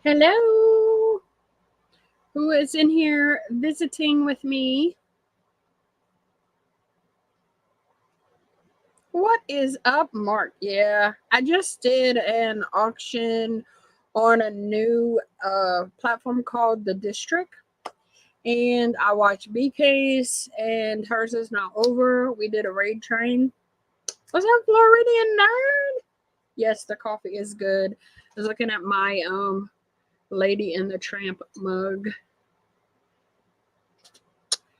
Hello, who is in here visiting with me? What is up, Mark? Yeah, I just did an auction on a new platform called The District, and I watched BK's, and hers is not over. We did a raid train. What's up, Floridian nerd? Yes, the coffee is good. I was looking at my Lady in the Tramp mug.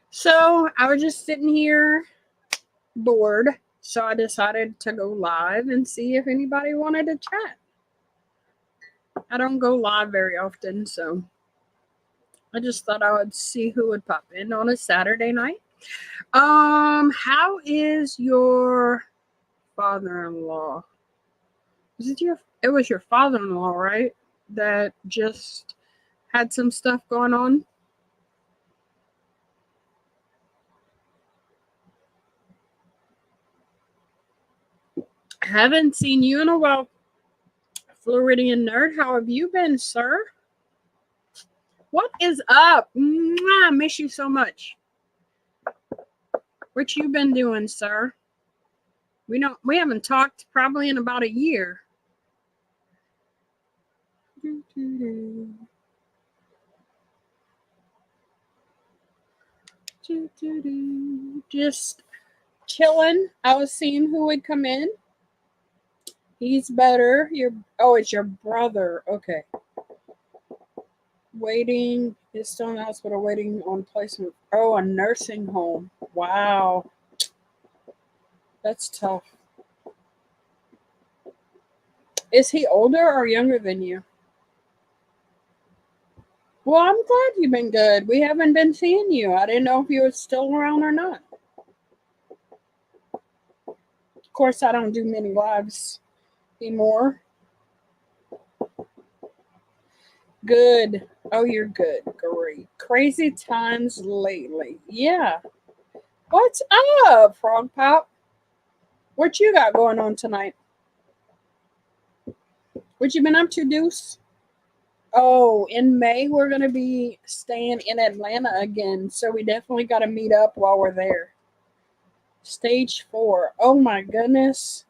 So I was just sitting here bored, so I decided to go live and see if anybody wanted to chat. I don't go live very often, so I just thought I would see who would pop in on a Saturday night. How is your father-in-law? It was your father-in-law, right? That just had some stuff going on? I haven't seen you in a while, Floridian nerd. How have you been, sir? What is up? Mwah, I miss you so much. What you been doing, sir? We haven't talked probably in about a year. Just chilling. I was seeing who would come in. He's better. It's your brother. Okay. Waiting. He's still in the hospital waiting on placement. Oh, a nursing home. Wow. That's tough. Is he older or younger than you? Well, I'm glad you've been good. We haven't been seeing you. I didn't know if you were still around or not. Of course, I don't do many lives anymore. Good. Oh, you're good. Great. Crazy times lately. Yeah. What's up, Frog Pop? What you got going on tonight? What you been up to, Deuce? Oh, in May, we're going to be staying in Atlanta again. So we definitely got to meet up while we're there. Stage 4. Oh, my goodness.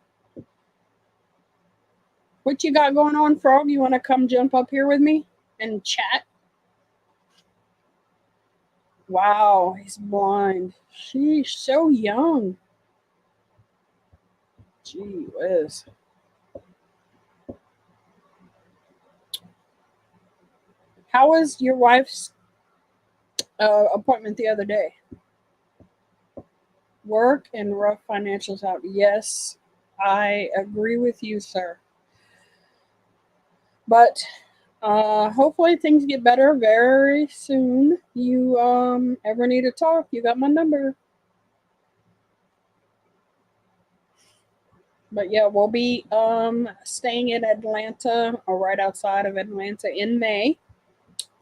What you got going on, Frog? You want to come jump up here with me and chat? Wow, he's blind. She's so young. Gee whiz. How was your wife's appointment the other day? Work and rough financials out. Yes, I agree with you, sir. But hopefully things get better very soon. You ever need to talk, you got my number. But yeah, we'll be staying in Atlanta or right outside of Atlanta in May.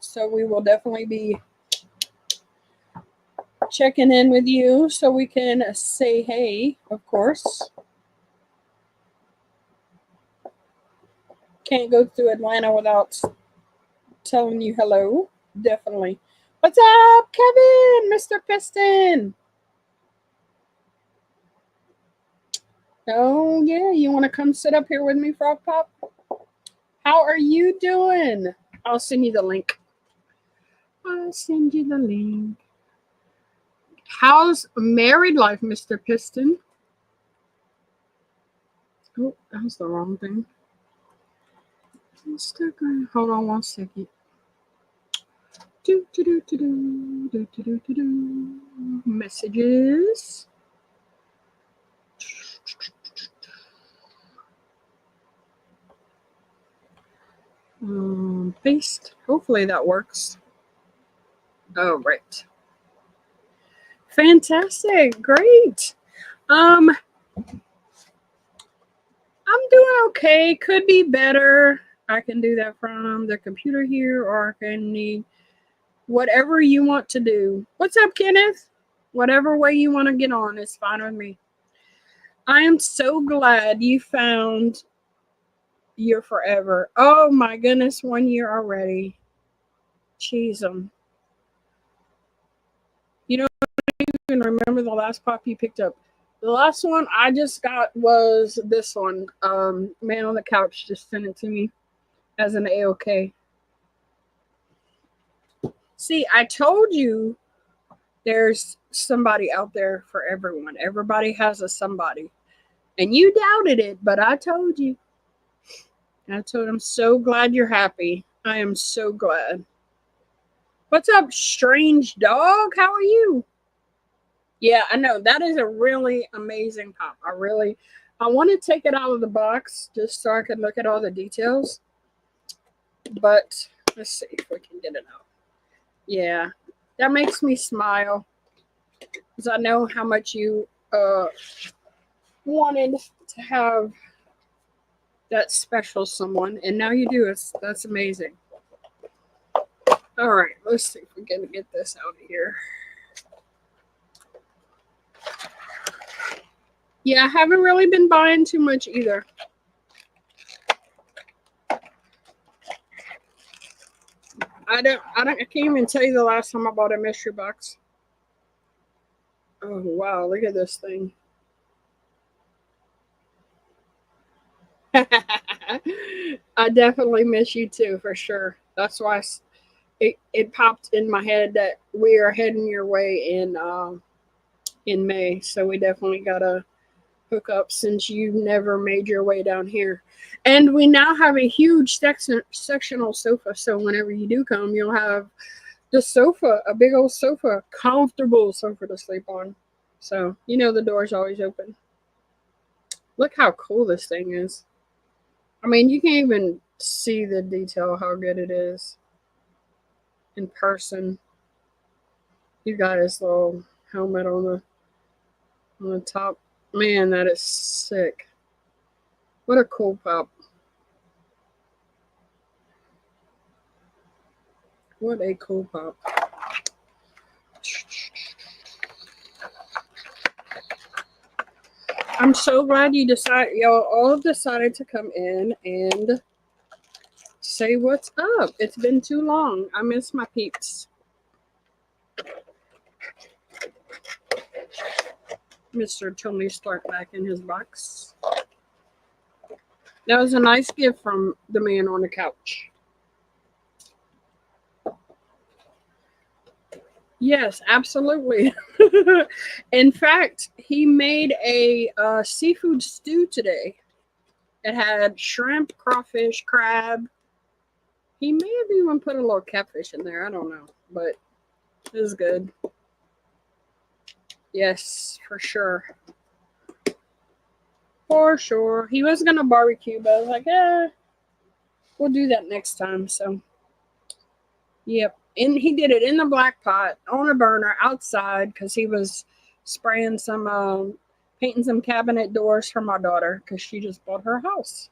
So we will definitely be checking in with you so we can say hey, of course. Can't go through Atlanta without telling you hello. Definitely. What's up, Kevin, Mr. Piston? Oh, yeah, you want to come sit up here with me, Frog Pop? How are you doing? I'll send you the link. I'll send you the link. How's married life, Mr. Piston? Oh, that was the wrong thing. Instagram. Hold on one second. Messages. Paste. Hopefully that works. Oh, right. Fantastic. Great. I'm doing okay. Could be better. I can do that from the computer here, or I can need whatever you want to do. What's up, Kenneth? Whatever way you want to get on is fine with me. I am so glad you found your forever. Oh my goodness, 1 year already. Jeez, you don't even remember the last pop you picked up. The last one I just got was this one. Man on the Couch just sent it to me as an AOK. See, I told you there's somebody out there for everyone. Everybody has a somebody. And you doubted it, but I told you. I told him, so glad you're happy. I am so glad. What's up, strange dog? How are you? Yeah, I know. That is a really amazing pop. I want to take it out of the box just so I can look at all the details. But let's see if we can get it out. Yeah, that makes me smile because I know how much you wanted to have that special someone, and now you do. That's amazing. All right, let's see if we can get this out of here. Yeah, I haven't really been buying too much either. I can't even tell you the last time I bought a mystery box. Oh wow, look at this thing. I definitely miss you too, for sure. That's why it popped in my head that we are heading your way in May. So we definitely gotta hook up since you never made your way down here. And we now have a huge sectional sofa. So whenever you do come, you'll have the sofa, a big old sofa, comfortable sofa to sleep on. So you know the door's always open. Look how cool this thing is. I mean, you can't even see the detail how good it is in person. You got his little helmet on the top. Man, that is sick. What a cool pop. What a cool pop. I'm so glad y'all all decided to come in and say what's up. It's been too long. I miss my peeps. Mr. Tony Stark back in his box. That was a nice gift from the man on the couch. Yes, absolutely. In fact, he made a seafood stew today. It had shrimp, crawfish, crab. He may have even put a little catfish in there. I don't know, but it was good. Yes, for sure. For sure. He was going to barbecue, but I was like, we'll do that next time. So, yep. And he did it in the black pot on a burner outside because he was spraying some, painting some cabinet doors for my daughter because she just bought her house.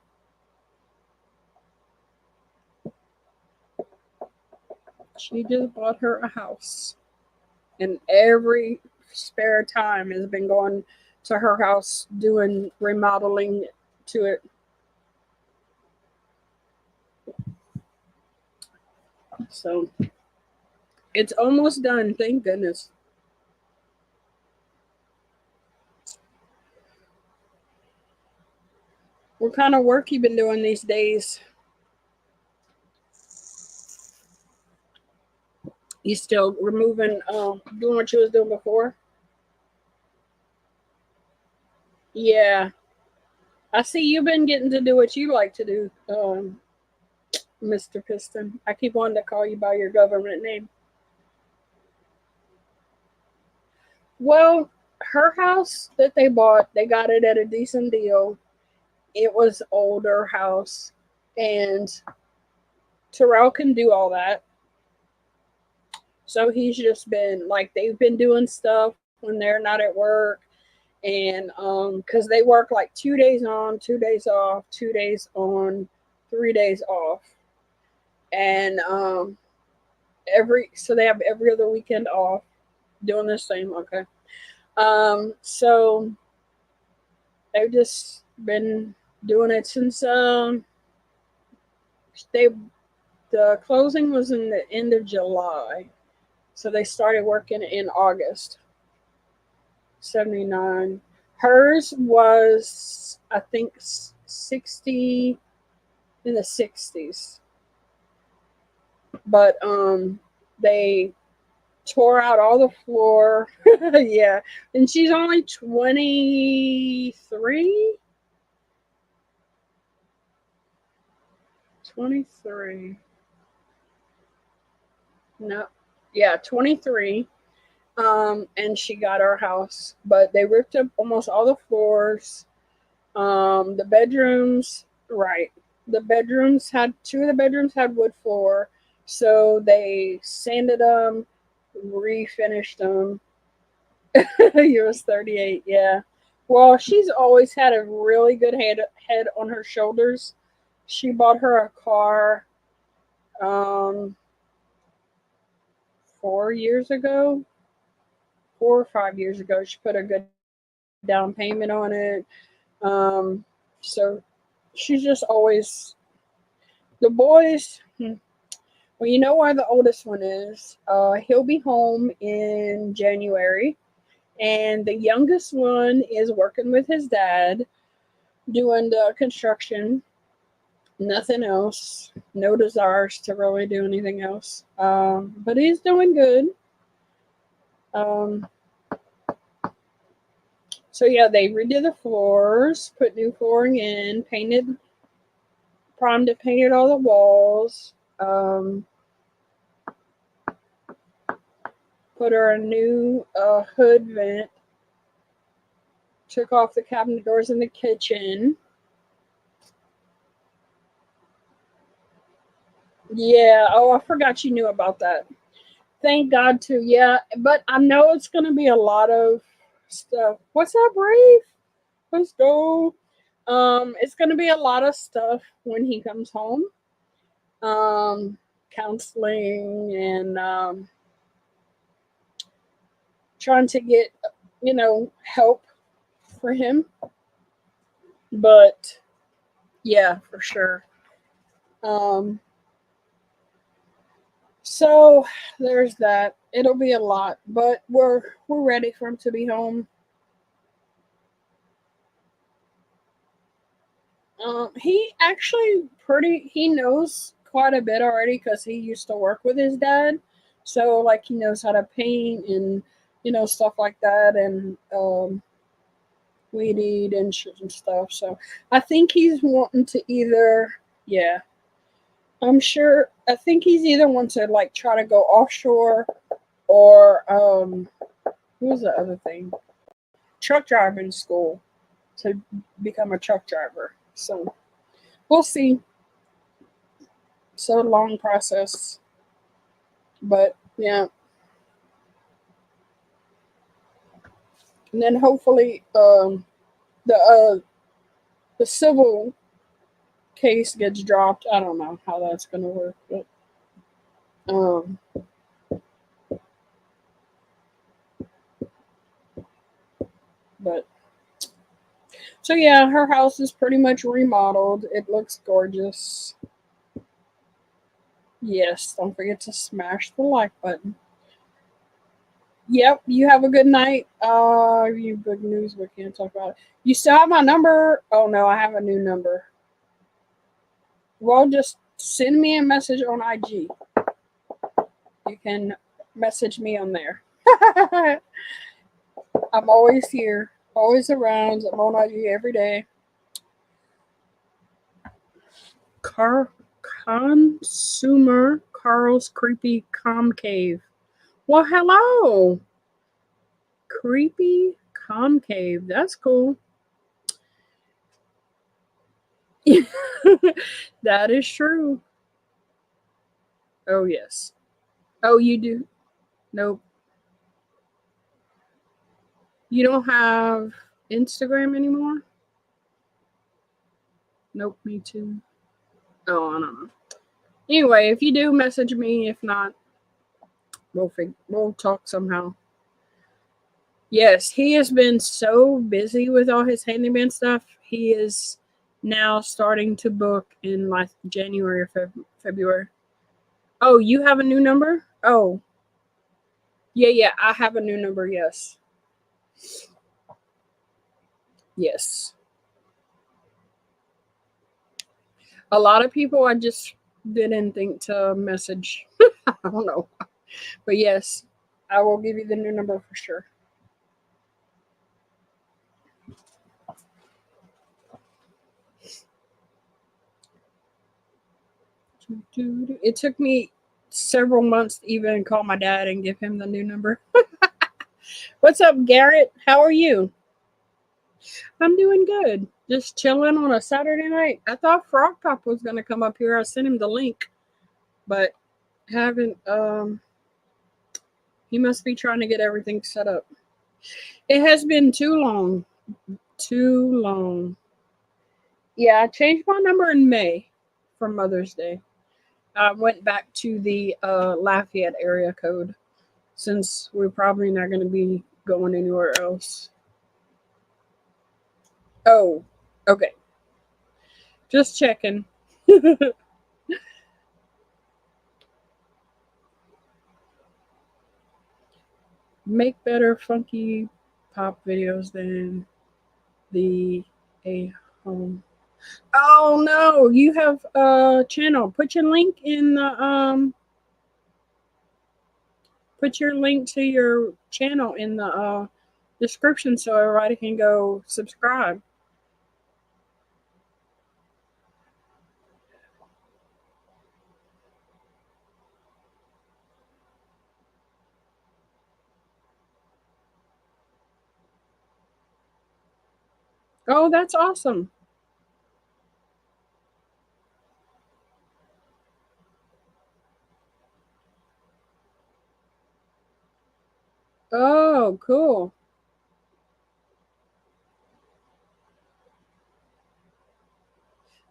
She just bought her a house. And every spare time has been going to her house doing remodeling to it. So it's almost done, thank goodness. What kind of work you been doing these days? You still removing, doing what you was doing before? Yeah. I see you've been getting to do what you like to do, Mr. Piston. I keep wanting to call you by your government name. Well, her house that they bought, they got it at a decent deal. It was older house, and Terrell can do all that. So he's just been like, they've been doing stuff when they're not at work. And because they work like 2 days on, 2 days off, 2 days on, 3 days off. And so they have every other weekend off doing the same. Okay. So they've just been doing it since they the closing was in the end of July. So they started working in August. 79. Hers was, I think, 60, in the 60s. But they tore out all the floor. Yeah. And she's only 23. 23. No. Yeah, 23. And she got our house, but they ripped up almost all the floors. The bedrooms, right. The bedrooms had, two of the bedrooms had wood floor. So they sanded them, refinished them. He was 38, yeah. Well, she's always had a really good head on her shoulders. She bought her a car 4 years ago, 4 or 5 years ago. She put a good down payment on it. So she's just always, the boys, well, you know where the oldest one is. He'll be home in January. And the youngest one is working with his dad, doing the construction. Nothing else. No desires to really do anything else. But he's doing good. So yeah, they redid the floors, put new flooring in, primed and painted all the walls. Put her a new hood vent. Took off the cabinet doors in the kitchen. Yeah. Oh, I forgot you knew about that. Thank God too. Yeah, but I know it's gonna be a lot of stuff. What's up, Brave? Let's go. It's gonna be a lot of stuff when he comes home. Counseling and trying to get, help for him. But yeah, for sure. So there's that. It'll be a lot, but we're ready for him to be home. He actually he knows quite a bit already because he used to work with his dad. So like he knows how to paint and stuff like that, and weed eat and stuff. So I think he's wanting to either, yeah, I'm sure. I think he's either wants to like try to go offshore or who's the other thing? Truck driving school to become a truck driver. So we'll see. It's a long process, but yeah. And then hopefully the civil case gets dropped. I don't know how that's gonna work, but but so yeah, her house is pretty much remodeled. It looks gorgeous. Yes, don't forget to smash the like button. Yep, you have a good night. You good news, we can't talk about it. You still have my number? Oh no, I have a new number. Well, just send me a message on IG. You can message me on there. I'm always here, always around. I'm on IG every day. Consumer Carl's Creepy Concave. Well, hello. Creepy Concave. That's cool. That is true. Oh, yes. Oh, you do? Nope. You don't have Instagram anymore? Nope, me too. Oh, I don't know. Anyway, if you do, message me. If not, we'll talk somehow. Yes, he has been so busy with all his handyman stuff. He is now starting to book in like January or February. Oh, you have a new number? Oh, yeah, I have a new number. Yes. Yes. A lot of people I just didn't think to message. I don't know. But yes, I will give you the new number for sure. It took me several months to even call my dad and give him the new number. What's up, Garrett? How are you? I'm doing good. Just chilling on a Saturday night. I thought Frog Pop was gonna come up here. I sent him the link, but haven't. He must be trying to get everything set up. It has been too long. Too long. Yeah, I changed my number in May for Mother's Day. I went back to the Lafayette area code since we're probably not going to be going anywhere else. Oh, okay. Just checking. Make better funky pop videos than the A home. Oh no, you have a channel. Put your link in the put your link to your channel in the description so everybody can go subscribe. Oh, that's awesome. Oh, cool.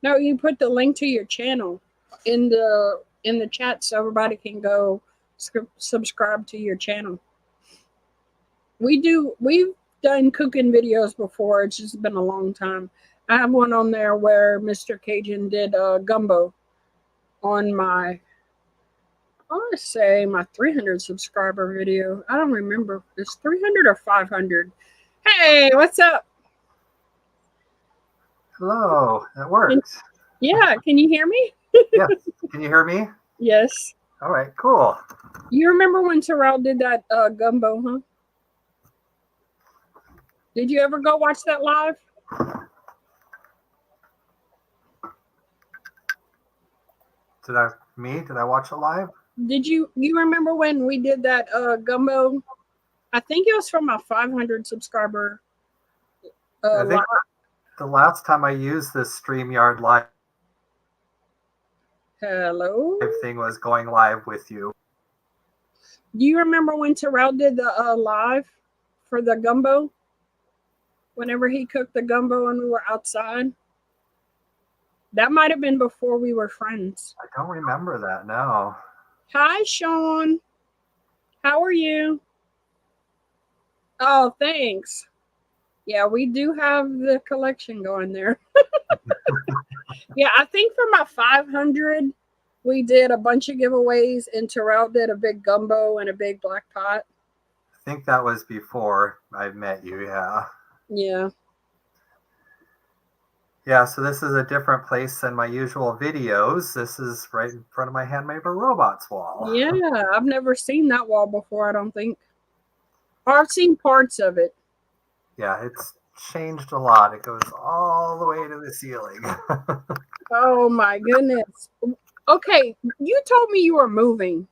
No, you put the link to your channel in the chat so everybody can go subscribe to your channel. We've done cooking videos before. It's just been a long time. I have one on there where Mr. CAJUN did gumbo on my, I want to say my 300 subscriber video. I don't remember. It's 300 or 500. Hey, what's up? Hello, that works. Yeah, can you hear me? Yes. Can you hear me? Yes. All right, cool. You remember when Terrell did that gumbo, huh? Did you ever go watch that live? Did I watch it live? Did you remember when we did that gumbo? I think it was from my 500 subscriber I think live. the last time I used this StreamYard live Hello? thing was going live with you. Do you remember when Terrell did the live for the gumbo? Whenever he cooked the gumbo and we were outside? That might have been before we were friends. I don't remember that, no. Hi, Sean. How are you? Oh, thanks. Yeah, we do have the collection going there. Yeah, I think for my 500, we did a bunch of giveaways, and Terrell did a big gumbo and a big black pot. I think that was before I met you, yeah. Yeah. Yeah, so this is a different place than my usual videos. This is right in front of my Handmade by Robots wall. Yeah, I've never seen that wall before, I don't think. Or I've seen parts of it. Yeah, it's changed a lot. It goes all the way to the ceiling. Oh my goodness. Okay, you told me you were moving.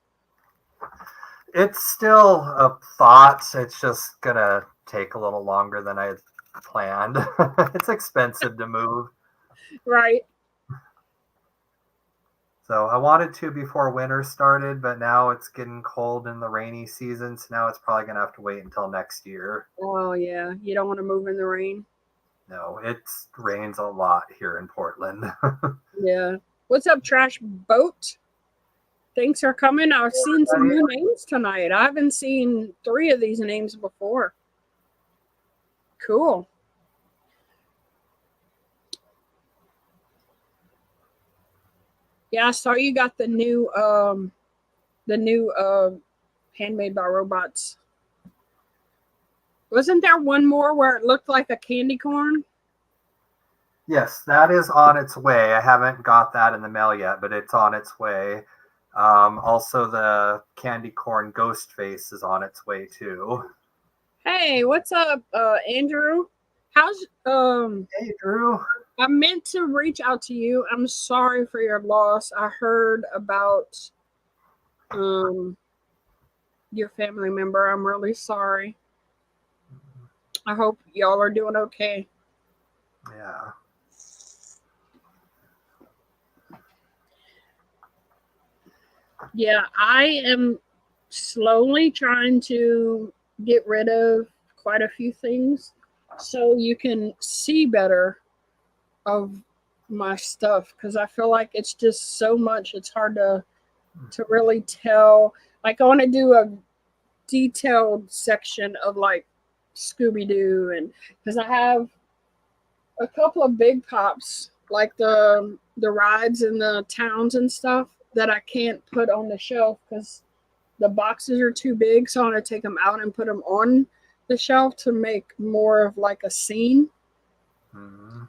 It's still a thought. It's just gonna take a little longer than I had planned. It's expensive to move. Right. So I wanted to before winter started, but now it's getting cold in the rainy season, so now it's probably going to have to wait until next year. Oh, yeah. You don't want to move in the rain? No, it rains a lot here in Portland. Yeah. What's up, Trash Boat? Thanks for coming. I've seen some new names tonight. I haven't seen 3 of these names before. Cool. Yeah, I saw you got the new Handmade by Robots. Wasn't there one more where it looked like a candy corn? Yes, that is on its way. I haven't got that in the mail yet, but it's on its way. Also, the candy corn ghost face is on its way too. Hey, what's up, Andrew? How's Hey, Drew. I meant to reach out to you. I'm sorry for your loss. I heard about your family member. I'm really sorry. I hope y'all are doing okay. Yeah. Yeah, I am slowly trying to get rid of quite a few things so you can see better of my stuff, because I feel like it's just so much. It's hard to really tell. Like, I want to do a detailed section of like Scooby-Doo, and because I have a couple of big pops like the rides in the towns and stuff that I can't put on the shelf because the boxes are too big, so I want to take them out and put them on the shelf to make more of like a scene. Mm-hmm.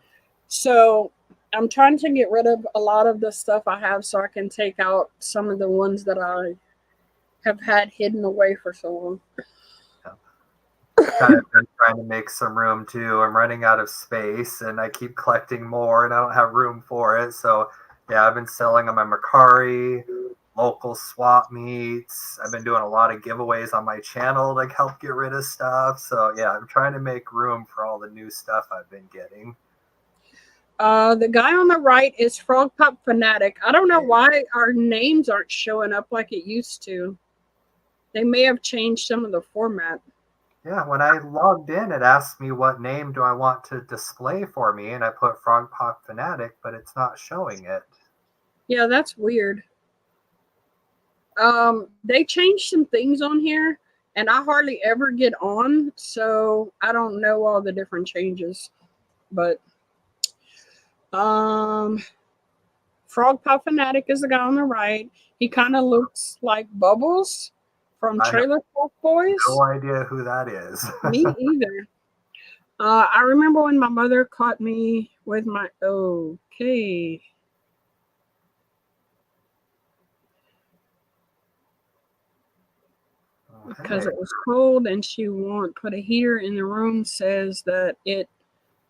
So I'm trying to get rid of a lot of the stuff I have so I can take out some of the ones that I have had hidden away for so long. Kind of been trying to make some room too. I'm running out of space and I keep collecting more and I don't have room for it. So yeah, I've been selling them at Mercari, local swap meets. I've been doing a lot of giveaways on my channel to help get rid of stuff. So yeah, I'm trying to make room for all the new stuff I've been getting. The guy on the right is Frog Pop Fanatic. I don't know why our names aren't showing up like it used to. They may have changed some of the format. Yeah, when I logged in, it asked me what name do I want to display for me, and I put Frog Pop Fanatic, but it's not showing it. Yeah, that's weird. They changed some things on here, and I hardly ever get on, so I don't know all the different changes. But Frog Pop Fanatic is the guy on the right. He kind of looks like Bubbles from Trailer Park Boys. No idea who that is. Me either. I remember when my mother caught me with my okay. Because it was cold and she won't put a heater in the room, says that it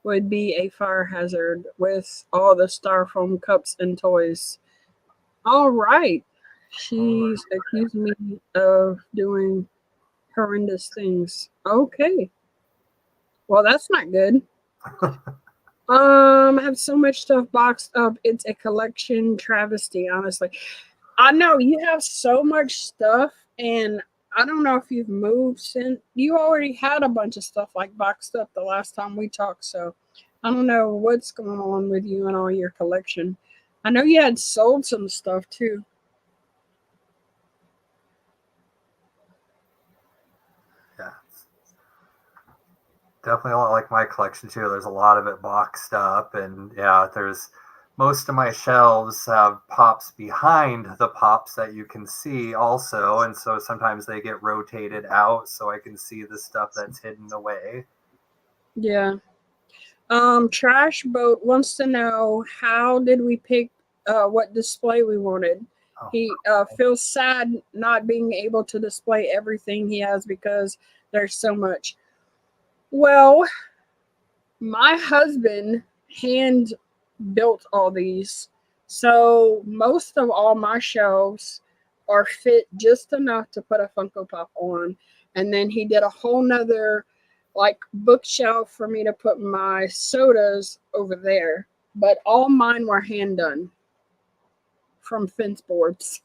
would be a fire hazard with all the styrofoam cups and toys. All right. She's accused me of doing horrendous things. Okay. Well, that's not good. I have so much stuff boxed up. It's a collection travesty, honestly. I know you have so much stuff, and I don't know if you've moved since you already had a bunch of stuff like boxed up the last time we talked. So I don't know what's going on with you and all your collection. I know you had sold some stuff too. Yeah. Definitely a lot like my collection too. There's a lot of it boxed up, and yeah, there's most of my shelves have pops behind the pops that you can see also, and so sometimes they get rotated out so I can see the stuff that's hidden away. Yeah. Trash Boat wants to know, how did we pick what display we wanted? He feels sad not being able to display everything he has because there's so much. Well, my husband hand built all these, so most of all my shelves are fit just enough to put a Funko Pop on, and then he did a whole nother like bookshelf for me to put my sodas over there, but all mine were hand done from fence boards.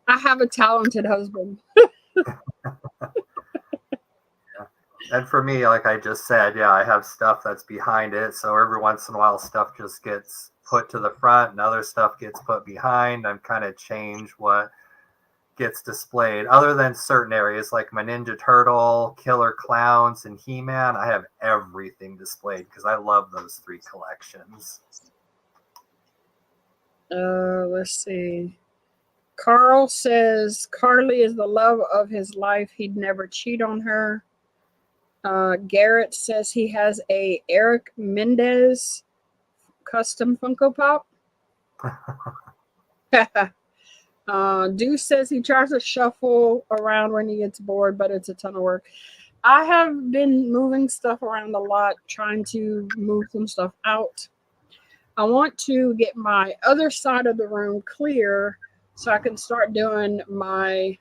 I have a talented husband. And for me, like I just said, yeah, I have stuff that's behind it. So every once in a while, stuff just gets put to the front and other stuff gets put behind. I'm kind of change what gets displayed. Other than certain areas like my Ninja Turtle, Killer Clowns, and He-Man, I have everything displayed because I love those 3 collections. Let's see. Carl says Carly is the love of his life. He'd never cheat on her. Garrett says he has a Eric Mendez custom Funko Pop. Deuce says he tries to shuffle around when he gets bored, but it's a ton of work. I have been moving stuff around a lot, trying to move some stuff out. I want to get my other side of the room clear so I can start doing I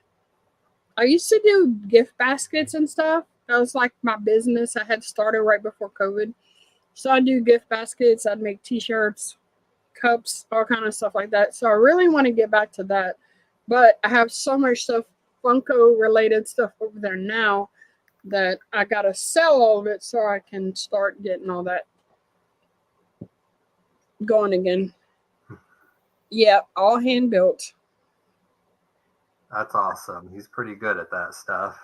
used to do gift baskets and stuff. That was like my business. I had started right before COVID. So I do gift baskets. I'd make t-shirts, cups, all kind of stuff like that. So I really want to get back to that. But I have so much stuff, Funko related stuff over there now that I got to sell all of it so I can start getting all that going again. Yeah, all hand built. That's awesome. He's pretty good at that stuff.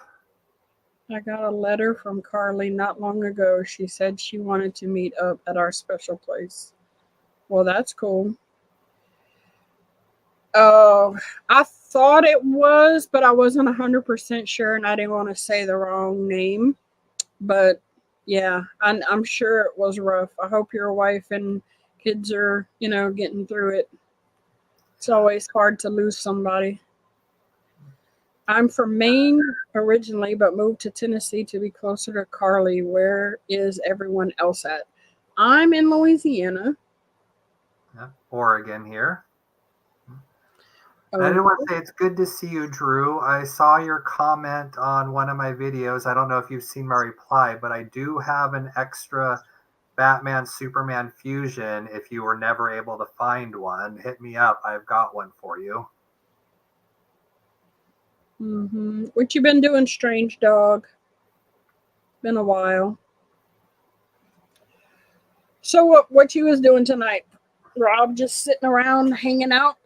I got a letter from Carly not long ago. She said she wanted to meet up at our special place. Well, that's cool. I thought it was, but I wasn't 100% sure, and I didn't want to say the wrong name. But yeah, I'm sure it was rough. I hope your wife and kids are, getting through it. It's always hard to lose somebody. I'm from Maine originally, but moved to Tennessee to be closer to Carly. Where is everyone else at? I'm in Louisiana. Yeah, Oregon here. Oh. I didn't want to say it's good to see you, Drew. I saw your comment on one of my videos. I don't know if you've seen my reply, but I do have an extra Batman Superman fusion. If you were never able to find one, hit me up. I've got one for you. What you been doing, strange dog? Been a while. So what you was doing tonight, Rob? Just sitting around hanging out?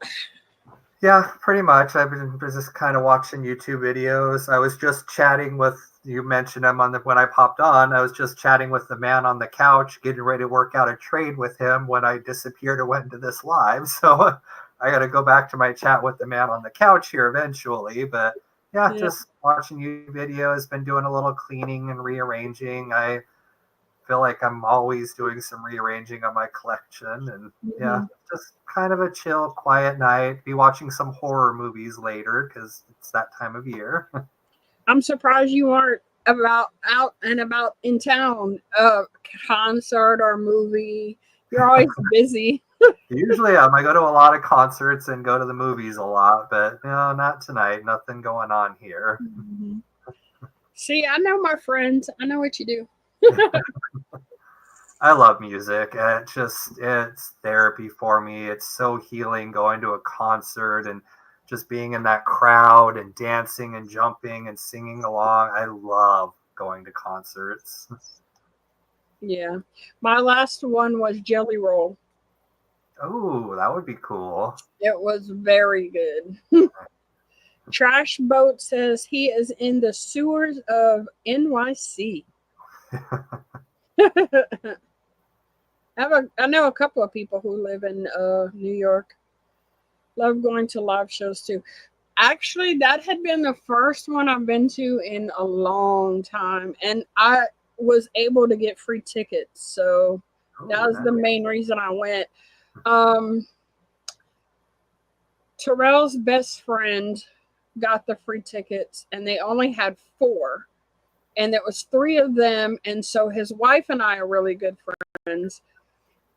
Yeah, pretty much. I've been just kind of watching YouTube videos. I was just chatting with, you mentioned him when I popped on. I was just chatting with the man on the couch, getting ready to work out a trade with him when I disappeared and went into this live. So I got to go back to my chat with the man on the couch here eventually. But yeah, just watching YouTube videos, been doing a little cleaning and rearranging. I feel like I'm always doing some rearranging on my collection, and yeah, just kind of a chill, quiet night. Be watching some horror movies later because it's that time of year. I'm surprised you aren't out and about in town, concert or movie. You're always busy. Usually I go to a lot of concerts and go to the movies a lot, but not tonight. Nothing going on here. See, I know my friends. I know what you do. I love music. It's therapy for me. It's so healing going to a concert and just being in that crowd and dancing and jumping and singing along. I love going to concerts. Yeah. My last one was Jelly Roll. Oh, that would be cool. It was very good. Trash Boat says he is in the sewers of NYC. I know a couple of people who live in New York. Love going to live shows too. Actually, that had been the first one I've been to in a long time, and I was able to get free tickets, so that was the main reason I went. Terrell's best friend got the free tickets, and they only had 4, and there was 3 of them, and so his wife and I are really good friends.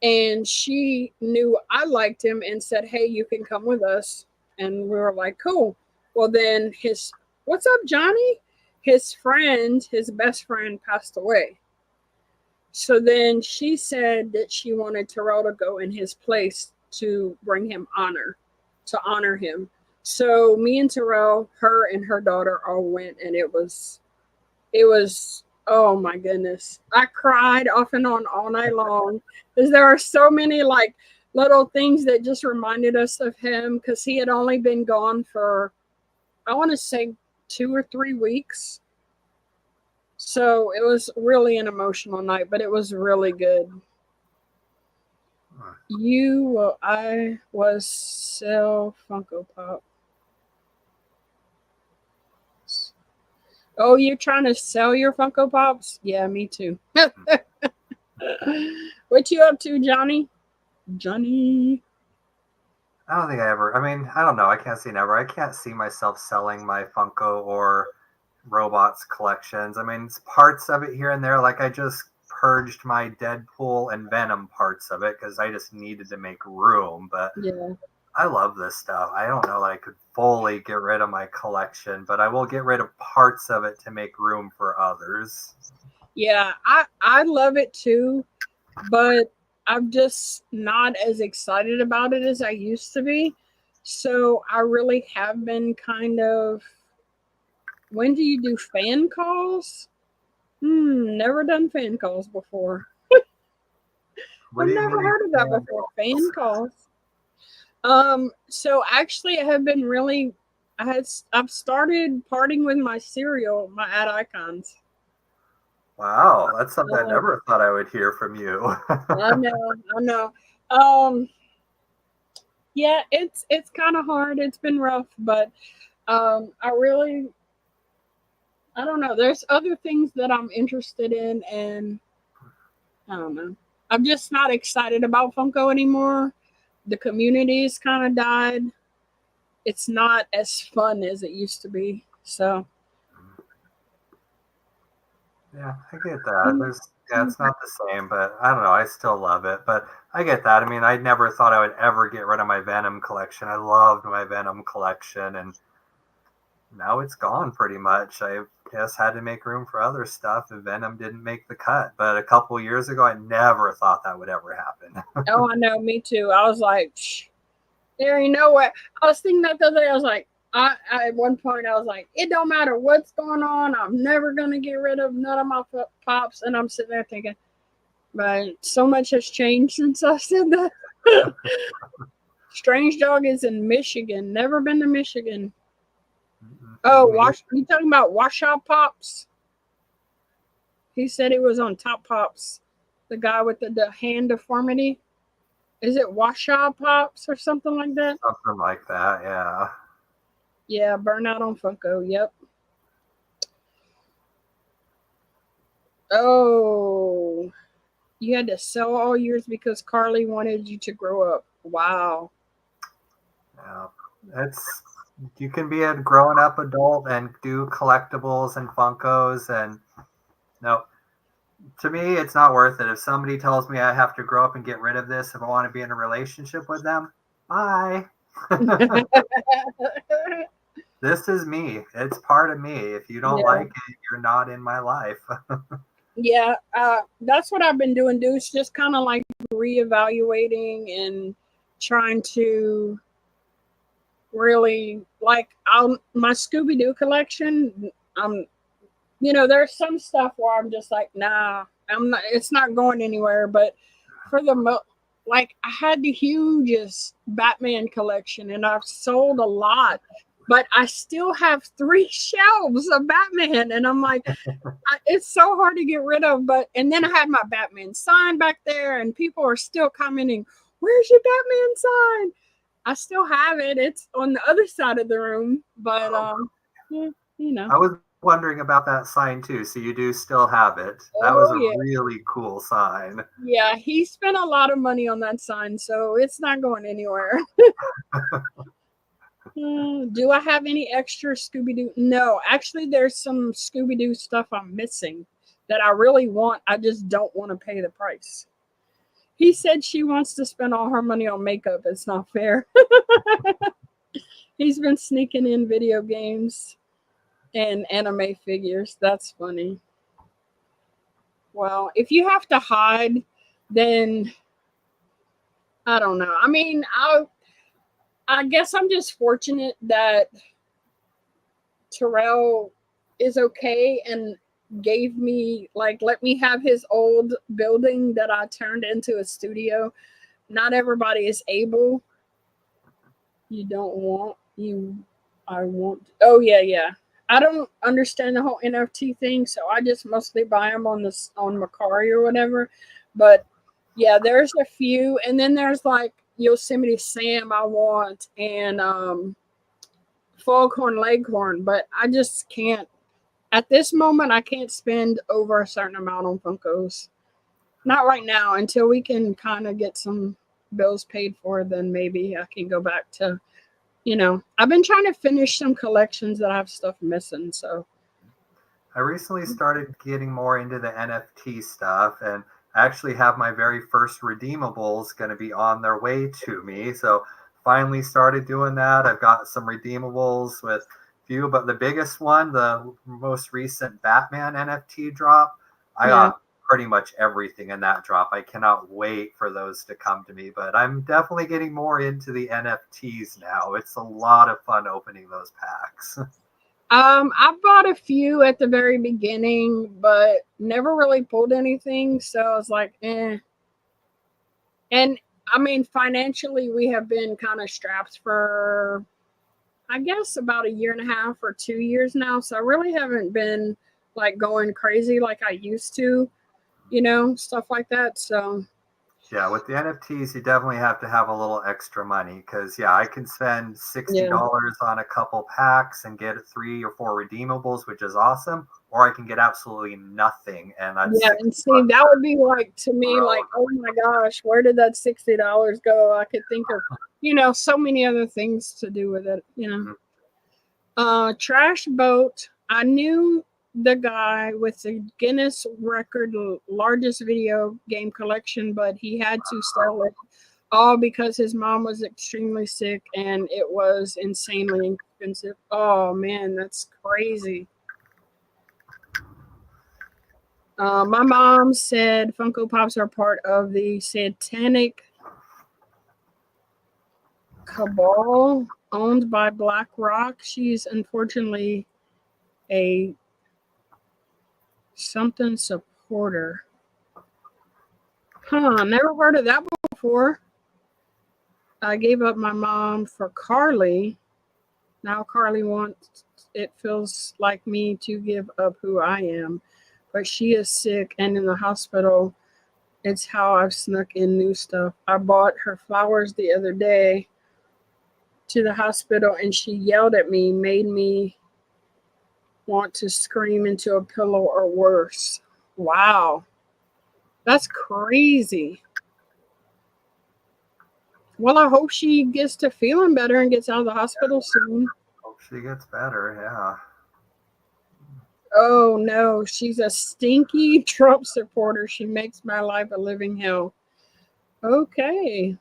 And she knew I liked him and said, hey, you can come with us. And we were like, cool. Well, then what's up, Johnny? His best friend passed away. So then she said that she wanted Terrell to go in his place to bring him honor. to honor him. So me and Terrell, her and her daughter all went, and it was oh my goodness. I cried off and on all night long because there are so many like little things that just reminded us of him because he had only been gone for, I want to say, 2 or 3 weeks. So it was really an emotional night, but it was really good. I was sell Funko Pop. Oh, you're trying to sell your Funko Pops? Yeah, me too. What you up to, Johnny? Johnny. I don't think I ever. I mean, I don't know. I can't see never. I can't see myself selling my Funko or robots collections. I mean, it's parts of it here and there. Like I just purged my Deadpool and Venom parts of it because I just needed to make room. But Yeah. I love this stuff. I don't know that I could fully get rid of my collection, but I will get rid of parts of it to make room for others. Yeah, I love it too, but I'm just not as excited about it as I used to be. So I really have been kind of, when do you do fan calls? Never done fan calls before. What I've do you never mean? heard of that before. Fan calls. So actually I have been really I've started parting with my cereal, my ad icons. Wow, that's something I Uh, never thought I would hear from you. I know. Um, yeah, it's kind of hard. It's been rough, but I don't know. There's other things that I'm interested in, and I don't know. I'm just not excited about Funko anymore. The community's kind of died. It's not as fun as it used to be. So Yeah, I get that. It's not the same, but I don't know. I still love it, but I get that. I mean, I never thought I would ever get rid of my Venom collection. I loved my Venom collection, and now it's gone pretty much. I just had to make room for other stuff, and Venom didn't make the cut. But a couple years ago, I never thought that would ever happen. oh, I know, me too. I was like, there ain't no way. I was thinking that the other day. I was like, at one point I was like, it don't matter what's going on. I'm never gonna get rid of none of my pops. And I'm sitting there thinking, but so much has changed since I said that. Strange Dog is in Michigan. Never been to Michigan. Oh, you talking about Washout Pops? He said it was on Top Pops. The guy with the hand deformity. Is it Washout Pops or something like that? Something like that, yeah. Yeah, Burnout on Funko. Yep. Oh, you had to sell all yours because Carly wanted you to grow up. Wow. Yeah. You can be a grown up adult and do collectibles and Funkos, and no, to me it's not worth it. If somebody tells me I have to grow up and get rid of this if I want to be in a relationship with them, bye. This is me. It's part of me. If you don't like it, you're not in my life. Yeah, that's what I've been doing, dude. It's just kind of like reevaluating and trying to really like my Scooby-Doo collection. There's some stuff where I'm just like, nah, I'm not. It's not going anywhere. But for like, I had the hugest Batman collection, and I've sold a lot. But I still have 3 shelves of Batman, and I'm like, it's so hard to get rid of. And then I had my Batman sign back there, and people are still commenting, "Where's your Batman sign?" I still have it. It's on the other side of the room, but I was wondering about that sign too. So you do still have it. That was a really cool sign. Yeah, he spent a lot of money on that sign, so it's not going anywhere. Do I have any extra Scooby-Doo? No, actually, there's some Scooby-Doo stuff I'm missing that I really want. I just don't want to pay the price. He said she wants to spend all her money on makeup. It's not fair. He's been sneaking in video games and anime figures. That's funny. Well, if you have to hide, then I don't know. I mean, I guess I'm just fortunate that Terrell is okay and gave me, like, let me have his old building that I turned into a studio. Not everybody is able. You don't want you. I want. Oh yeah. I don't understand the whole NFT thing, so I just mostly buy them on Macari or whatever. But yeah, there's a few, and then there's like Yosemite Sam I want, and Foghorn Leghorn, but I just can't. At this moment, I can't spend over a certain amount on Funkos. Not right now. Until we can kind of get some bills paid for, then maybe I can go back to, I've been trying to finish some collections that I have stuff missing. So I recently started getting more into the NFT stuff, and I actually have my very first redeemables going to be on their way to me. So finally started doing that. I've got some redeemables with few, but the biggest one, the most recent Batman NFT drop, I got pretty much everything in that drop. I cannot wait for those to come to me, but I'm definitely getting more into the NFTs now. It's a lot of fun opening those packs. I bought a few at the very beginning, but never really pulled anything. So I was like, eh. And I mean, financially, we have been kind of strapped for, I guess, about a year and a half or 2 years now. So I really haven't been like going crazy like I used to, stuff like that. So yeah, with the NFTs, you definitely have to have a little extra money because, yeah, I can spend $60 on a couple packs and get 3 or 4 redeemables, which is awesome. Or I can get absolutely nothing. And that's and see, that would be like, to me, like, oh my gosh, where did that $60 go? I could think of, so many other things to do with it, Trash Boat. I knew the guy with the Guinness record largest video game collection, but he had to sell it all because his mom was extremely sick and it was insanely expensive. Oh man, that's crazy. My mom said Funko Pops are part of the satanic cabal owned by BlackRock. She's unfortunately a something supporter. Never heard of that before. I gave up my mom for Carly. Now Carly wants, it feels like me to give up who I am. But she is sick and in the hospital. It's how I've snuck in new stuff. I bought her flowers the other day to the hospital and she yelled at me, made me want to scream into a pillow or worse. Wow. That's crazy. Well, I hope she gets to feeling better and gets out of the hospital soon. Hope she gets better, yeah. Oh no, she's a stinky Trump supporter. She makes my life a living hell. Okay.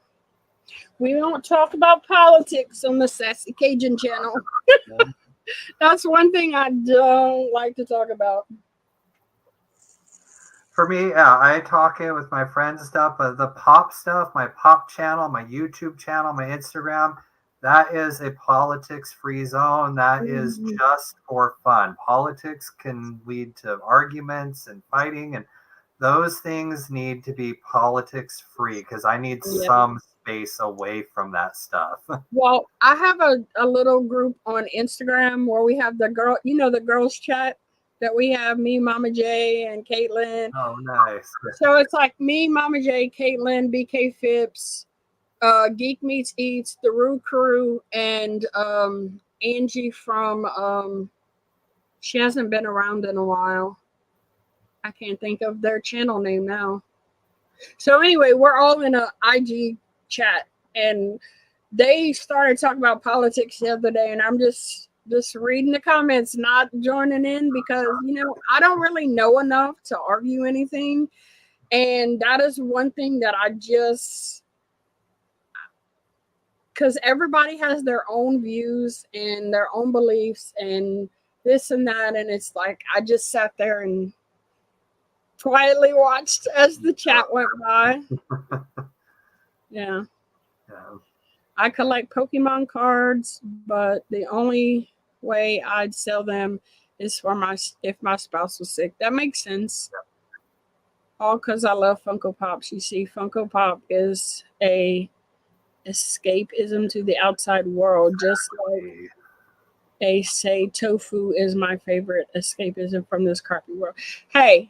We don't talk about politics on the Sassy Cajun channel. That's one thing I don't like to talk about. For me, yeah, I talk it with my friends and stuff, but the pop stuff, my pop channel, my YouTube channel, my Instagram, that is a politics-free zone. That is just for fun. Politics can lead to arguments and fighting, and those things need to be politics-free because I need some space away from that stuff. Well, I have a little group on Instagram where we have the girls chat that we have, me, Mama J, and Caitlin. Oh, nice. So it's like me, Mama J, Caitlin, BK Phipps, Geek Meets Eats, the Rue Crew, and Angie from she hasn't been around in a while. I can't think of their channel name now. So anyway, we're all in a IG chat, and they started talking about politics the other day, and I'm just reading the comments, not joining in because, I don't really know enough to argue anything. And that is one thing that I just, because everybody has their own views and their own beliefs and this and that. And it's like, I just sat there and quietly watched as the chat went by. Yeah. I collect Pokemon cards, but the only way I'd sell them is for if my spouse was sick. That makes sense. All because I love Funko Pops. You see, Funko Pop is a escapism to the outside world, just like say tofu is my favorite escapism from this crappy world. Hey,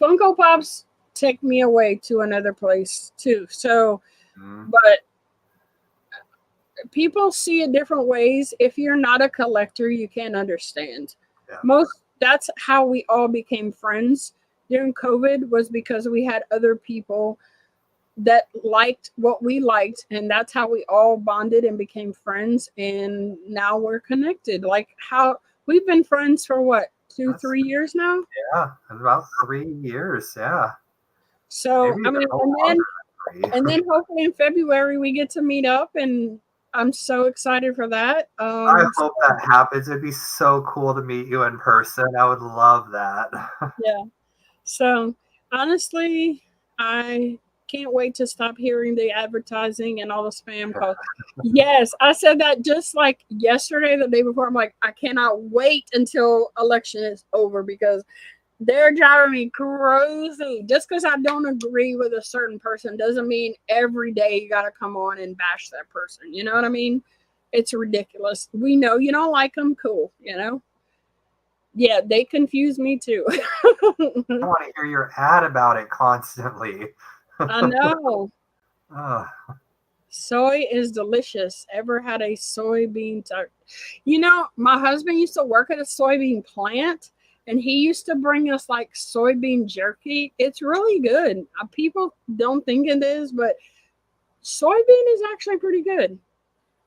Funko Pops take me away to another place too. So, but people see it different ways. If you're not a collector, you can't understand. That's how we all became friends during COVID, was because we had other people that liked what we liked, and that's how we all bonded and became friends, and now we're connected. Like how we've been friends for what, 3 years now? Yeah, about 3 years. Yeah. So I mean, and then hopefully in February we get to meet up, and I'm so excited for that. I hope that happens. It'd be so cool to meet you in person. I would love that. Yeah. So honestly, I can't wait to stop hearing the advertising and all the spam calls. Yes, I said that just like yesterday, the day before. I'm like, I cannot wait until election is over because they're driving me crazy. Just because I don't agree with a certain person doesn't mean every day you got to come on and bash that person. You know what I mean? It's ridiculous. We know you don't like them. Cool. You know? Yeah, they confuse me too. I want to hear your ad about it constantly. I know. Soy is delicious. Ever had a soybean tart? You know, my husband used to work at a soybean plant, and he used to bring us like soybean jerky. It's really good. People don't think it is, but soybean is actually pretty good.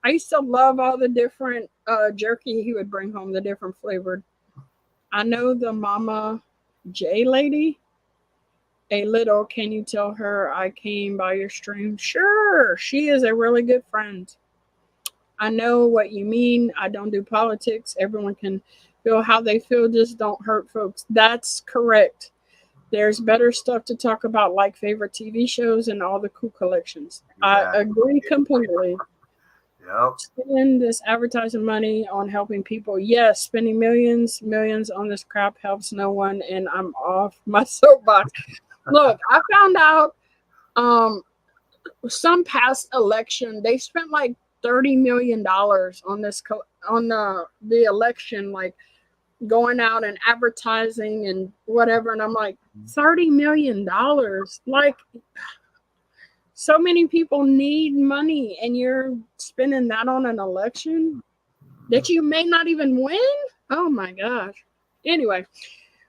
I used to love all the different jerky he would bring home, the different flavored. I know the Mama J lady. A little, can you tell her I came by your stream? Sure, she is a really good friend. I know what you mean. I don't do politics. Everyone can feel how they feel. Just don't hurt folks. That's correct. There's better stuff to talk about, like favorite TV shows and all the cool collections. I agree completely. Spend this advertising money on helping people. Yes, spending millions on this crap helps no one, and I'm off my soapbox. Look, I found out some past election they spent like $30 million on this on the election, like going out and advertising and whatever. And I'm like, $30 million. Like, so many people need money, and you're spending that on an election that you may not even win. Oh my gosh. Anyway,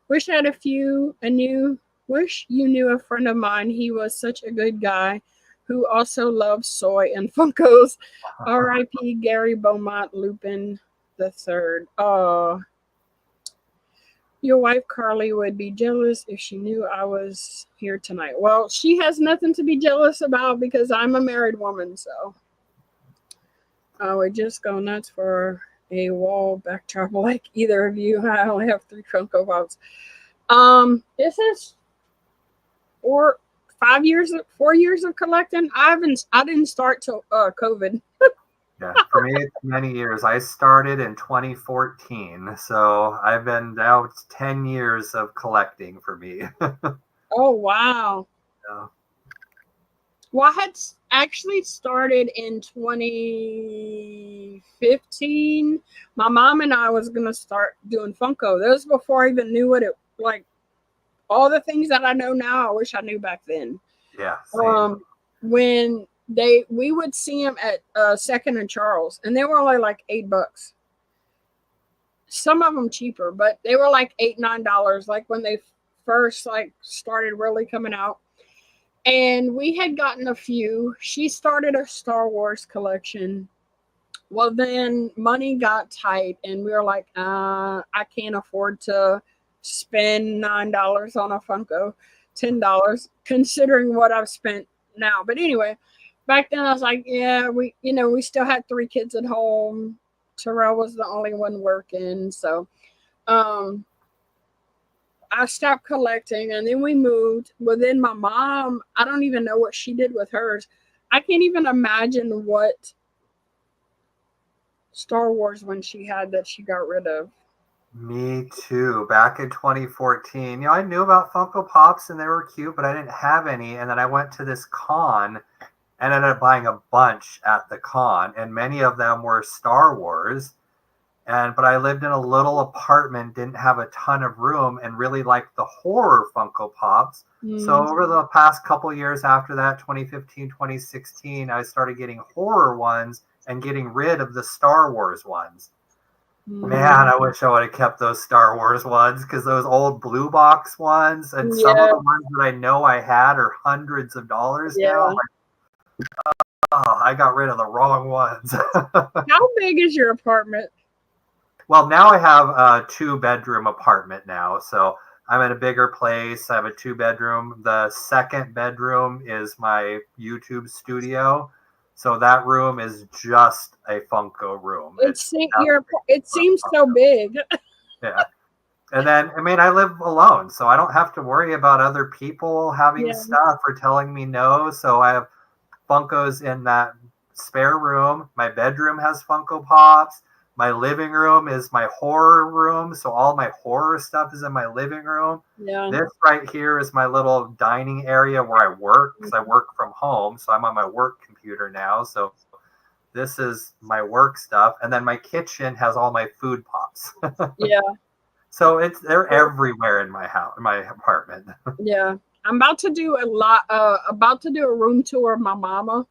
wish you knew a friend of mine. He was such a good guy who also loves soy and Funkos. R.I.P. Gary Beaumont Lupin III. Oh, your wife Carly would be jealous if she knew I was here tonight. Well, she has nothing to be jealous about because I'm a married woman. So I would just go nuts for a wall backdrop like either of you. I only have 3 Funko Pops. This is 4 years of collecting. I didn't start till COVID. Yeah, for me it's many years. I started in 2014, so I've been now 10 years of collecting for me. Oh wow. Yeah. Well, I had actually started in 2015. My mom and I was gonna start doing Funko. That was before I even knew what it like. All the things that I know now, I wish I knew back then. Yeah. Same. When we would see them at Second and Charles, and they were only like $8. Some of them cheaper, but they were like $8, $9, like when they first like started really coming out. And we had gotten a few. She started a Star Wars collection. Well, then money got tight, and we were like, I can't afford to spend $9 on a Funko, $10, considering what I've spent now. But anyway, back then I was like, yeah, we still had 3 kids at home. Terrell was the only one working. So I stopped collecting, and then we moved. Well, then my mom, I don't even know what she did with hers, I can't even imagine what Star Wars one she had that she got rid of. Me too. Back in 2014, I knew about Funko Pops and they were cute, but I didn't have any. And then I went to this con and ended up buying a bunch at the con, and many of them were Star Wars. But I lived in a little apartment, didn't have a ton of room, and really liked the horror Funko Pops. So over the past couple years after that, 2015, 2016, I started getting horror ones and getting rid of the Star Wars ones. Man, I wish I would have kept those Star Wars ones, because those old blue box ones and some of the ones that I know I had are hundreds of dollars now. Oh, I got rid of the wrong ones. How big is your apartment? Well, now I have a 2-bedroom apartment now. So I'm in a bigger place. I have a 2-bedroom. The second bedroom is my YouTube studio. So that room is just a Funko room. It seems so big. Yeah. And then, I live alone, so I don't have to worry about other people having stuff or telling me no. So I have Funkos in that spare room. My bedroom has Funko Pops. My living room is my horror room, so all my horror stuff is in my living room. Yeah. This right here is my little dining area where I work, because I work from home, so I'm on my work computer now. So this is my work stuff, and then my kitchen has all my food pops. Yeah. So they're everywhere in my house, my apartment. Yeah. I'm about to do a room tour of my mama.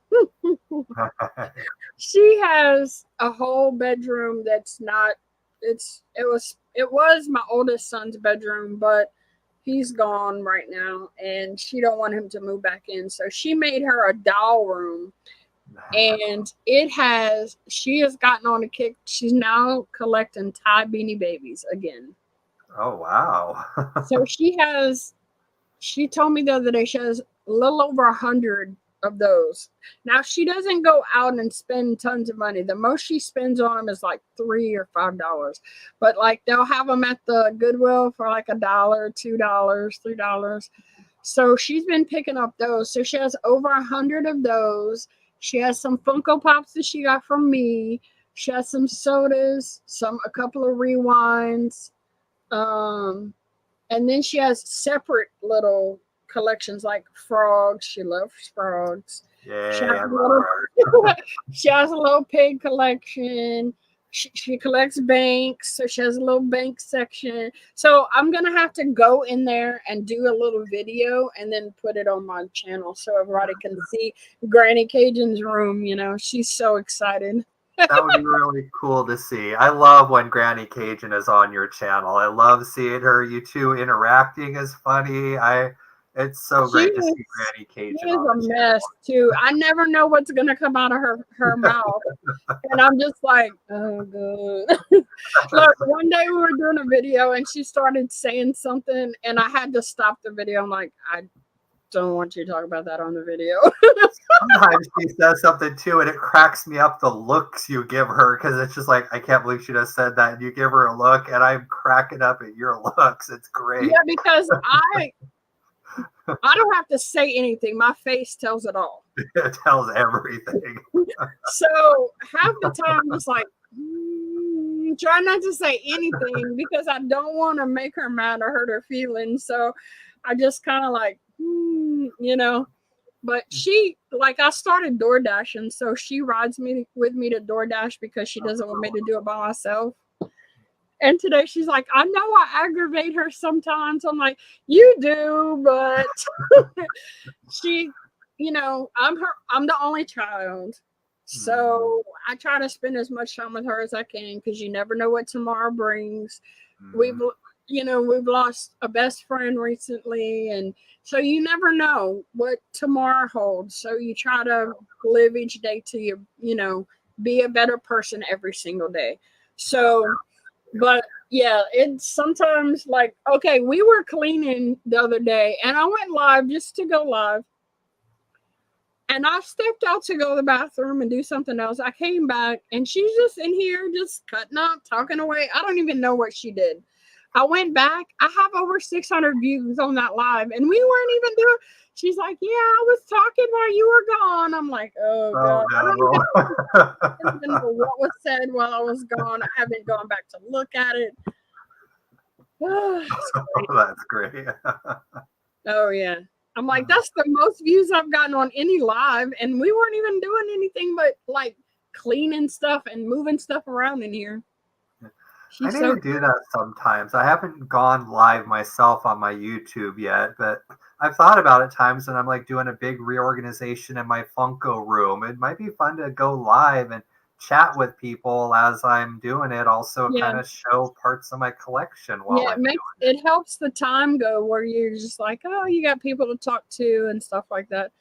She has a whole bedroom that's not, it was my oldest son's bedroom, but he's gone right now and she don't want him to move back in. So she made her a doll room, and she has gotten on a kick. She's now collecting Thai Beanie Babies again. Oh, wow. So she told me the other day she has a little over 100 of those. Now, she doesn't go out and spend tons of money. The most she spends on them is like $3 or $5. But like they'll have them at the Goodwill for like $1, $2, $3. So she's been picking up those. So she has over 100 of those. She has some Funko Pops that she got from me. She has some sodas, a couple of rewinds. And then she has separate little collections like frogs. She loves frogs. Yeah, she has a little pig collection. She collects banks, so she has a little bank section. So I'm gonna have to go in there and do a little video and then put it on my channel so everybody can see Granny Cajun's room. She's so excited. That would be really cool to see. I love when Granny Cajun is on your channel. I love seeing her. You two interacting is funny. It's so great to see Granny Cajun. She is a mess too. I never know what's gonna come out of her mouth, and I'm just like, oh good. Look, one day we were doing a video and she started saying something, and I had to stop the video. I'm like, I don't want you to talk about that on the video. Sometimes she says something too, and it cracks me up the looks you give her, because it's just like, I can't believe she just said that. And you give her a look, and I'm cracking up at your looks. It's great. Yeah, because I don't have to say anything. My face tells it all. It tells everything. So half the time, I'm just like, try not to say anything because I don't want to make her mad or hurt her feelings. So I just kind of like, But I started DoorDashing, so she rides with me to DoorDash because she doesn't want me to do it by myself. And today she's like, I know I aggravate her sometimes. I'm like, you do, but she, I'm the only child. So I try to spend as much time with her as I can, because you never know what tomorrow brings. We've lost a best friend recently, and so you never know what tomorrow holds. So you try to live each day to be a better person every single day. So, but yeah, it's sometimes like, okay, we were cleaning the other day and I went live just to go live. And I stepped out to go to the bathroom and do something else. I came back and she's just in here just cutting up, talking away. I don't even know what she did. I went back. I have over 600 views on that live, and we weren't even doing. She's like, "Yeah, I was talking while you were gone." I'm like, "Oh God, I don't even know what was said while I was gone. I haven't gone back to look at it." It's great. That's great. Oh yeah. I'm like, that's the most views I've gotten on any live, and we weren't even doing anything but like cleaning stuff and moving stuff around in here. I need to do that sometimes. I haven't gone live myself on my YouTube yet, but I've thought about it times, and I'm like doing a big reorganization in my Funko room. It might be fun to go live and chat with people as I'm doing it. Also, kind of show parts of my collection while I'm doing it. It helps the time go where you're just like, oh, you got people to talk to and stuff like that.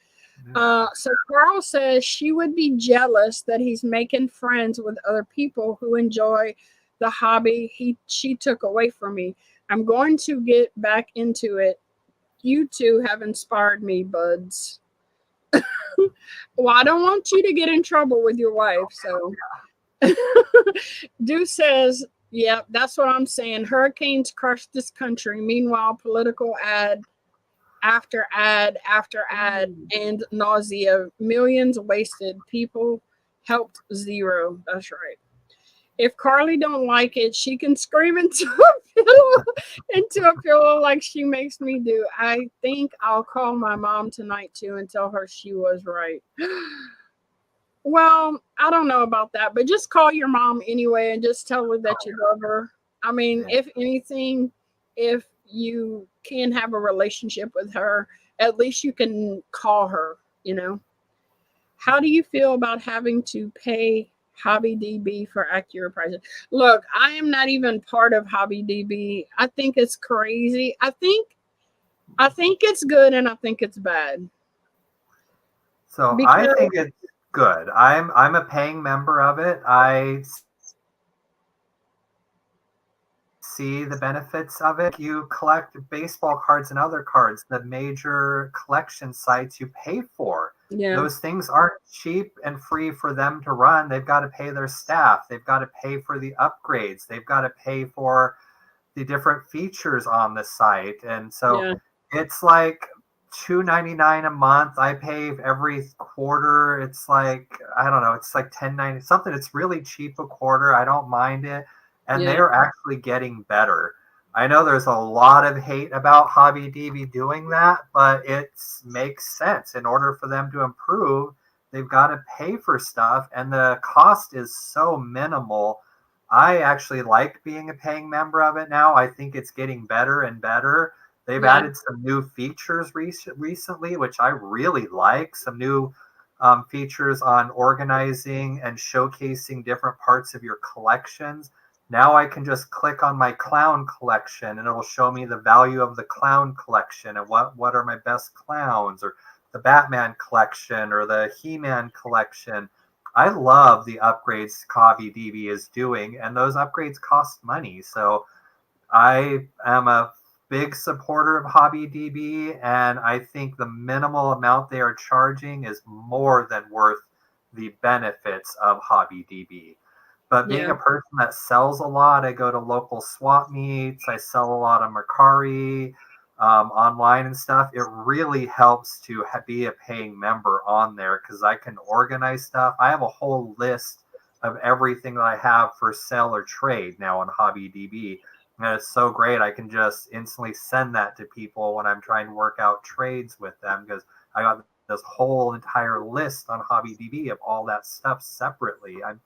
So Carl says she would be jealous that he's making friends with other people who enjoy the hobby she took away from me. I'm going to get back into it. You two have inspired me, buds. Well, I don't want you to get in trouble with your wife, so. Dew says, yeah, that's what I'm saying. Hurricanes crushed this country. Meanwhile, political ad after ad after ad and nausea. Millions wasted. People helped zero. That's right. If Carly don't like it, she can scream into a pillow like she makes me do. I think I'll call my mom tonight too and tell her she was right. Well, I don't know about that, but just call your mom anyway and just tell her that you love her. I mean, if anything, if you can have a relationship with her, at least you can call her, you know. How do you feel about having to pay HobbyDB for accurate prices? Look, I am not even part of HobbyDB. I think it's crazy. I think it's good and I think it's bad. So I think it's good. I'm a paying member of it. I see the benefits of it. You collect baseball cards and other cards, the major collection sites you pay for. Yeah. Those things aren't cheap and free for them to run. They've got to pay their staff. They've got to pay for the upgrades. They've got to pay for the different features on the site. And so it's like $2.99 a month. I pay every quarter. It's like, I don't know, it's like $10.90 something. It's really cheap a quarter. I don't mind it. And they are actually getting better. I know there's a lot of hate about HobbyDB doing that, but it makes sense. In order for them to improve, they've got to pay for stuff, and the cost is so minimal. I actually like being a paying member of it now. I think it's getting better and better. They've added some new features recently, which I really like. Some new features on organizing and showcasing different parts of your collections. Now I can just click on my clown collection and it'll show me the value of the clown collection and what are my best clowns, or the Batman collection or the He-Man collection. I love the upgrades HobbyDB is doing, and those upgrades cost money. So I am a big supporter of HobbyDB, and I think the minimal amount they are charging is more than worth the benefits of HobbyDB. But being a person that sells a lot, I go to local swap meets, I sell a lot on Mercari, online and stuff. It really helps to be a paying member on there because I can organize stuff. I have a whole list of everything that I have for sale or trade now on HobbyDB. And it's so great. I can just instantly send that to people when I'm trying to work out trades with them, because I got this whole entire list on HobbyDB of all that stuff separately. I'm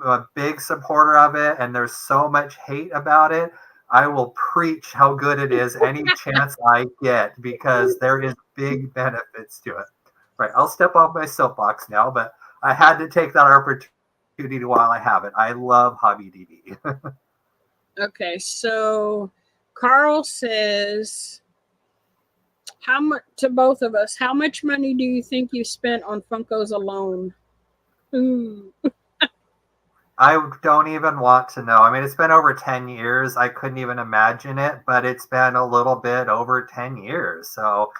a big supporter of it, and there's so much hate about it. I will preach how good it is any chance I get, because there is big benefits to it. Right, I'll step off my soapbox now, but I had to take that opportunity while I have it. I love HobbyDB. Okay, so Carl says, how much to both of us? How much money do you think you spent on Funkos alone? Ooh. I don't even want to know. I mean, it's been over 10 years. I couldn't even imagine it, but it's been a little bit over 10 years. So,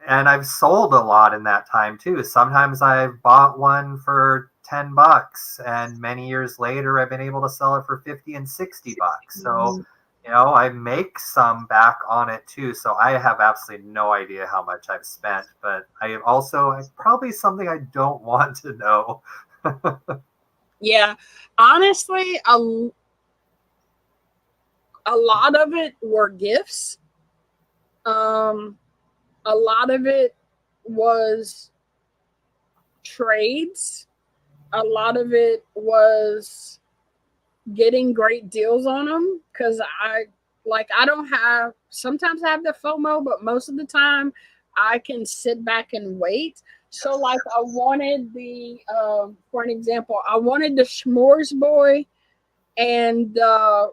and I've sold a lot in that time too. Sometimes I've bought one for $10, and many years later I've been able to sell it for $50 and $60. So I make some back on it too. So I have absolutely no idea how much I've spent, but it's probably something I don't want to know. Yeah, honestly, a lot of it were gifts. A lot of it was trades. A lot of it was getting great deals on them, because sometimes I have the FOMO, but most of the time I can sit back and wait. So like I wanted for an example, I wanted the S'mores Boy and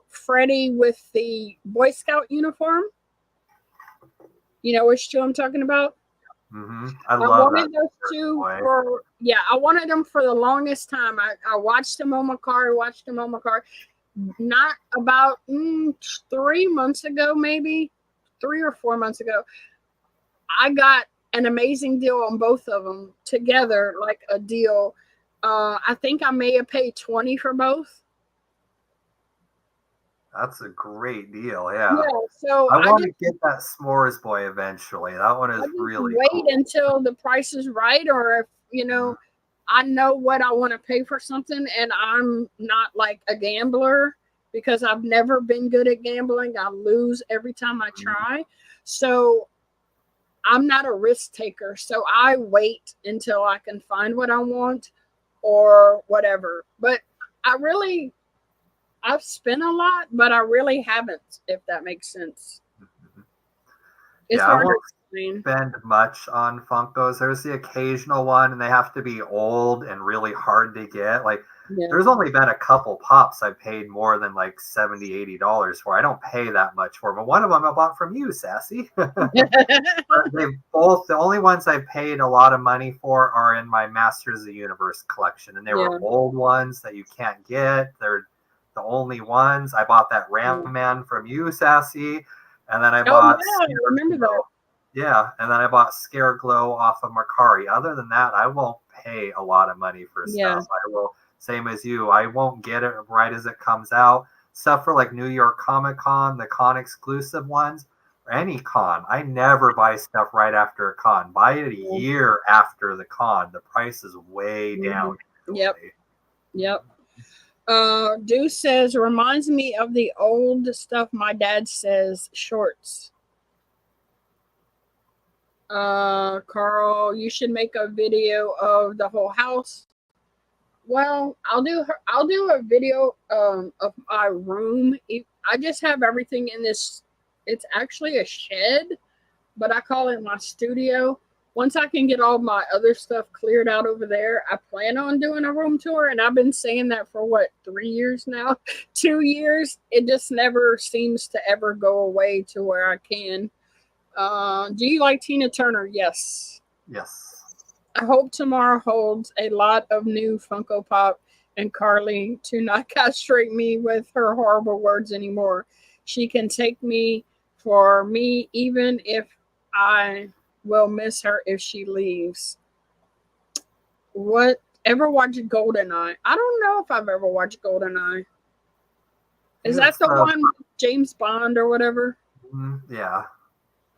Freddy with the Boy Scout uniform. You know which two I'm talking about? Mm-hmm. I wanted those two I wanted them for the longest time. I watched them on my car, not about 3 months ago, maybe 3 or 4 months ago. I got an amazing deal on both of them together, like a deal. I think I may have paid $20 for both. That's a great deal. Yeah. So I want to get that S'mores Boy eventually. That one is really cool. Wait until the price is right, or if I know what I want to pay for something, and I'm not like a gambler, because I've never been good at gambling. I lose every time I try. So I'm not a risk taker. So I wait until I can find what I want or whatever. But I've spent a lot, but I really haven't, if that makes sense. It's hard to explain. Spend much on Funkos. There's the occasional one, and they have to be old and really hard to get. Like, there's only been a couple pops I paid more than like $70, $80 for. I don't pay that much for, but one of them I bought from you, Sassy. The only ones I paid a lot of money for are in my Masters of the Universe collection, and they were old ones that you can't get. They're the only ones. I bought that Ram Man from you, Sassy, and then I bought I remember that. Yeah, and then I bought Scare Glow off of Mercari. Other than that, I won't pay a lot of money for stuff. I will, same as you, I won't get it right as it comes out. Stuff for like New York Comic Con, the con exclusive ones, or any con. I never buy stuff right after a con. Buy it a year after the con. The price is way down. Yep. Deuce says, reminds me of the old stuff my dad says, shorts. Carl, you should make a video of the whole house. Well, I'll do a video of my room. I just have everything in this. It's actually a shed, but I call it my studio. Once I can get all my other stuff cleared out over there, I plan on doing a room tour. And I've been saying that for 3 years now, 2 years. It just never seems to ever go away to where I can. Do you like Tina Turner? Yes. I hope tomorrow holds a lot of new Funko Pop and Carly to not castrate me with her horrible words anymore. She can take me for me, even if I will miss her if she leaves. Ever watched GoldenEye? I don't know if I've ever watched GoldenEye. Is that the one with James Bond or whatever? Yeah.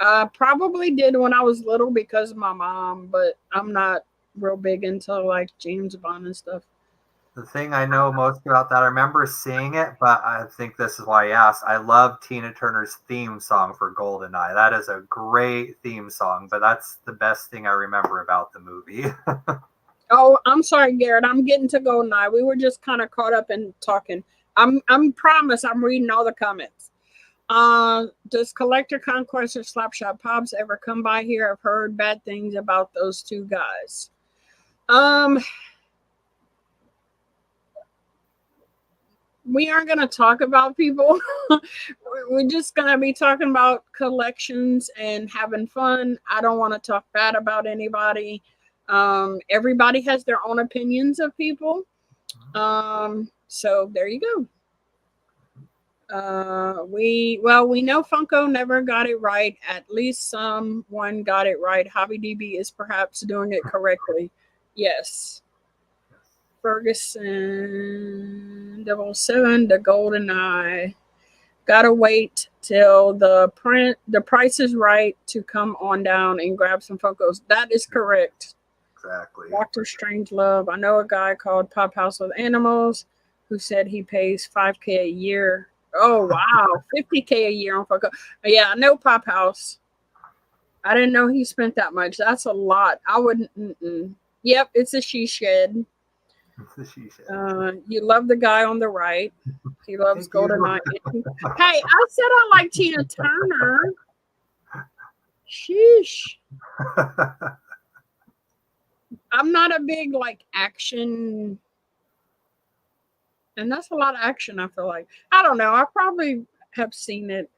I probably did when I was little because of my mom, but I'm not real big into like James Bond and stuff. The thing I know most about that, I remember seeing it, but I think this is why I asked. I love Tina Turner's theme song for GoldenEye. That is a great theme song, but that's the best thing I remember about the movie. Oh, I'm sorry, Garrett. I'm getting to GoldenEye. We were just kind of caught up in talking. I'm promise I'm reading all the comments. Does Collector Conquest or Slapshot Pops ever come by here? I've heard bad things about those two guys. We aren't going to talk about people. We're just going to be talking about collections and having fun. I don't want to talk bad about anybody. Everybody has their own opinions of people. So there you go. We know Funko never got it right. At least someone got it right. Hobby DB is perhaps doing it correctly. Yes. Ferguson 007, the Golden Eye. Gotta wait till the price is right to come on down and grab some Funkos. That is correct. Exactly. Dr. Strangelove. I know a guy called Pop House with Animals who said he pays $5K a year. Oh wow, $50K a year on Funko. Yeah, I know Pop House. I didn't know he spent that much. That's a lot. I wouldn't. Yep, it's a she shed. You love the guy on the right. He loves Golden Eye. Hey, I said I like Tina Turner. Sheesh. I'm not a big like action, and that's a lot of action. I feel like I don't know. I probably have seen it.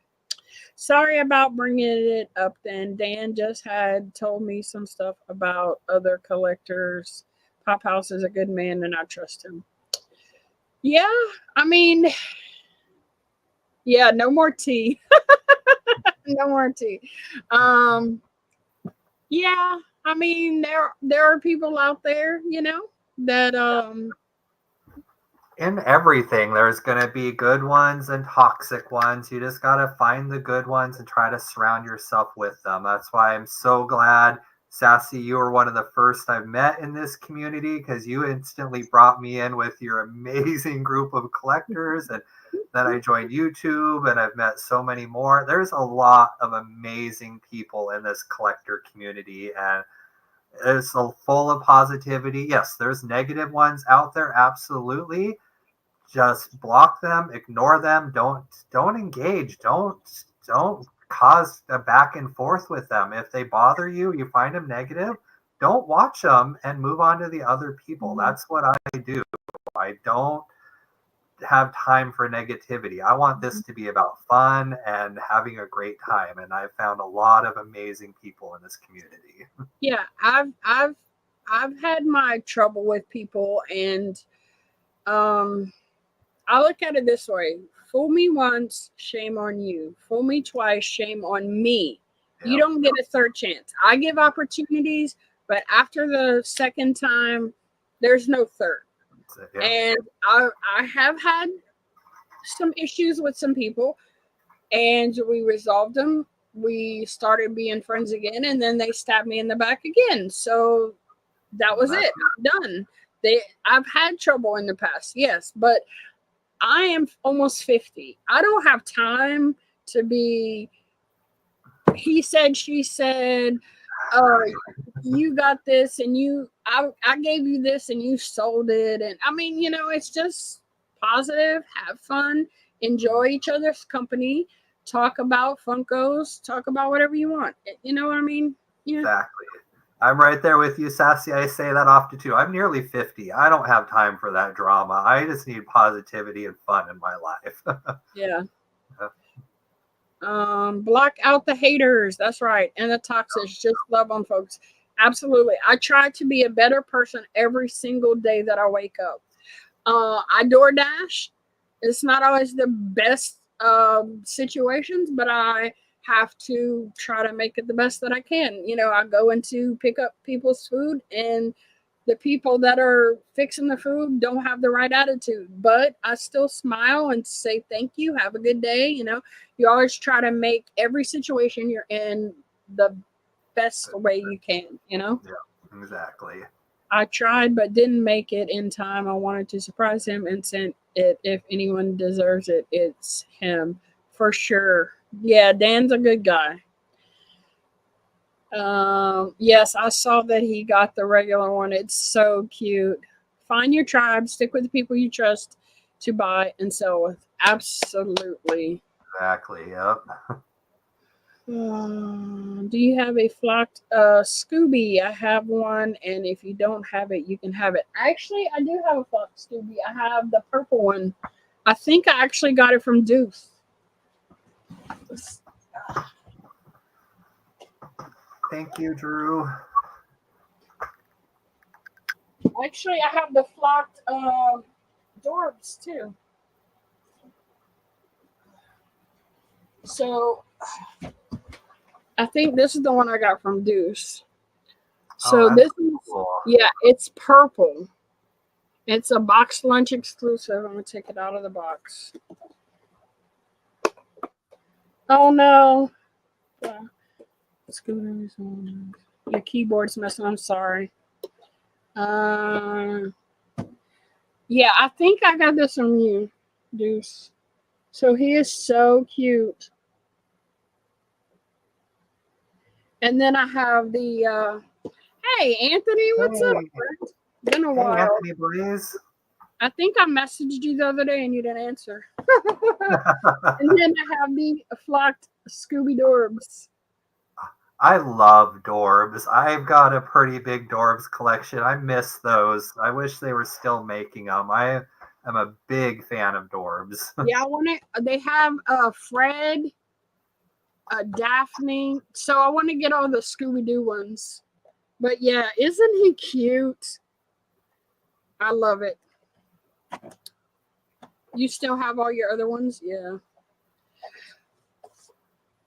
Sorry about bringing it up. Then Dan just had told me some stuff about other collectors. Pop House is a good man, and I trust him. Yeah, I mean, yeah, no more tea. No more tea. Yeah, I mean, there are people out there, you know, that in everything there's going to be good ones and toxic ones. You just got to find the good ones and try to surround yourself with them. That's why I'm so glad, Sassy, you were one of the first I've met in this community, because you instantly brought me in with your amazing group of collectors. And then I joined YouTube and I've met so many more. There's a lot of amazing people in this collector community, and it's full of positivity. Yes, there's negative ones out there, absolutely. Just block them, ignore them, don't engage, don't cause a back and forth with them. If they bother you, you find them negative, don't watch them and move on to the other people. That's what I do. I don't have time for negativity. I want this to be about fun and having a great time, and I've found a lot of amazing people in this community. Yeah, I've had my trouble with people, and I look at it this way: fool me once, shame on you. Fool me twice, shame on me. You don't get a third chance. I give opportunities, but after the second time, there's no third. And I have had some issues with some people, and we resolved them. We started being friends again, and then they stabbed me in the back again. So that was it. I'm done. I've had trouble in the past, yes, but I am almost 50. I don't have time to be he said, she said, you got this, and I gave you this and you sold it. And I mean, it's just positive, have fun, enjoy each other's company, talk about Funkos, talk about whatever you want. You know what I mean? Yeah. Exactly. I'm right there with you, Sassy. I say that often too. I'm nearly 50. I don't have time for that drama. I just need positivity and fun in my life. Yeah. Block out the haters. That's right. And the toxics. Just love on folks. Absolutely. I try to be a better person every single day that I wake up. I DoorDash. It's not always the best situations, but I have to try to make it the best that I can. I go in to pick up people's food, and the people that are fixing the food don't have the right attitude, but I still smile and say thank you, have a good day. You always try to make every situation you're in the best way you can. Yeah, exactly. I tried but didn't make it in time. I wanted to surprise him and sent it. If anyone deserves it, it's him for sure. Yeah, Dan's a good guy. Yes, I saw that he got the regular one. It's so cute. Find your tribe, stick with the people you trust to buy and sell with. Absolutely. Exactly. Yep. Do you have a flocked Scooby? I have one, and if you don't have it, you can have it. Actually, I do have a flocked Scooby. I have the purple one. I think I actually got it from Deuce. Thank you, Drew. Actually, I have the flocked Dorbs too. So I think this is the one I got from Deuce. So this is cool. Yeah, it's purple. It's a box lunch exclusive. I'm going to take it out of the box. Oh, no. Your keyboard's messing. I'm sorry. Yeah, I think I got this from you, Deuce. So he is so cute. And then I have the, hey, Anthony, what's up? Been a while. Anthony Blaze. I think I messaged you the other day and you didn't answer. And then I have the flocked Scooby Dorbs. I love Dorbs. I've got a pretty big Dorbs collection. I miss those. I wish they were still making them. I am a big fan of Dorbs. Yeah, I want it. They have Fred, Daphne. So I want to get all the Scooby Doo ones. But yeah, isn't he cute? I love it. You still have all your other ones? Yeah.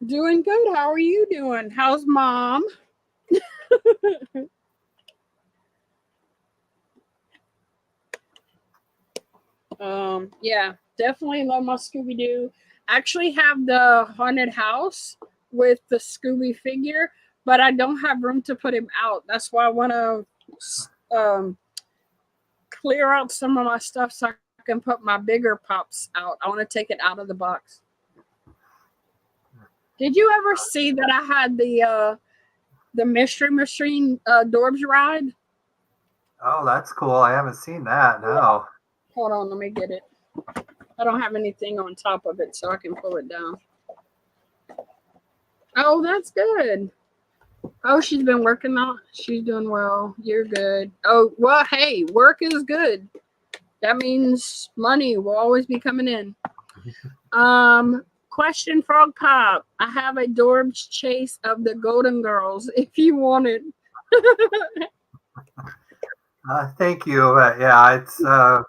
Doing good. How are you doing? How's mom? Yeah, definitely love my Scooby-Doo. Actually have the haunted house with the Scooby figure, but I don't have room to put him out. That's why I want to clear out some of my stuff so I can put my bigger pops out. I want to take it out of the box. Did you ever see that I had the Mystery Machine Dorbs ride? Oh, that's cool. I haven't seen that. No. Hold on, let me get it. I don't have anything on top of it, so I can pull it down. Oh, that's good. Oh, she's been working on. She's doing well. You're good. Oh, well, hey, work is good. That means money will always be coming in. Question, Frog Pop. I have a Dorbs chase of the Golden Girls if you want it. Thank you. Yeah, it's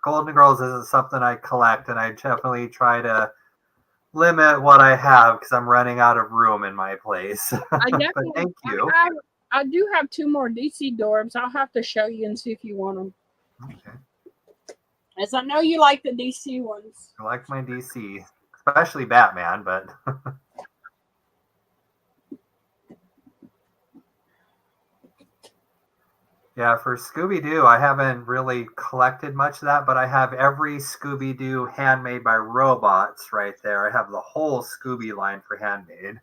Golden Girls isn't something I collect, and I definitely try to limit what I have because I'm running out of room in my place. I definitely, but thank you. I do have 2 more DC Dorbs. I'll have to show you and see if you want them. Okay. As I know you like the DC ones. I like my DC, especially Batman, but yeah, for Scooby-Doo, I haven't really collected much of that, but I have every Scooby-Doo handmade by robots right there. I have the whole Scooby line for handmade.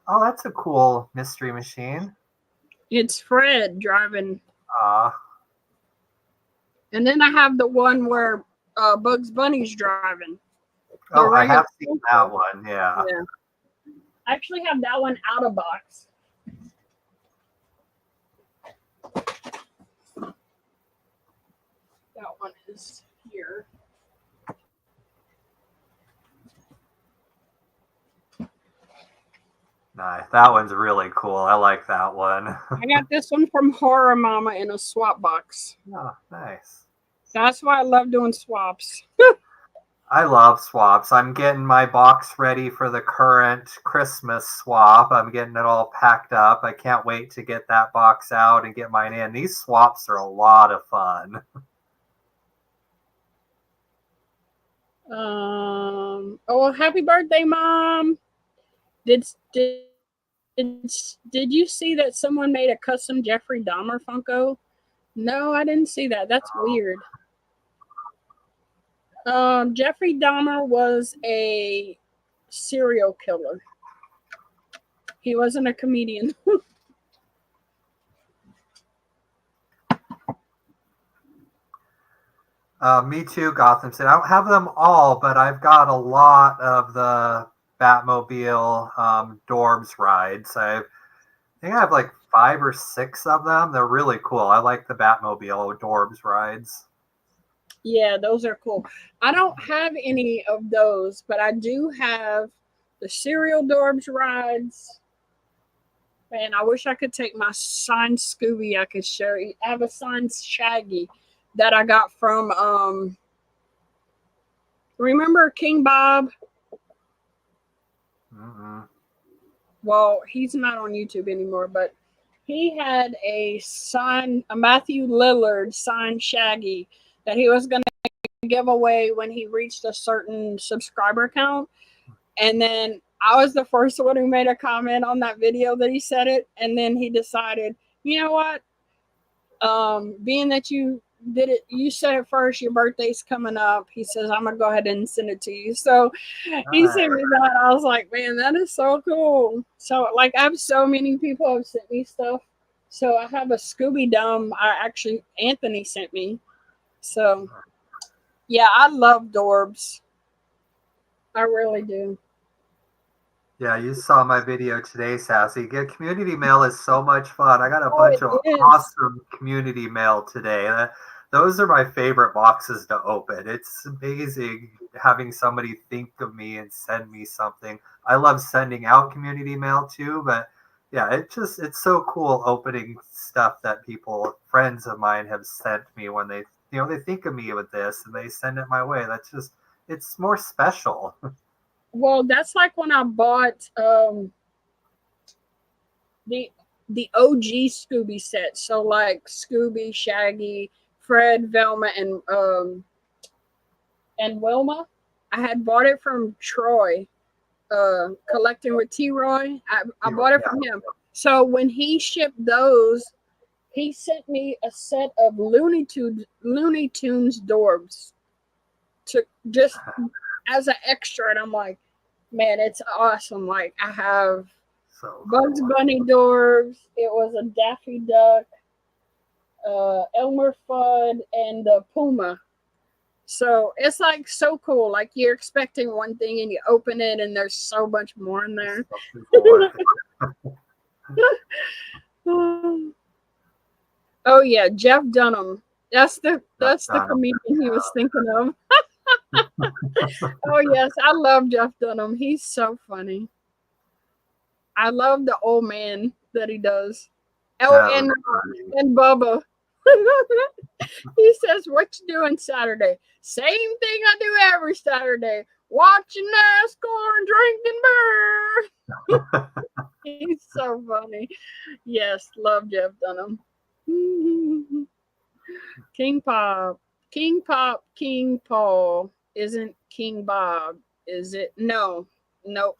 Oh, that's a cool mystery machine. It's Fred driving. Ah. And then I have the one where Bugs Bunny's driving. Oh, I have seen that one, yeah. I actually have that one out of box. That one is here. Nice. That one's really cool. I like that one. I got this one from Horror Mama in a swap box. Oh, nice. That's why I love doing swaps. I love swaps. I'm getting my box ready for the current Christmas swap. I'm getting it all packed up. I can't wait to get that box out and get mine in. These swaps are a lot of fun. Oh, happy birthday, Mom. Did you see that someone made a custom Jeffrey Dahmer Funko? No, I didn't see that. That's weird. Jeffrey Dahmer was a serial killer. He wasn't a comedian. Me too, Gotham City. I don't have them all, but I've got a lot of the Batmobile Dorbs rides. I think I have like 5 or 6 of them. They're really cool. I like the Batmobile Dorbs rides. Yeah, those are cool. I don't have any of those, but I do have the serial Dorbs rides. Man, I wish I could take my signed Scooby. I could show you. I have a signed Shaggy that I got from remember King Bob? Mm-hmm. Well, he's not on YouTube anymore, but he had a Matthew Lillard signed Shaggy that he was going to give away when he reached a certain subscriber count. And then I was the first one who made a comment on that video that he said it. And then he decided, you know what? Being that you did it, you said it first, your birthday's coming up. He says, I'm going to go ahead and send it to you. So he sent me that. I was like, man, that is so cool. So, like, I have so many people have sent me stuff. So I have a Scooby Dum. Anthony sent me. So, yeah, I love Dorbs. I really do. Yeah, you saw my video today, Sassy. Get community mail is so much fun. I got a bunch of awesome community mail today. Those are my favorite boxes to open. It's amazing having somebody think of me and send me something. I love sending out community mail too, but yeah, it's so cool opening stuff that friends of mine have sent me when they think of me with this and they send it my way. It's more special. Well, that's like when I bought the OG Scooby set. So like Scooby, Shaggy, Fred, Velma, and Wilma. I had bought it from Troy, collecting with T-Roy. I bought it from him. So when he shipped those, he sent me a set of Looney Tunes Dorbs to just as an extra, and I'm like, man, it's awesome. Like, I have Bugs Bunny Dorbs. It was a Daffy Duck, Elmer Fudd, and the Puma. So it's like so cool. Like, you're expecting one thing and you open it and there's so much more in there. Oh yeah, Jeff Dunham. That's the comedian he was thinking of. Oh yes, I love Jeff Dunham. He's so funny. I love the old man that he does. Oh, and Bubba. He says, "What you doing Saturday?" Same thing I do every Saturday. Watching NASCAR and drinking beer. He's so funny. Yes, love Jeff Dunham. King Pop, King Paul isn't King Bob, is it? No, nope.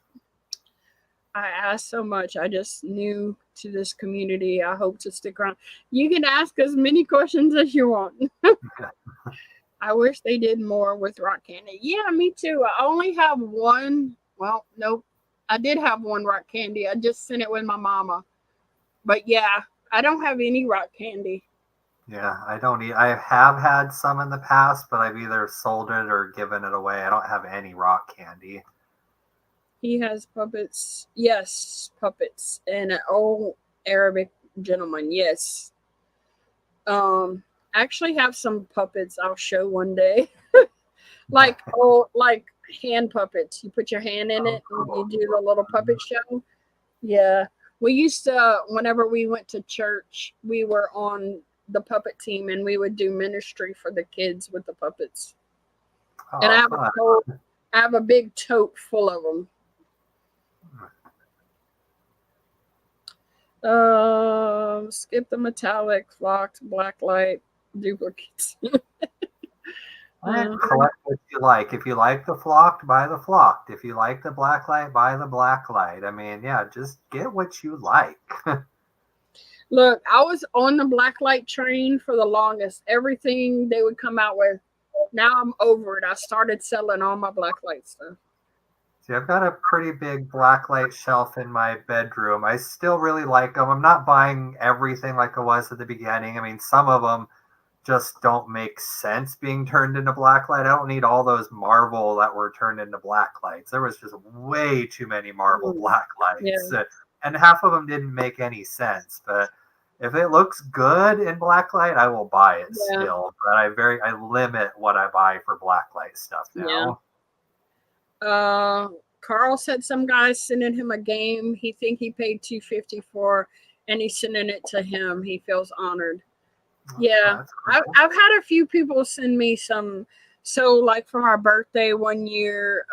I asked so much. I just new to this community. I hope to stick around. You can ask as many questions as you want. I wish they did more with rock candy. Yeah, me too. I only have one. Well, nope. I did have one rock candy. I just sent it with my mama. But yeah, I don't have any rock candy. Yeah, I don't eat. I have had some in the past, but I've either sold it or given it away. I don't have any rock candy. He has puppets. Yes, puppets. And an old Arabic gentleman. Yes. I actually have some puppets I'll show one day. like hand puppets. You put your hand in it and you do the little puppet show. Yeah. We used to, whenever we went to church, we were on the puppet team and we would do ministry for the kids with the puppets. And I have a big tote full of them. Skip the metallic, flocked, black light, duplicates. Collect what you like. If you like the flocked, buy the flocked. If you like the black light, buy the black light. I mean, yeah, just get what you like. Look, I was on the black light train for the longest. Everything they would come out with. Now I'm over it. I started selling all my black light stuff. See, I've got a pretty big black light shelf in my bedroom. I still really like them. I'm not buying everything like I was at the beginning. I mean, some of them just don't make sense being turned into black light. I don't need all those Marvel that were turned into black lights. There was just way too many Marvel black lights. Yeah. And half of them didn't make any sense. But if it looks good in black light, I will buy it still. But I limit what I buy for black light stuff now. Yeah. Carl said some guy's sending him a game he think he paid $250 for, and he's sending it to him. He feels honored. Yeah, cool. I've had a few people send me some. So, like, from our birthday one year,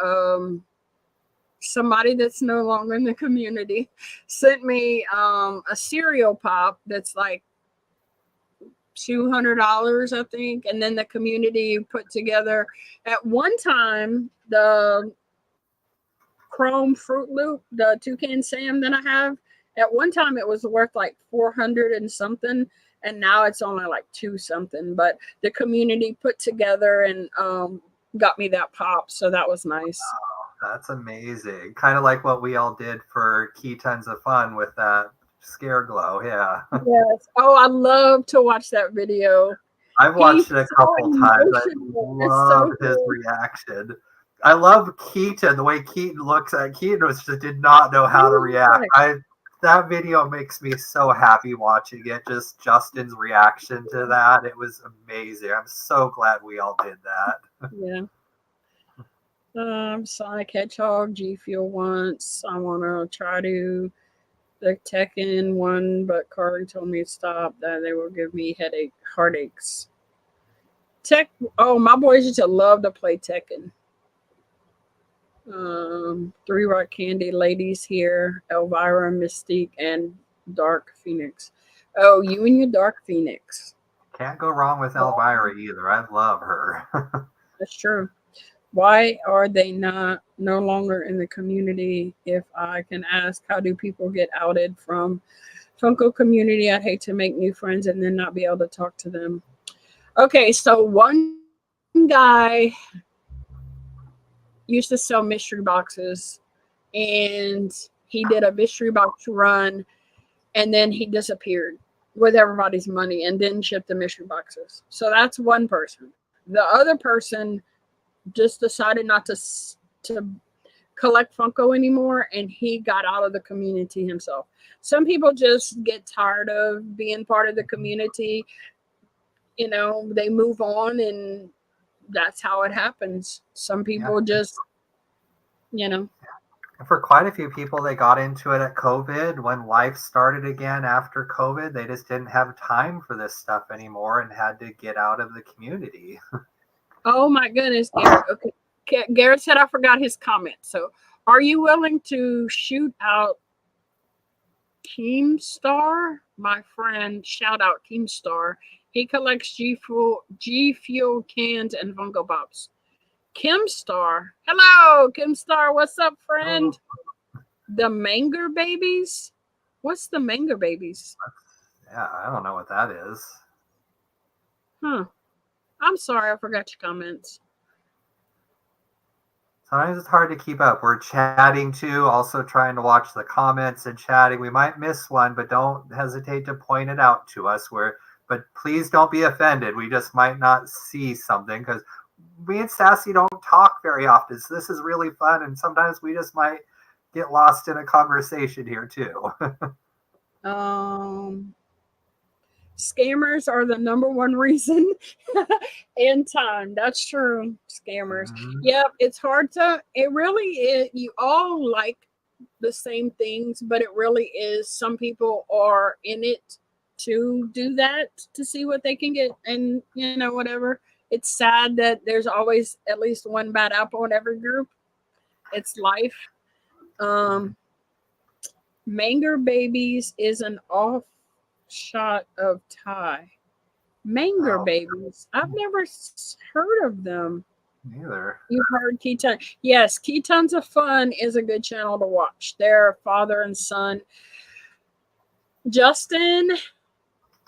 somebody that's no longer in the community sent me a cereal pop that's like $200, I think, and then the community put together at one time the Chrome Fruit Loop, the Toucan Sam that I have. At one time it was worth like 400 and something, and now it's only like 2 something. But the community put together and got me that pop, so that was nice. Wow, that's amazing. Kind of like what we all did for Key Tons of Fun with that Scare Glow. Yeah. Yes. Oh, I love to watch that video. I've watched it a so couple times. I emotional. love so his cool. reaction. I love Keaton. The way Keaton looks at Keaton was just did not know how to react. That video makes me so happy watching it. Just Justin's reaction to that. It was amazing. I'm so glad we all did that. Yeah. Sonic Hedgehog, G Fuel once. I want to try to the Tekken one, but Carly told me to stop. That they will give me heartaches. Oh, my boys used to love to play Tekken. 3 Rock Candy ladies here, Elvira, Mystique, and Dark Phoenix. Oh, you and your Dark Phoenix. Can't go wrong with Elvira either. I love her. That's true. Why are they no longer in the community? If I can ask, how do people get outed from Funko community? I'd hate to make new friends and then not be able to talk to them. Okay, so one guy used to sell mystery boxes, and he did a mystery box run, and then he disappeared with everybody's money and didn't ship the mystery boxes. So that's one person. The other person just decided not to collect Funko anymore, and he got out of the community himself. Some people just get tired of being part of the community. You know, they move on, and that's how it happens. Some people just, you know. For quite a few people, they got into it at COVID. When life started again after COVID, they just didn't have time for this stuff anymore and had to get out of the community. Oh my goodness, Garrett. Okay. Garrett said I forgot his comment. So, are you willing to shoot out Keemstar? My friend, shout out Keemstar. He collects G Fuel cans and Funko Pops. Kimstar. Hello, Kimstar. What's up, friend? Oh. The Manger Babies? What's the Manger Babies? Yeah, I don't know what that is. Huh. I'm sorry, I forgot your comments. Sometimes it's hard to keep up. We're chatting too, also trying to watch the comments and chatting. We might miss one, but don't hesitate to point it out to us. But please don't be offended. We just might not see something because me and Sassy don't talk very often. So this is really fun, and sometimes we just might get lost in a conversation here too. Scammers are the #1 reason in time. That's true. Scammers. Mm-hmm. Yep. It's hard to, it really is. You all like the same things, but it really is. Some people are in it to do that, to see what they can get. And, you know, whatever. It's sad that there's always at least one bad apple in every group. It's life. Manger Babies is an shot of Thai. Manger Babies. I've never heard of them. Neither. You've heard Key Tons. Yes, Key Tons of Fun is a good channel to watch. They're father and son. Justin,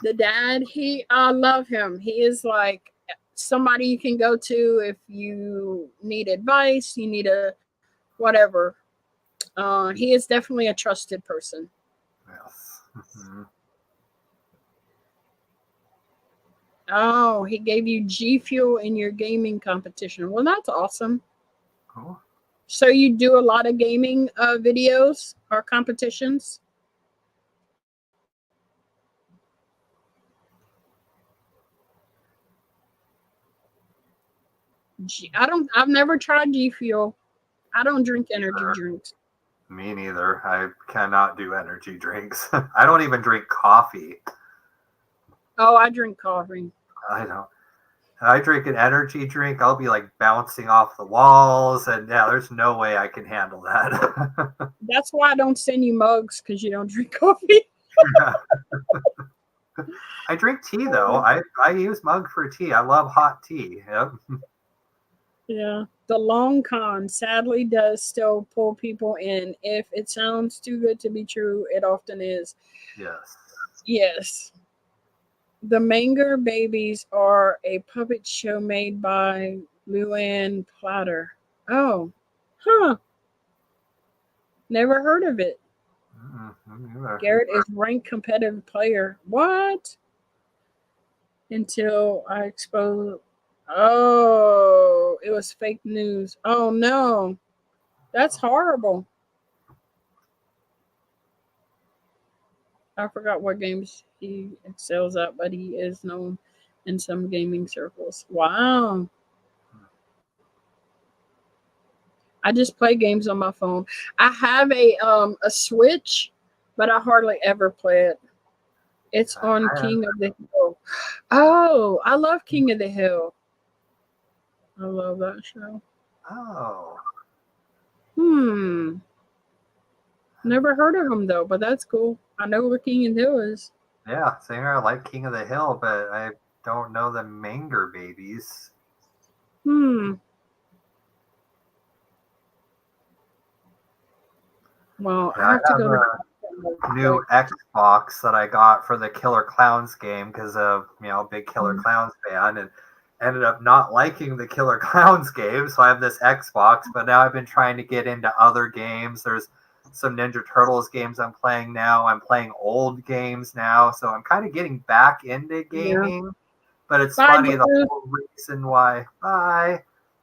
the dad, I love him. He is like somebody you can go to if you need advice, you need a whatever. He is definitely a trusted person. Yes. Mm-hmm. Oh, he gave you G Fuel in your gaming competition. Well, that's awesome. Cool. So you do a lot of gaming videos or competitions? I've never tried G Fuel. I don't drink energy drinks. Me neither. I cannot do energy drinks. I don't even drink coffee. Oh, I drink coffee. I don't. I drink an energy drink, I'll be like bouncing off the walls, and yeah, there's no way I can handle that. That's why I don't send you mugs, because you don't drink coffee. I drink tea though. I use mug for tea. I love hot tea. Yep. Yeah. The long con sadly does still pull people in. If it sounds too good to be true, it often is. Yes. Yes. The Manger Babies are a puppet show made by Luann Platter. Oh, huh. Never heard of it. Garrett is ranked competitive player. What? Until I exposed. Oh, it was fake news. Oh no, that's horrible. I forgot what games he excels at, but he is known in some gaming circles. Wow. I just play games on my phone. I have a Switch, but I hardly ever play it. It's on King of the Hill. Oh, I love King of the Hill. I love that show. Oh. Never heard of him though, but that's cool. I know what King of the Hill is. Yeah, same here. I like King of the Hill, but I don't know the Manger Babies. Well, Yeah, I have to go to a new Xbox that I got for the Killer Clowns game because of big Killer Clowns fan, and ended up not liking the Killer Clowns game. So I have this Xbox, but now I've been trying to get into other games. There's some Ninja Turtles games I'm playing now. I'm playing old games now, so I'm kind of getting back into gaming. Yeah. But it's funny, the whole reason why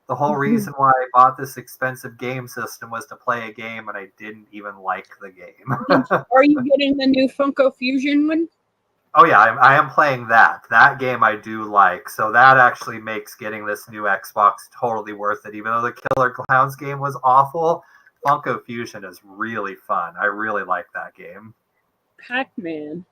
the whole reason why I bought this expensive game system was to play a game, and I didn't even like the game. Are you getting the new Funko Fusion one? Oh yeah, I am playing that. That game I do like. So that actually makes getting this new Xbox totally worth it. Even though the Killer Clowns game was awful, Funko Fusion is really fun. I really like that game. Pac-Man.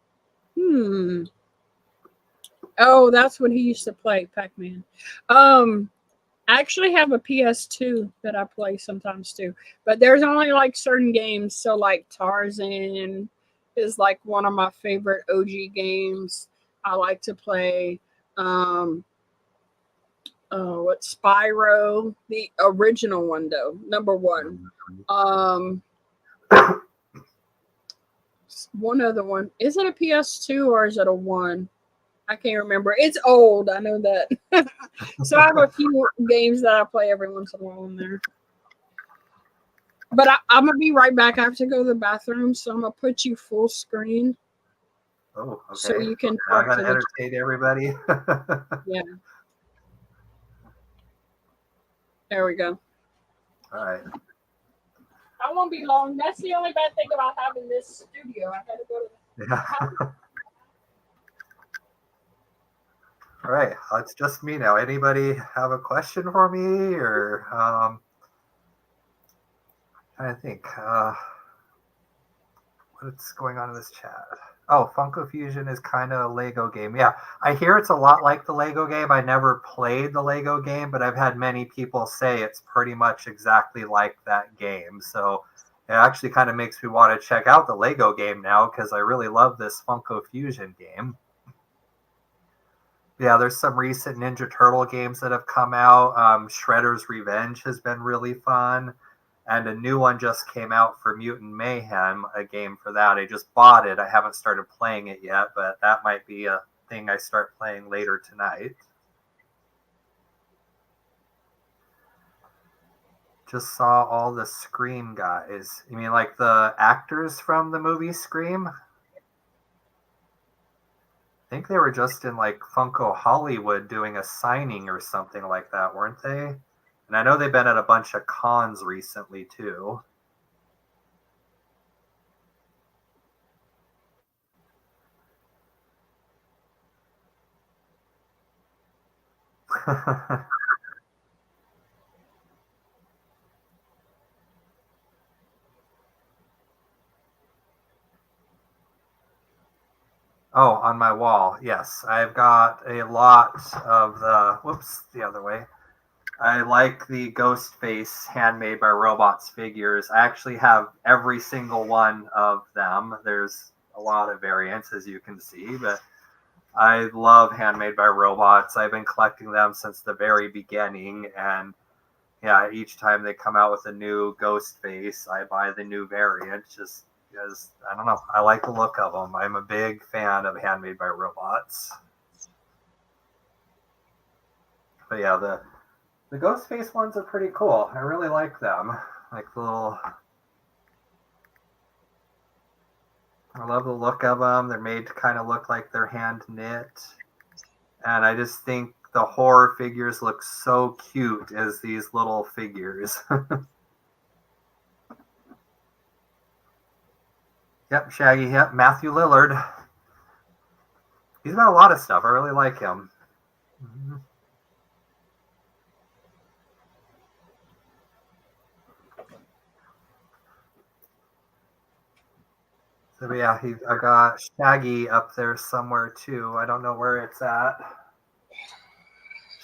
Oh, that's what he used to play, Pac-Man. I actually have a PS2 that I play sometimes too, but there's only like certain games. So like Tarzan is like one of my favorite OG games. I like to play. What Spyro, the original one though, number one. One other one. Is it a PS2 or is it a one? I can't remember. It's old. I know that. So I have a few games that I play every once in a while in there. But I'm going to be right back. I have to go to the bathroom, so I'm going to put you full screen. Oh, okay. So you can talk to entertain everybody. Yeah. There we go. All right. I won't be long. That's the only bad thing about having this studio. I got to go to the All right, it's just me now. Anybody have a question for me, or I think what's going on in this chat? Oh, Funko Fusion is kind of a Lego game. Yeah, I hear it's a lot like the Lego game. I never played the Lego game, but I've had many people say it's pretty much exactly like that game. So it actually kind of makes me want to check out the Lego game now because I really love this Funko Fusion game. Yeah, there's some recent Ninja Turtle games that have come out. Shredder's Revenge has been really fun. And a new one just came out for Mutant Mayhem, a game for that. I just bought it. I haven't started playing it yet, but that might be a thing I start playing later tonight. Just saw all the Scream guys. You mean like the actors from the movie Scream? I think they were just in like Funko Hollywood doing a signing or something like that, weren't they? And I know they've been at a bunch of cons recently too. Oh, on my wall, yes. I've got a lot of the, whoops, the other way. I like the ghost face handmade by robots figures. I actually have every single one of them. There's a lot of variants, as you can see, but I love handmade by robots. I've been collecting them since the very beginning, and yeah, each time they come out with a new ghost face, I buy the new variant just because, I don't know, I like the look of them. I'm a big fan of handmade by robots. But yeah, the ghost face ones are pretty cool. I really like them. Like the little, I love the look of them. They're made to kind of look like they're hand knit. And I just think the horror figures look so cute as these little figures. Yep, Shaggy. Yep, Matthew Lillard. He's got a lot of stuff. I really like him. Mm-hmm. So yeah, I got Shaggy up there somewhere too. I don't know where it's at.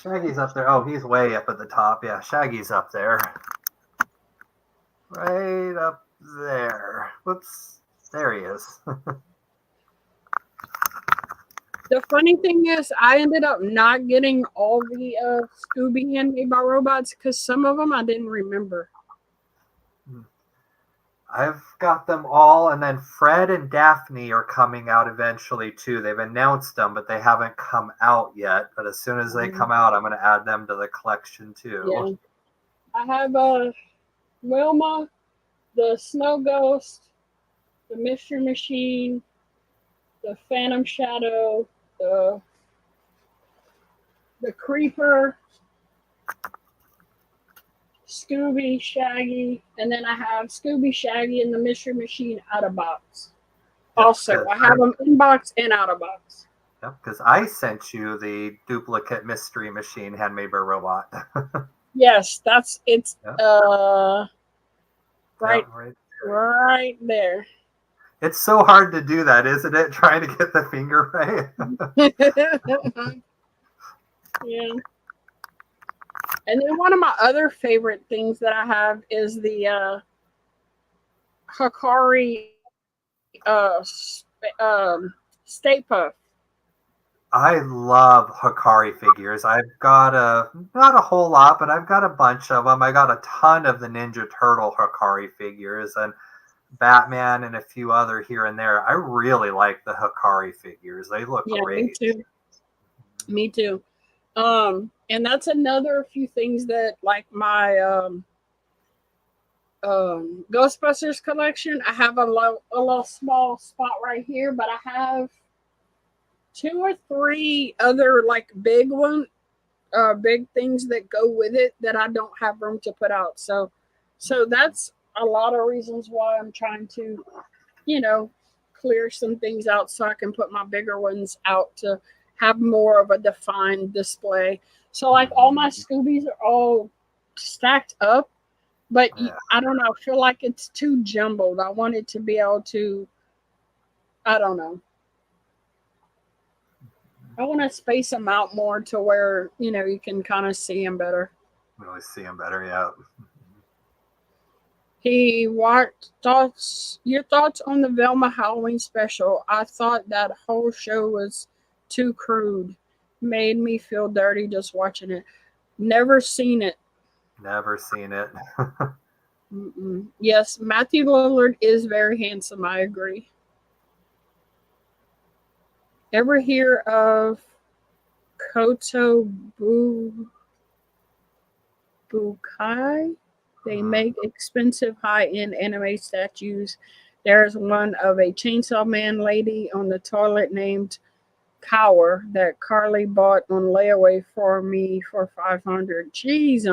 Shaggy's up there. Oh, he's way up at the top. Yeah, Shaggy's up there. Right up there. Whoops. There he is. The funny thing is, I ended up not getting all the Scooby handmade by robots because some of them I didn't remember. I've got them all, and then Fred and Daphne are coming out eventually too. They've announced them, but they haven't come out yet. But as soon as they come out, I'm going to add them to the collection too. Yeah. I have Wilma, the Snow Ghost, the Mystery Machine, the Phantom Shadow, the Creeper, Scooby, Shaggy, and then I have Scooby, Shaggy, and the Mystery Machine out of box. Yep, also, I have them in box and out of box. Yep, because I sent you the duplicate Mystery Machine handmade by robot. Yes, it's yep. Right there. It's so hard to do that, isn't it? Trying to get the finger right. Yeah. And then one of my other favorite things that I have is the Hikari Stay Puft. I love Hikari figures. I've got not a whole lot, but I've got a bunch of them. I got a ton of the Ninja Turtle Hikari figures and Batman and a few other here and there. I really like the Hikari figures. They look great. Me too. And that's another few things that, like my Ghostbusters collection, I have a little small spot right here, but I have 2 or 3 other like big things that go with it that I don't have room to put out. So that's a lot of reasons why I'm trying to, clear some things out so I can put my bigger ones out to have more of a defined display. So like all my Scoobies are all stacked up, but I don't know, I feel like it's too jumbled. I want it to be able to, I don't know. I want to space them out more to where, you can kind of see them better. Really see them better, yeah. Your thoughts on the Velma Halloween special? I thought that whole show was too crude. Made me feel dirty just watching it. Never seen it. Never seen it. Yes, Matthew Lillard is very handsome. I agree. Ever hear of Koto Bukai? They make expensive high-end anime statues. There's one of a Chainsaw Man lady on the toilet named Cower that Carly bought on layaway for me for $500. Jeez,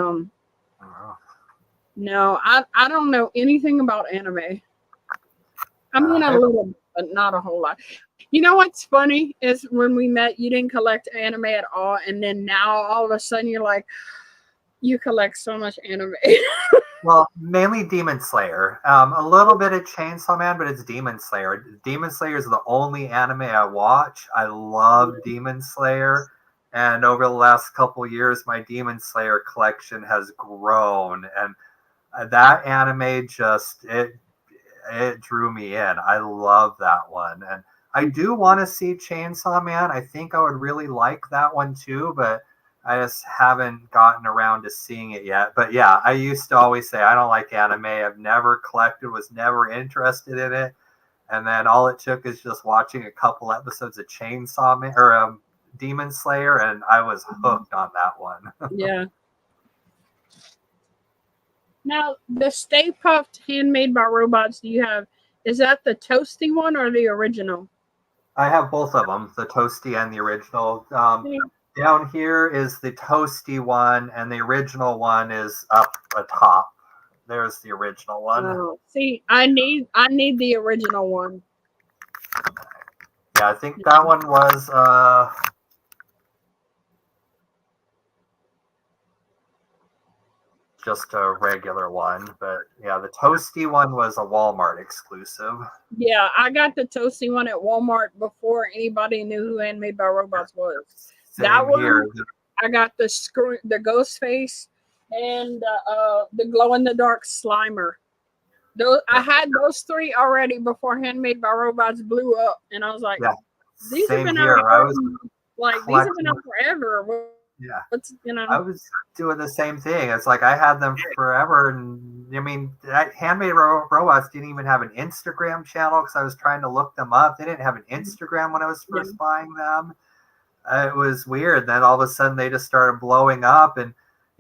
No, I don't know anything about anime. I mean, a little, but not a whole lot. You know what's funny is when we met, you didn't collect anime at all, and then now all of a sudden you're like, you collect so much anime. Well, mainly Demon Slayer. A little bit of Chainsaw Man, but it's Demon Slayer. Demon Slayer is the only anime I watch. I love Demon Slayer. And over the last couple years, my Demon Slayer collection has grown. And that anime just, it drew me in. I love that one. And I do want to see Chainsaw Man. I think I would really like that one too, but I just haven't gotten around to seeing it yet. But yeah, I used to always say I don't like anime. I've never collected, was never interested in it. And then all it took is just watching a couple episodes of Chainsaw Man or Demon Slayer, and I was hooked on that one. Yeah. Now, the Stay Puffed Handmade by Robots is that the toasty one or the original? I have both of them, the toasty and the original. Down here is the toasty one, and the original one is up atop. There's the original one. Oh, see, I need the original one. Yeah, I think that one was just a regular one, but yeah, the toasty one was a Walmart exclusive. Yeah, I got the toasty one at Walmart before anybody knew who Handmade by Robots was. Same that one, here. I got the ghost face and the glow in the dark Slimer. I had those three already before Handmade by Robots blew up, and I was like, yeah, these have been here. out these have been out forever. Yeah, I was doing the same thing. It's like I had them forever, and I mean, Handmade Robots didn't even have an Instagram channel because I was trying to look them up. They didn't have an Instagram when I was first buying them. It was weird. Then all of a sudden, they just started blowing up, and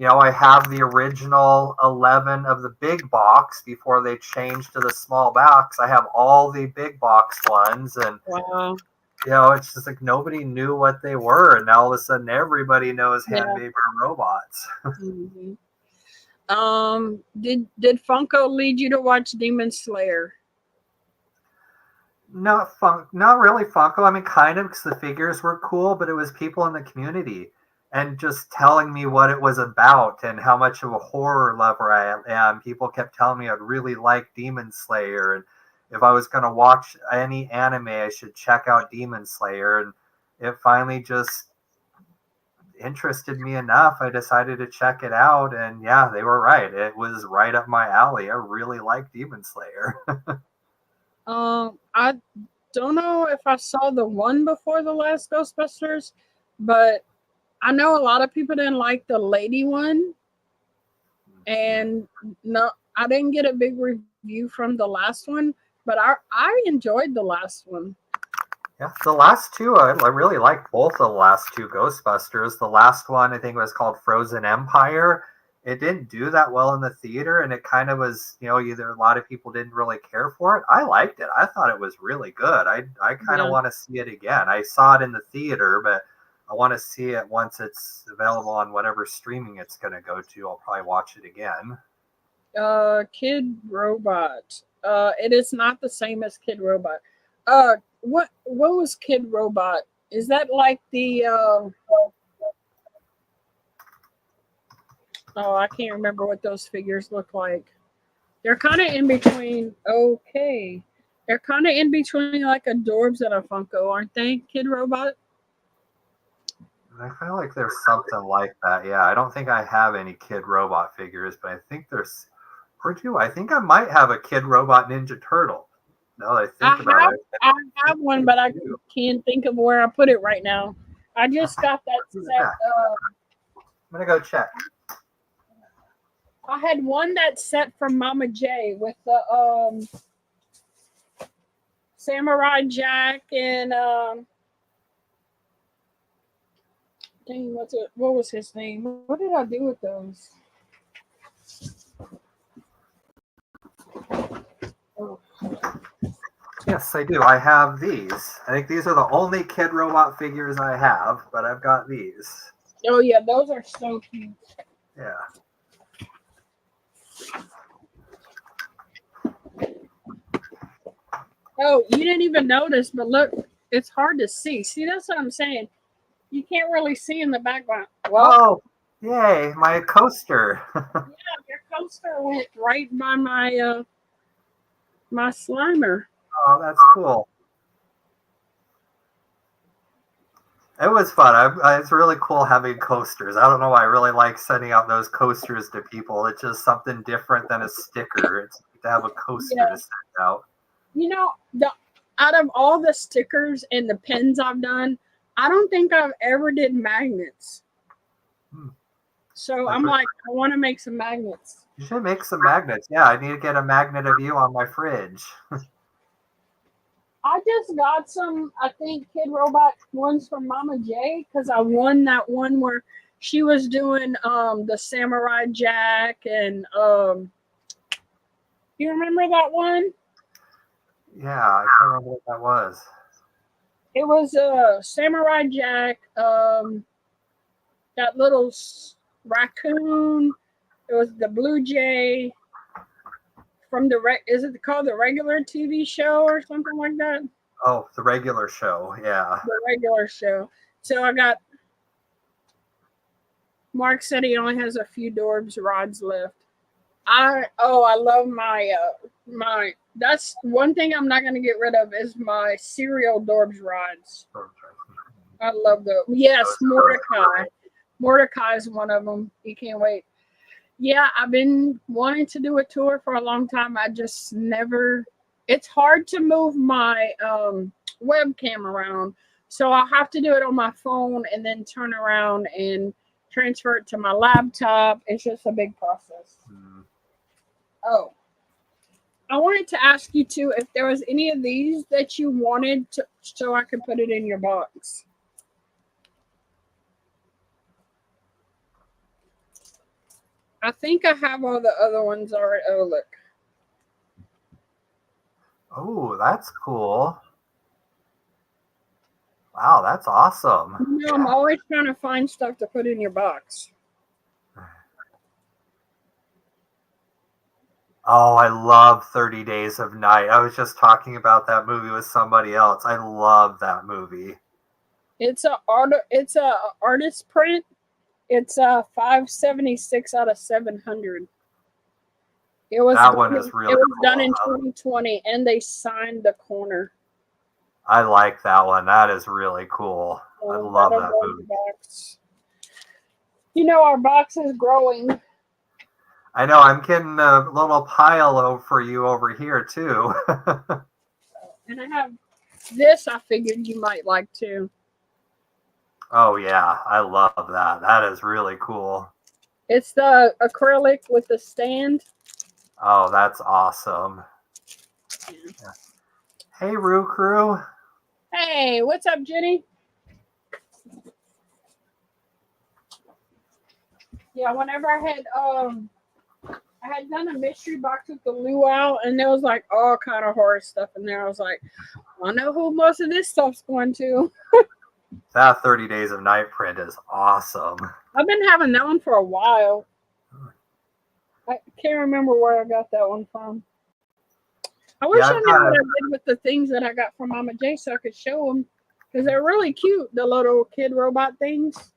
I have the original 11 of the big box before they changed to the small box. I have all the big box ones, and wow. It's just like nobody knew what they were, and now all of a sudden everybody knows Handmade by Robots. Mm-hmm. Did Funko lead you to watch Demon Slayer? Not really Funko. I mean, kind of, because the figures were cool, but it was people in the community and just telling me what it was about and how much of a horror lover I am. People kept telling me I'd really like Demon Slayer, and if I was going to watch any anime, I should check out Demon Slayer. And it finally just interested me enough. I decided to check it out. And yeah, they were right. It was right up my alley. I really like Demon Slayer. I don't know if I saw the one before the last Ghostbusters, but I know a lot of people didn't like the lady one. And no, I didn't get a big review from the last one. But I enjoyed the last one. Yeah, the last two, I really liked both of the last two Ghostbusters. The last one, I think, was called Frozen Empire. It didn't do that well in the theater, and it kind of was, either a lot of people didn't really care for it. I liked it. I thought it was really good. I kind of want to see it again. I saw it in the theater, but I want to see it once it's available on whatever streaming it's going to go to. I'll probably watch it again. Kid Robot. It is not the same as Kid Robot. What was Kid Robot? Is that like the I can't remember what those figures look like. They're kind of in between. Okay. They're kind of in between like a Dorbs and a Funko, aren't they? Kid Robot? I feel like there's something like that. Yeah, I don't think I have any Kid Robot figures, but I think there's... I think I might have a Kid Robot Ninja Turtle. Now that I think about it. I have one, but I can't think of where I put it right now. I just got that set. I'm going to go check. I had one that's set from MAMAJ with the Samurai Jack and dang, what was his name? What did I do with those? Oh. Yes, I do. I have these. I think these are the only Kid Robot figures I have, but I've got these. Oh yeah, those are so cute. Yeah. Oh, you didn't even notice, but look, it's hard to see. See, that's what I'm saying. You can't really see in the background. Well, oh, yay, my coaster. Yeah, your coaster went right by my my Slimer. Oh, that's cool. It was fun. It's really cool having coasters. I don't know why I really like sending out those coasters to people. It's just something different than a sticker. It's like to have a coaster to send out. You know, out of all the stickers and the pins I've done, I don't think I've ever did magnets. So I'm like, I want to make some magnets. You should make some magnets. Yeah, I need to get a magnet of you on my fridge. I just got some, I think, Kid Robot ones from MAMAJ because I won that one where she was doing the Samurai Jack and you remember that one? Yeah, I can't remember what that was. It was a Samurai Jack, that little raccoon. It was the Blue Jay from the is it called the regular TV show or something like that? Oh, the regular show, yeah. The regular show. So I got. Mark said he only has a few Dorbs rods left. I love my that's one thing I'm not gonna get rid of is my cereal Dorbs rods. I love those. Yes, Mordecai. Mordecai is one of them. You can't wait. Yeah, I've been wanting to do a tour for a long time. I just never. It's hard to move my webcam around, so I'll have to do it on my phone and then turn around and transfer it to my laptop. It's just a big process. Oh, I wanted to ask you too if there was any of these that you wanted to, so I could put it in your box. I think I have all the other ones already. Oh, look. Oh, that's cool. Wow, that's awesome. You know, I'm always trying to find stuff to put in your box. Oh, I love 30 Days of Night. I was just talking about that movie with somebody else. I love that movie. It's a artist print. It's a 576 out of 700. It was that one is really. It was cool. done in 2020, and they signed the corner. I like that one. That is really cool. I love that movie. Box. You know, our box is growing. I know. I'm getting a little pile for you over here too. And I have this. I figured you might like too. Oh yeah, I love that. That is really cool. It's the acrylic with the stand. Oh, that's awesome. Yeah. Hey, Roo Crew. Hey, what's up, Jenny? Yeah, whenever I had done a mystery box with the luau, and there was like all kind of horror stuff in there. I was like, I know who most of this stuff's going to. That 30 Days of Night print is awesome. I've been having that one for a while. I can't remember where I got that one from. I wish I knew what I did with the things that I got from MAMAJ so I could show them. Because they're really cute, the little kid robot things.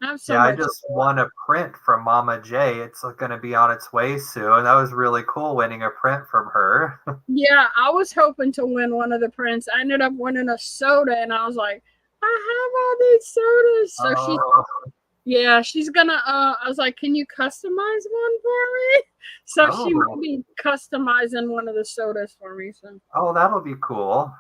I just won a print from MAMAJ. It's going to be on its way soon. That was really cool winning a print from her. Yeah, I was hoping to win one of the prints. I ended up winning a soda, and I was like, I have all these sodas. So she's gonna I was like, can you customize one for me? So she will be customizing one of the sodas for me. So that'll be cool.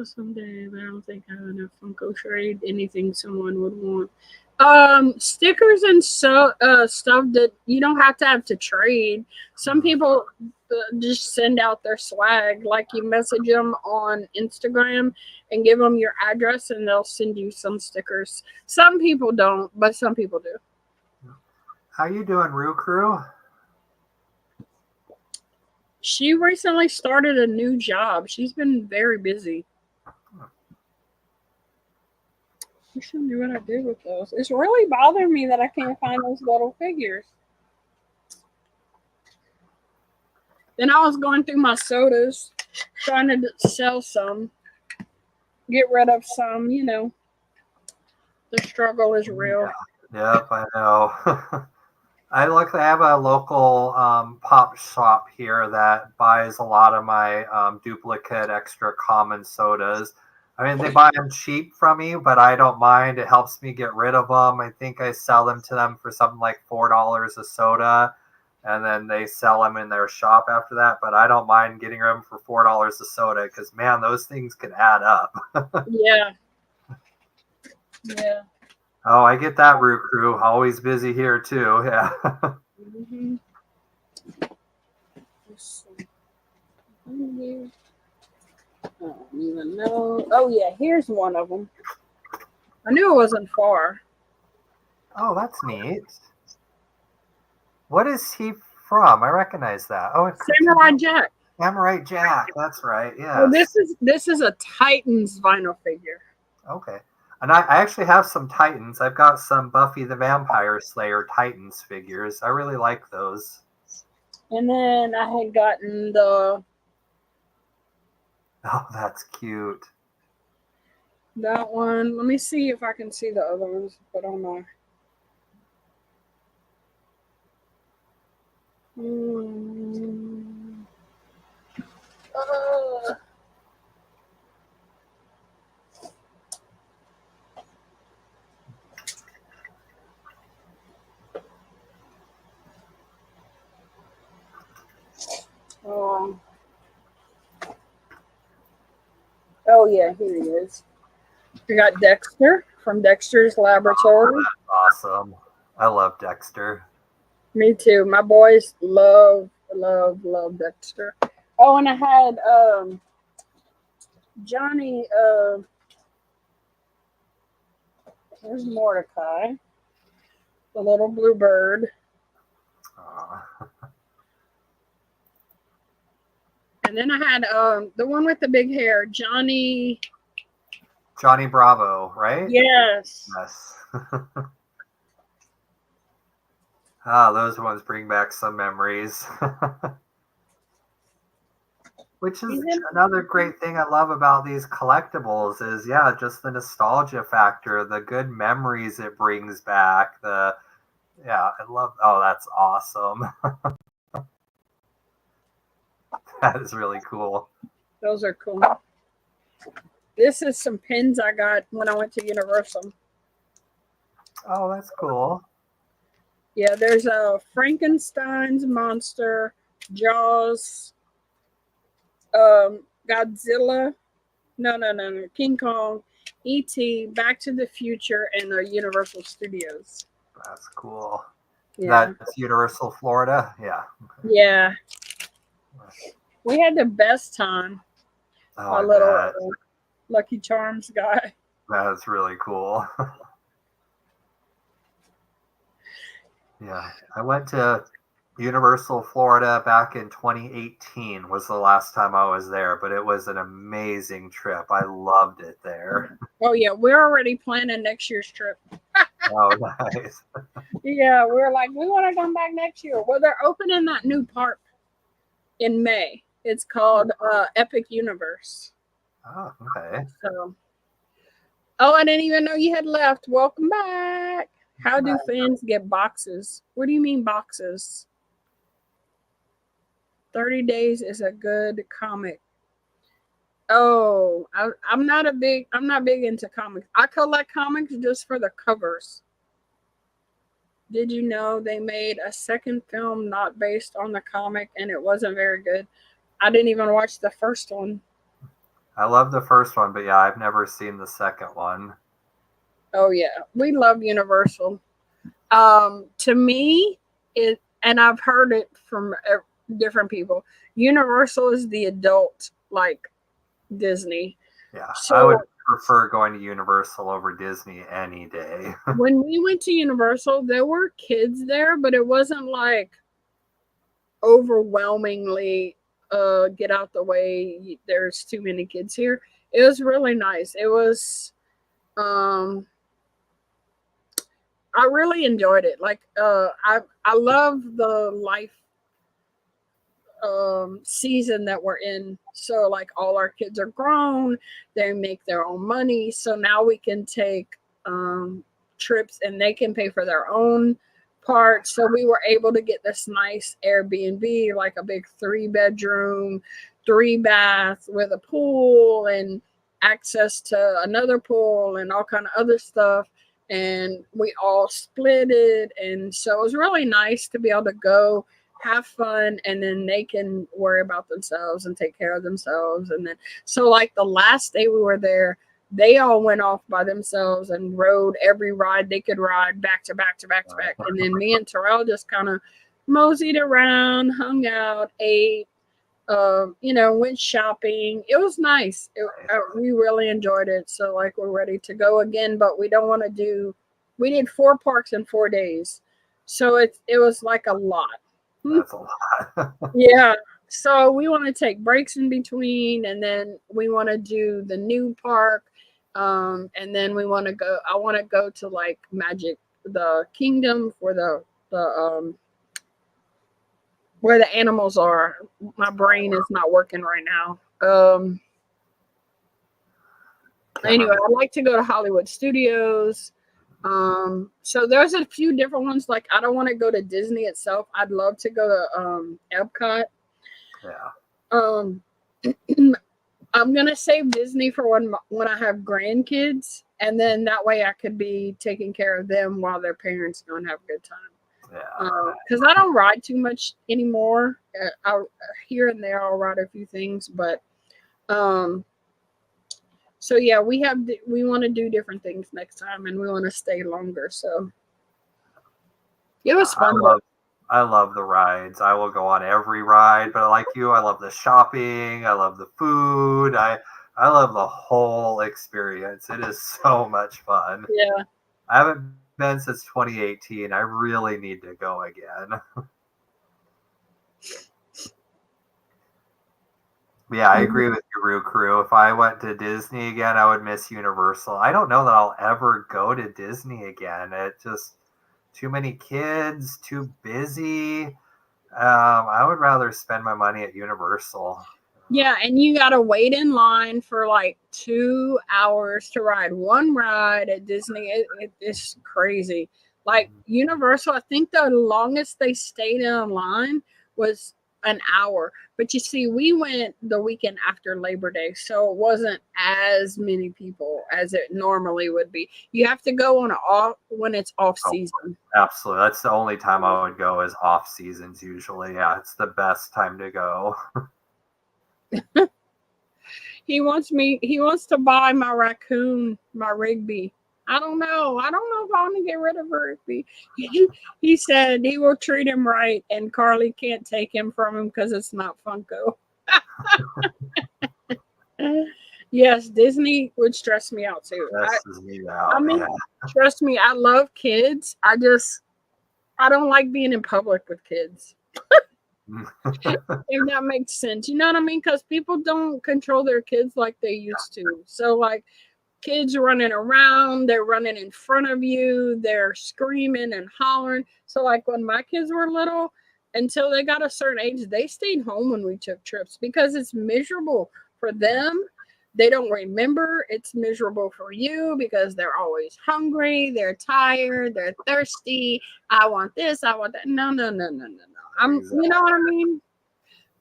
Someday, but I don't think I have enough Funko trade anything someone would want. Stickers and stuff that you don't have to trade. Some people just send out their swag, like you message them on Instagram and give them your address and they'll send you some stickers. Some people don't, but some people do. How you doing, Roo Crew? She recently started a new job. She's been very busy. You should know what I did with those. It's really bothering me that I can't find those little figures. Then I was going through my sodas, trying to sell some, get rid of some, you know. The struggle is real. Yep, I know. I have a local pop shop here that buys a lot of my duplicate extra common sodas. I mean, they buy them cheap from me, but I don't mind. It helps me get rid of them. I think I sell them to them for something like $4 a soda, and then they sell them in their shop after that. But I don't mind getting them for $4 a soda because, man, those things can add up. Yeah. Yeah. Oh, I get that, Root Crew. Always busy here, too. Yeah. Mm-hmm. I don't even know. Oh, yeah, here's one of them. I knew it wasn't far. Oh, that's neat. What is he from? I recognize that. Oh, Samurai Jack. Samurai Jack. That's right. Oh, Yes. this is a Titans vinyl figure. Okay. And I actually have some Titans. I've got some Buffy the Vampire Slayer Titans figures. I really like those. And then I had gotten the Oh, that's cute. that one. Let me see if I can see the other ones, but I'm not. Uh, um, oh yeah, here he is. We got Dexter from Dexter's Laboratory. Oh, that's awesome. I love Dexter. Me too. My boys love Dexter. Oh, and I had Johnny. Here's Mordecai, the little blue bird. And then I had the one with the big hair, Johnny Bravo, right? Yes. Yes. Ah, those ones bring back some memories. Which is another great thing I love about these collectibles is, yeah, just the nostalgia factor, the good memories it brings back. I love, oh, that's awesome. That is really cool. Those are cool. This is some pins I got when I went to Universal. Oh, that's cool. Yeah, there's a Frankenstein's monster, Jaws, Godzilla, no, King Kong, E.T., Back to the Future, and the Universal Studios. That's cool. Yeah. That's Universal Florida? Yeah. Yeah. We had the best time. Oh, Our little Lucky Charms guy. That's really cool. Yeah, I went to Universal Florida back in 2018 was the last time I was there, but it was an amazing trip. I loved it there. Oh yeah, we're already planning next year's trip. Oh, nice. Yeah, we're like, we want to come back next year. Well, they're opening that new park in May. It's called Epic Universe. Oh, okay. So, oh, I didn't even know you had left. Welcome back. How do fans get boxes? What do you mean boxes? 30 Days is a good comic. Oh, I'm not big into comics. I collect comics just for the covers. Did you know they made a second film not based on the comic and it wasn't very good? I didn't even watch the first one. I love the first one, but yeah, I've never seen the second one. Oh yeah, we love Universal. To me, and I've heard it from different people. Universal is the adult like Disney. Yeah, so, I would prefer going to Universal over Disney any day. When we went to Universal, there were kids there, but it wasn't like overwhelmingly get out the way, there's too many kids here. It was really nice. It was I really enjoyed it. Like I love the life season that we're in. So like all our kids are grown, they make their own money, so now we can take trips and they can pay for their own part. So we were able to get this nice Airbnb, like a big 3-bedroom, 3-bath with a pool and access to another pool and all kind of other stuff. And we all split it. And so it was really nice to be able to go have fun, and then they can worry about themselves and take care of themselves. And then, so like the last day we were there, they all went off by themselves and rode every ride they could ride back to back to back to back. And then me and Terrell just kind of moseyed around, hung out, ate, went shopping. It was nice. We really enjoyed it. So like we're ready to go again, but we don't want to do, we did 4 parks in 4 days. So it was like a lot. That's a lot. Yeah. So we want to take breaks in between, and then we want to do the new park. And then I want to go to like the Kingdom for the where the animals are. My brain is not working right now. Anyway, I'd like to go to Hollywood Studios. So there's a few different ones. Like, I don't want to go to Disney itself. I'd love to go to Epcot. Yeah. I'm gonna save Disney for when I have grandkids, and then that way I could be taking care of them while their parents don't have a good time. Yeah. Because I don't ride too much anymore. Here and there I'll ride a few things, but so yeah, we want to do different things next time, and we want to stay longer. So it was fun. I love the rides. I will go on every ride, but like you, I love the shopping. I love the food. I love the whole experience. It is so much fun. Yeah. I haven't been since 2018. I really need to go again. Yeah, I agree with you, Roo Crew. If I went to Disney again, I would miss Universal. I don't know that I'll ever go to Disney again. It just too many kids, too busy. I would rather spend my money at Universal. Yeah, and you got to wait in line for like 2 hours to ride one ride at Disney. It's crazy. Like Universal, I think the longest they stayed in line was an hour. But you see, we went the weekend after Labor Day, so it wasn't as many people as it normally would be. You have to go when it's off season. Absolutely. That's the only time I would go is off seasons usually. Yeah, it's the best time to go. He wants to buy my raccoon, my Rigby. I don't know if I want to get rid of Rigby. He said he will treat him right, and Carly can't take him from him because it's not Funko. Yes, Disney would stress me out too. Trust me, I love kids. I don't like being in public with kids. If that makes sense. You know what I mean? Because people don't control their kids like they used to. So like kids running around, they're running in front of you, they're screaming and hollering. So like when my kids were little, until they got a certain age, they stayed home when we took trips because it's miserable for them. They don't remember. It's miserable for you because they're always hungry, they're tired, they're thirsty. I want this, I want that. No. You know what I mean?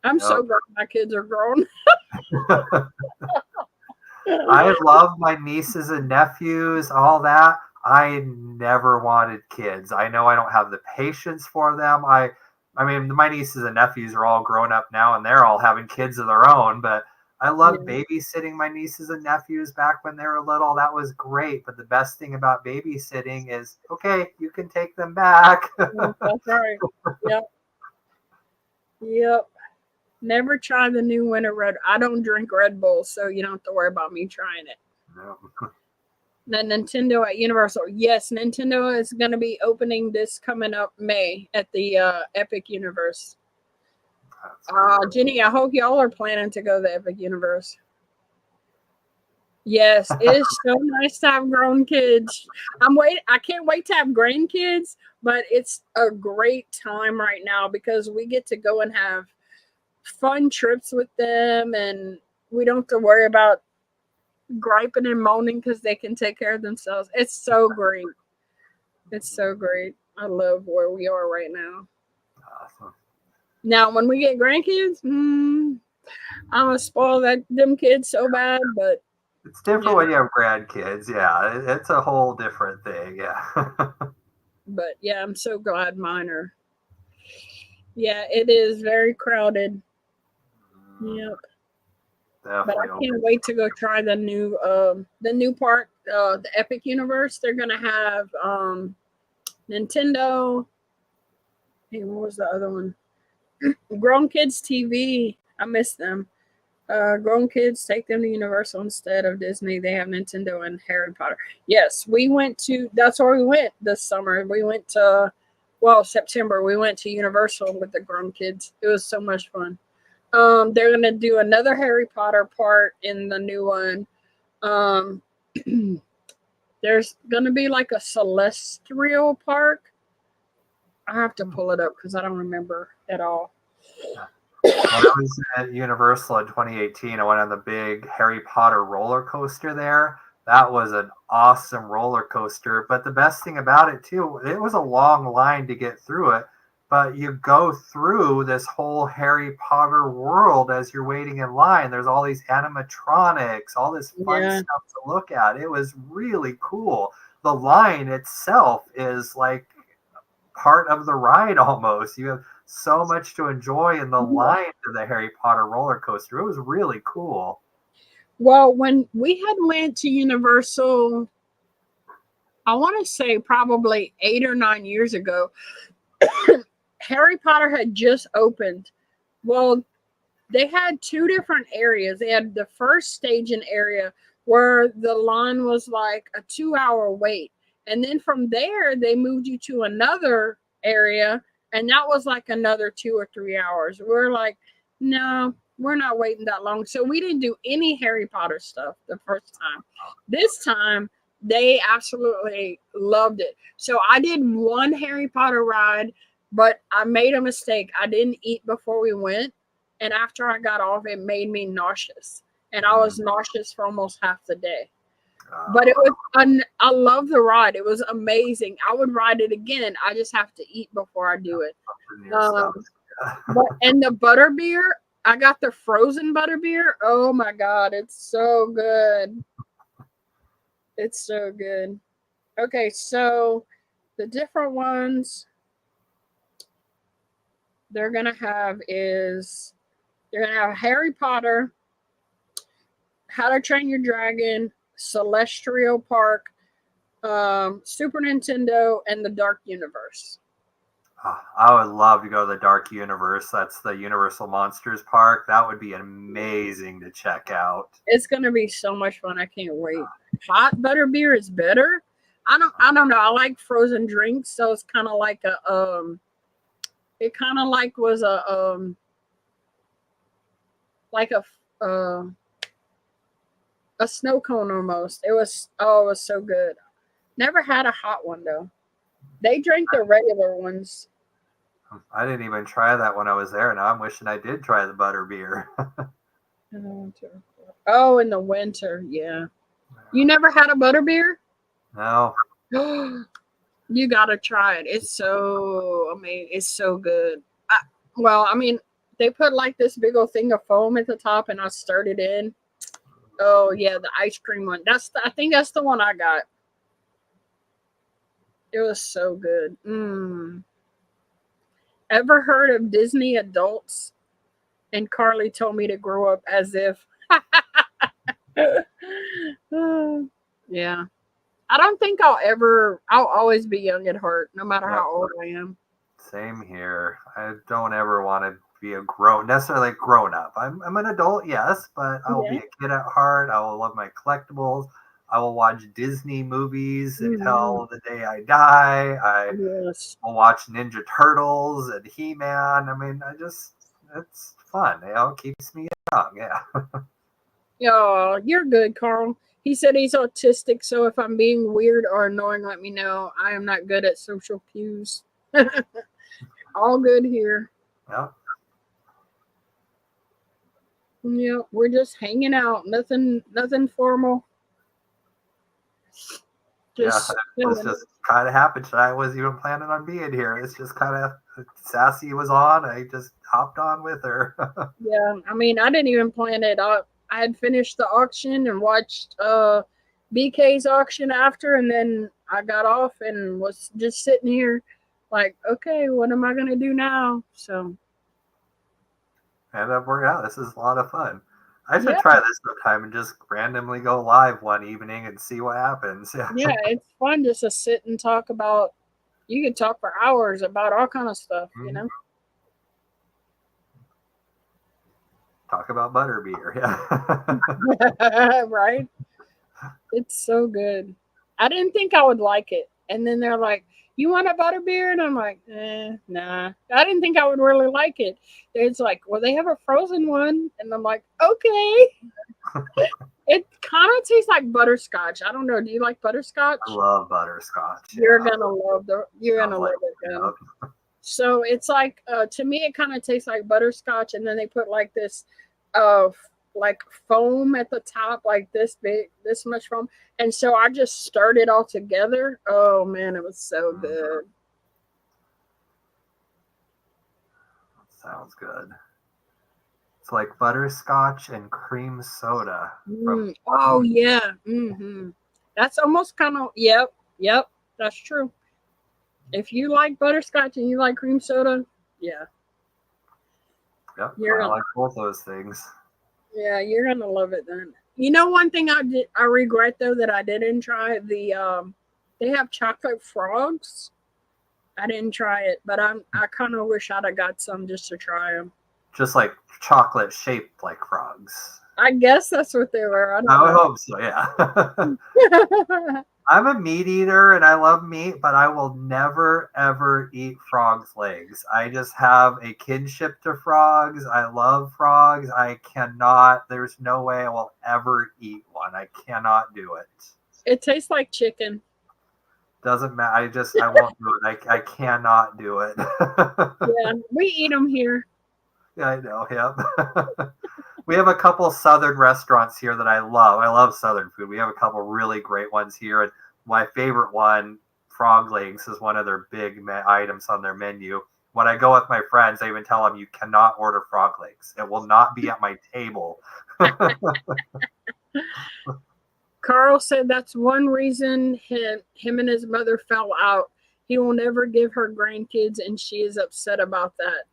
I'm so glad my kids are grown. I love my nieces and nephews, all that. I never wanted kids. I know I don't have the patience for them. I mean, my nieces and nephews are all grown up now, and they're all having kids of their own. But I loved babysitting my nieces and nephews back when they were little. That was great. But the best thing about babysitting is, okay, you can take them back. That's right. Yep. Never try the new winter Red. I don't drink Red Bull, so you don't have to worry about me trying it. No. The Nintendo at Universal. Yes, Nintendo is going to be opening this coming up May at the Epic Universe. Jenny, I hope y'all are planning to go to the Epic Universe. Yes, it is so nice to have grown kids. I can't wait to have grandkids, but it's a great time right now because we get to go and have fun trips with them, and we don't have to worry about griping and moaning because they can take care of themselves. It's so great. It's so great. I love where we are right now. Awesome. Now, when we get grandkids, I'm gonna spoil them kids so bad, but It's different yeah, when you have grandkids. Yeah, it's a whole different thing. Yeah. I'm so glad mine are. Yeah, it is very crowded. Yep. But I Definitely. can't wait to go try the new park, the Epic Universe. They're gonna have Nintendo. Hey, what was the other one? Grown Kids TV. I miss them. Grown kids, take them to Universal instead of Disney. They have Nintendo and Harry Potter. Yes, we went to. That's where we went this summer. We went to, well, September. We went to Universal with the grown kids. It was so much fun. They're gonna do another Harry Potter part in the new one. Um, there's gonna be like a celestial park. I have to pull it up because I don't remember at all. When I was at Universal in 2018, I went on the big Harry Potter roller coaster there. That was an awesome roller coaster. But the best thing about it, too, it was a long line to get through it. But you go through this whole Harry Potter world as you're waiting in line. There's all these animatronics, all this fun Yeah, stuff to look at. It was really cool. The line itself is like part of the ride almost. You have so much to enjoy in the line to the Harry Potter roller coaster. It was really cool. well, when we had went to Universal, I want to say probably 8 or 9 years ago, Harry Potter had just opened. Well, they had two different areas. They had the first staging area where the line was like a 2 hour wait. And then from there, they moved you to another area, and that was like another 2 or 3 hours. We're like, no, we're not waiting that long. So we didn't do any Harry Potter stuff the first time. This time, they absolutely loved it. So I did one Harry Potter ride, but I made a mistake. I didn't eat before we went, and after I got off, it made me nauseous, and I was nauseous for almost half the day. But it Uh, was I love the ride. It was amazing. I would ride it again. I just have to eat before I do it. Your stuff. Um, but and the butter beer, I got the frozen butter beer. Oh my god, it's so good. It's so good. Okay, so the different ones they're gonna have is they're gonna have Harry Potter, How to Train Your Dragon, Celestial Park, Super Nintendo, and the Dark Universe. I would love to go to the Dark Universe. That's the Universal Monsters Park. That would be amazing to check out. It's gonna be so much fun. I can't wait. Hot butter beer is better. I don't know. I like frozen drinks, so it's kind of like a it kind of like was like a snow cone almost. It was so good. Never had a hot one though. They drank the regular ones. I didn't even try that when I was there. Now I'm wishing I did try the butter beer. In the winter. Oh, in the winter, yeah. You never had a butter beer? No. You gotta try it. It's so, I mean, it's so good. Well, I mean, they put like this big old thing of foam at the top, and I stirred it in. Oh yeah, the ice cream one. I think that's the one I got. It was so good. Ever heard of Disney adults? And Carly told me to grow up as if. Yeah. I don't think I'll always be young at heart, no matter Yep. how old I am. Same here. I don't ever want to be necessarily grown up. I'm an adult, yes, but I will be Yeah. a kid at heart. I will love my collectibles. I will watch Disney movies Mhm. until the day I die. I Yes. will watch Ninja Turtles and He-Man. I mean, it's fun. It keeps me young. Yeah. Oh, you're good, Carl. He said he's autistic, so if I'm being weird or annoying, let me know. I am not good at social cues. All good here. Yeah. Yeah, we're just hanging out. Nothing formal. Just this just kind of happened. I wasn't even planning on being here. It's just kind of Sassy was on. I just hopped on with her. Yeah, I mean, I didn't even plan it. I had finished the auction and watched BK's auction after, and then I got off and was just sitting here like, okay, what am I going to do now? So. And up working out. This is a lot of fun. I should Yeah. try this sometime and just randomly go live one evening and see what happens. Yeah, it's fun just to sit and talk about. You can talk for hours about all kind of stuff, you know. Talk about butterbeer, yeah. Right? It's so good. I didn't think I would like it, and then they're like, "You want a butterbeer?" And I'm like, nah. I didn't think I would really like it. It's like, well, they have a frozen one, and I'm like, okay. It kind of tastes like butterscotch. I don't know. Do you like butterscotch? I love butterscotch. You're gonna love it. Then. So it's like to me, it kind of tastes like butterscotch, and then they put like this, like foam at the top, like this big, this much foam, and so I just stirred it all together. Oh man, it was so good. Sounds good. It's like butterscotch and cream soda. Oh yeah, that's almost kind of yep. That's true. If you like butterscotch and you like cream soda, yeah. Yep, I like both those things. Yeah, you're gonna love it then. You know, one thing I regret though that I didn't try they have chocolate frogs. I didn't try it, but I kind of wish I'd have got some just to try them. Just like chocolate shaped like frogs. I guess that's what they were. I would hope so, yeah. I'm a meat eater and I love meat, but I will never, ever eat frogs' legs. I just have a kinship to frogs. I love frogs. I cannot, there's no way I will ever eat one. I cannot do it. It tastes like chicken. Doesn't matter. I won't do it. I cannot do it. Yeah, we eat them here. Yeah, I know. Yep. We have a couple Southern restaurants here that I love. I love Southern food. We have a couple really great ones here. And my favorite one, frog legs, is one of their big items on their menu. When I go with my friends, I even tell them, you cannot order frog legs. It will not be at my table. Carl said that's one reason him and his mother fell out. He will never give her grandkids, and she is upset about that.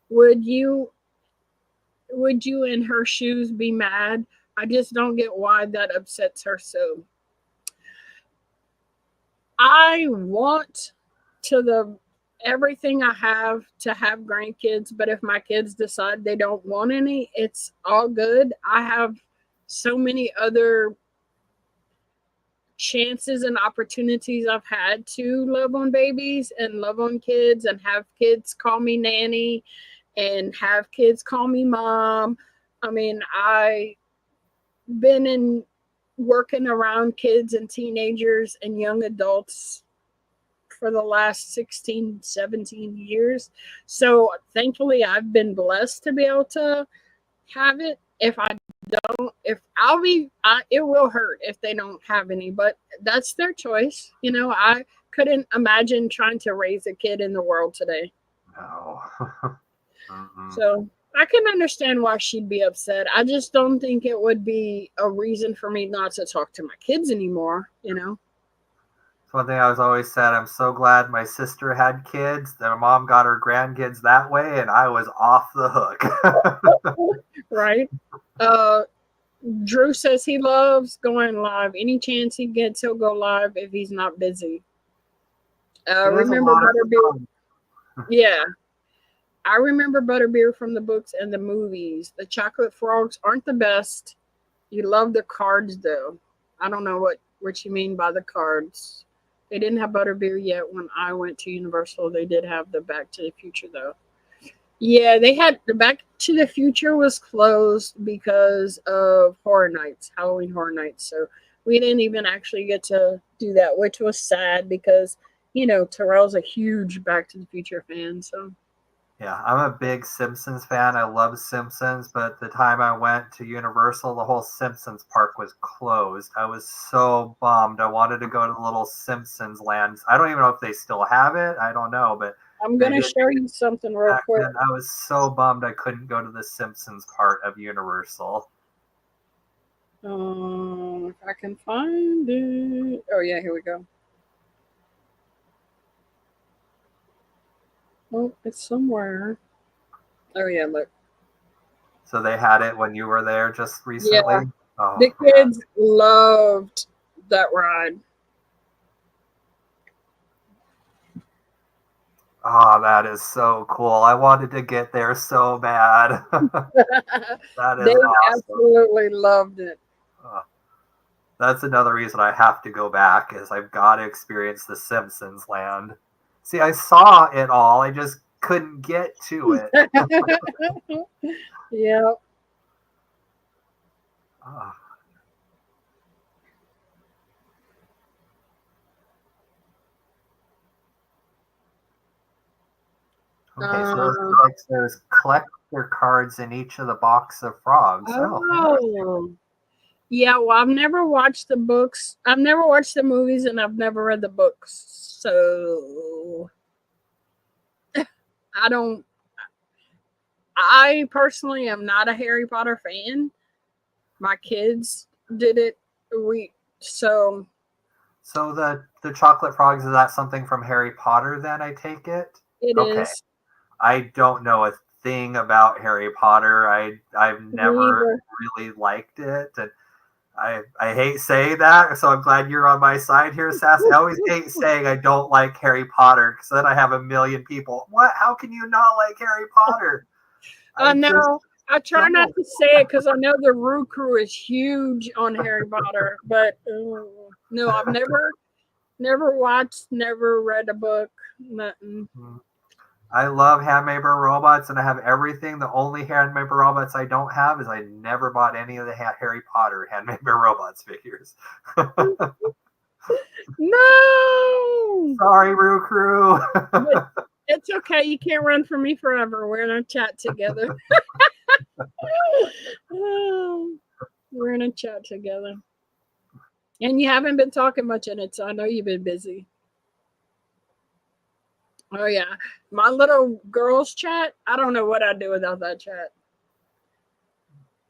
Would you in her shoes be mad? I just don't get why that upsets her so. I want everything I have to have grandkids, but if my kids decide they don't want any, it's all good. I have so many other chances and opportunities I've had to love on babies and love on kids and have kids call me nanny and have kids call me mom. I mean, I've been working around kids and teenagers and young adults for the last 16, 17 years. So thankfully, I've been blessed to be able to have it. If I don't, it will hurt if they don't have any, but that's their choice. You know, I couldn't imagine trying to raise a kid in the world today. No. So I can understand why she'd be upset. I just don't think it would be a reason for me not to talk to my kids anymore, you know? It's one thing I was always said, I'm so glad my sister had kids, that my mom got her grandkids that way, and I was off the hook. Right. Drew says he loves going live. Any chance he gets, he'll go live if he's not busy. Remember Butterbeer? Yeah. I remember Butterbeer from the books and the movies. The chocolate frogs aren't the best. You love the cards, though. I don't know what you mean by the cards. They didn't have Butterbeer yet when I went to Universal. They did have the Back to the Future, though. Yeah, they had the Back to the Future was closed because of Horror Nights, Halloween Horror Nights. So we didn't even actually get to do that, which was sad because, you know, Terrell's a huge Back to the Future fan. So Yeah, I'm a big Simpsons fan. I love Simpsons, but the time I went to Universal, the whole Simpsons park was closed. I was so bummed. I wanted to go to the little Simpsons lands. I don't even know if they still have it. I don't know, but I'm they gonna did show you something real back quick. then. I was so bummed I couldn't go to the Simpsons part of Universal. If I can find it. Oh yeah, here we go. Oh, it's somewhere. Oh yeah, look. So they had it when you were there just Yeah, recently? Oh, the man. kids loved that ride. Oh, that is so cool. I wanted to get there so bad. That They is awesome. absolutely loved it. Oh, that's another reason I have to go back is I've got to experience the Simpsons land. See, I saw it all. I just couldn't get to it. Yeah. Oh, okay, so it Um, looks like there's collector cards in each of the box of frogs. Oh, interesting. oh. Yeah, well, I've never watched the books. I've never watched the movies and I've never read the books. So I don't I personally am not a Harry Potter fan. My kids did it. We so So the chocolate frogs, is that something from Harry Potter then, I take it? it Okay. is. I don't know a thing about Harry Potter. I've Me never either. really liked it, and I hate saying that. So I'm glad you're on my side here, Sassy. I always hate saying I don't like Harry Potter because then I have a million people. What? How can you not like Harry Potter? I I just know. I try not don't. to say it because I know the Rue Crew is huge on Harry Potter, but no, I've never watched, never read a book, nothing. I love handmade robots, and I have everything. The only handmade robots I don't have is I never bought any of the Harry Potter handmade robots figures. No, Sorry, Roo Crew. but it's okay. You can't run from me forever. We're gonna chat together. We're gonna chat together. And you haven't been talking much in it, so I know you've been busy. Oh yeah, my little girls chat. I don't know what I'd do without that chat.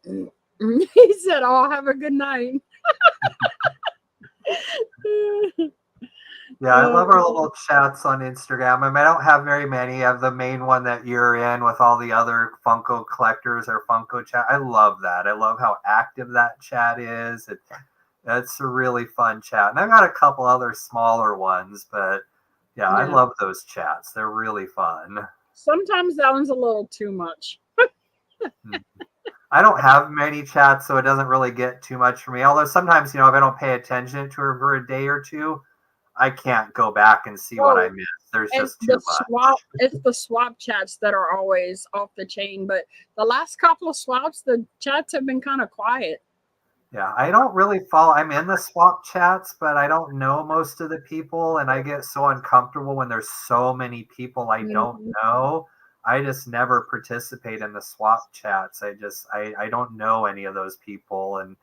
He said, "Oh, have a good night." Yeah, I love our little chats on Instagram. I mean, I don't have very many. I have the main one that you're in with all the other Funko collectors or Funko chat. I love that. I love how active that chat is. It's a really fun chat. And I've got a couple other smaller ones, but yeah, I Yeah. love those chats. They're really fun. Sometimes that one's a little too much. I don't have many chats, so it doesn't really get too much for me. Although sometimes, if I don't pay attention to her for a day or two, I can't go back and see what I Oh, missed. There's and just too much. it's the swap chats that are always off the chain. But the last couple of swaps, the chats have been kind of quiet. Yeah, I don't really follow. I'm in the swap chats, but I don't know most of the people, and I get so uncomfortable when there's so many people I don't Mhm. know. I just never participate in the swap chats. I don't know any of those people, and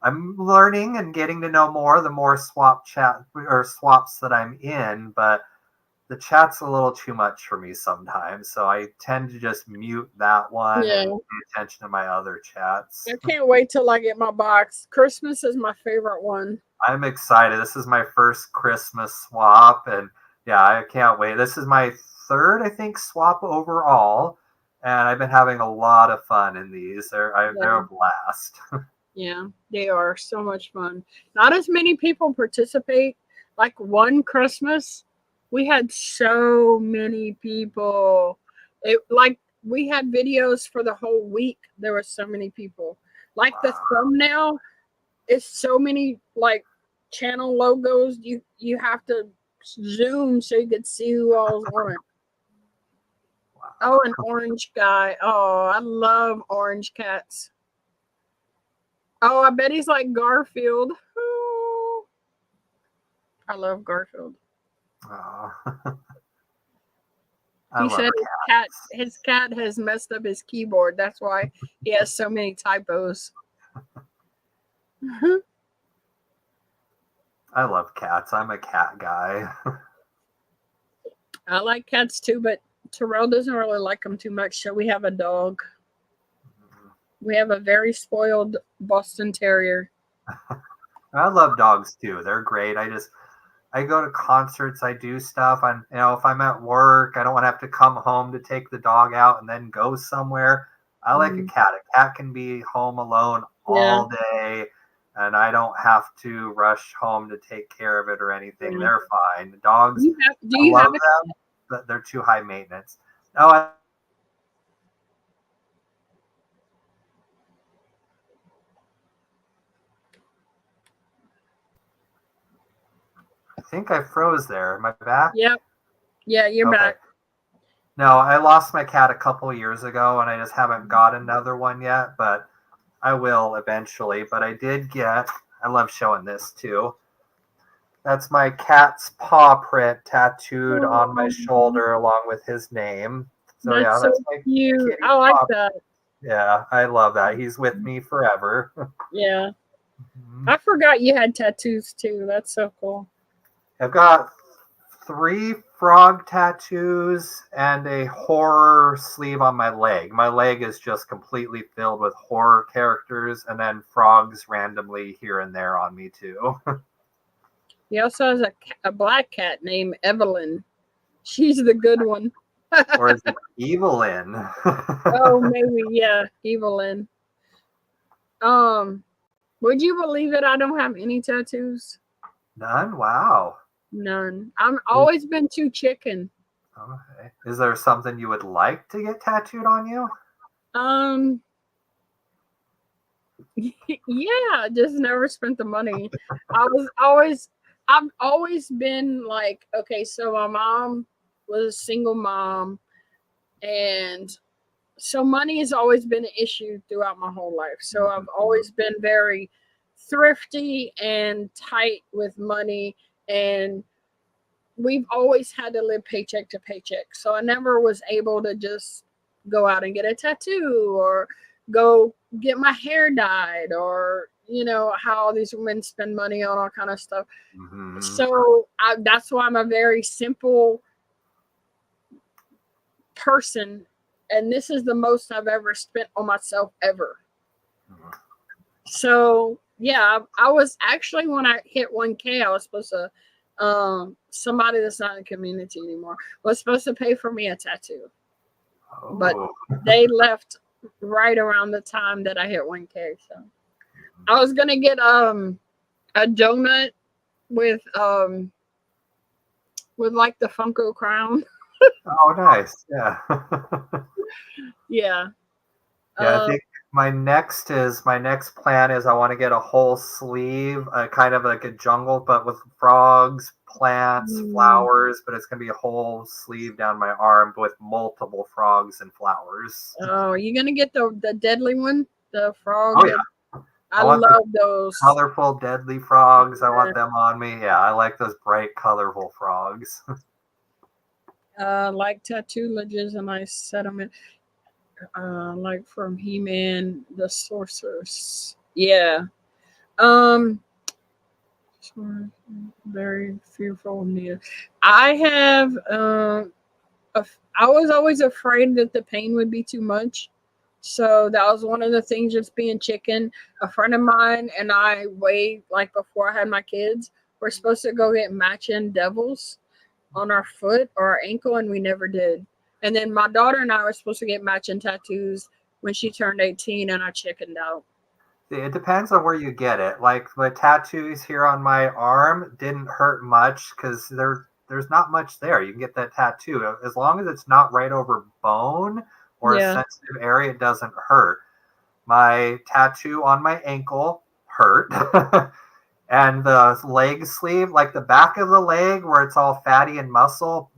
I'm learning and getting to know more the more swap chat or swaps that I'm in, but the chat's a little too much for me sometimes. So I tend to just mute that one Yeah, and pay attention to my other chats. I can't wait till I get my box. Christmas is my favorite one. I'm excited. This is my first Christmas swap, and yeah, I can't wait. This is my third, I think, swap overall, and I've been having a lot of fun in these. They're Yeah, a blast. yeah, they are so much fun. Not as many people participate. Like one Christmas, we had so many people. It like we had videos for the whole week. There were so many people. Like the thumbnail is so many like channel logos. You have to zoom so you could see who all's on it. Oh, an orange guy. Oh, I love orange cats. Oh, I bet he's like Garfield. Oh, I love Garfield. Oh. I He love said cats. his cat has messed up his keyboard. That's why he has so many typos. I love cats. I'm a cat guy. I like cats too, but Terrell doesn't really like them too much, so we have a dog. We have a very spoiled Boston Terrier. I love dogs too. They're great. I go to concerts, I do stuff. And if I'm at work, I don't want to have to come home to take the dog out and then go somewhere. I like a cat. A cat can be home alone all day, and I don't have to rush home to take care of it or anything. They're fine. The dogs, Do you I have love them, but they're too high maintenance. Oh, I think I froze there. Am I back? Yep. Yeah, you're back. No, I lost my cat a couple years ago, and I just haven't got another one yet, but I will eventually. But I did get, I love showing this too. That's my cat's paw print tattooed on my shoulder along with his name. So that's so my cute. I like that. Yeah, I love that. He's with me forever. Yeah. I forgot you had tattoos too. That's so cool. I've got 3 frog tattoos and a horror sleeve on my leg. My leg is just completely filled with horror characters, and then frogs randomly here and there on me too. He also has a black cat named Evelyn. She's the good one. Or is it Evelyn? Oh, maybe, yeah, Evelyn. Would you believe it? I don't have any tattoos. None? Wow. None. I've always been too chicken. Okay. Is there something you would like to get tattooed on you? Yeah, just never spent the money. I've always been like, okay, so my mom was a single mom, and so money has always been an issue throughout my whole life. So I've always been very thrifty and tight with money, and we've always had to live paycheck to paycheck. So I never was able to just go out and get a tattoo or go get my hair dyed, or how all these women spend money on all kind of stuff. So that's why I'm a very simple person, and this is the most I've ever spent on myself ever. So yeah, I was actually, when I hit 1K, I was supposed to somebody that's not in the community anymore was supposed to pay for me a tattoo. But they left right around the time that I hit 1K. So I was gonna get a donut with like the Funko crown. Oh, nice. Yeah. Yeah. Yeah, I think my next plan is I want to get a whole sleeve, kind of like a jungle, but with frogs, plants, flowers, but it's going to be a whole sleeve down my arm with multiple frogs and flowers. Oh, are you going to get the deadly one? The frog? Oh, yeah. I love those. Colorful, deadly frogs. I want them on me. Yeah, I like those bright, colorful frogs. Like tattoo ledges, and I set them in. Like from He-Man, the Sorceress. Yeah. Very fearful of Nia. I have I was always afraid that the pain would be too much. So that was one of the things, just being chicken. A friend of mine and I, way like before I had my kids, were supposed to go get matching devils on our foot or our ankle, and we never did. And then my daughter and I were supposed to get matching tattoos when she turned 18, and I chickened out. It depends on where you get it. Like the tattoos here on my arm didn't hurt much because there's not much there. You can get that tattoo. As long as it's not right over bone or a sensitive area, it doesn't hurt. My tattoo on my ankle hurt. And the leg sleeve, like the back of the leg where it's all fatty and muscle,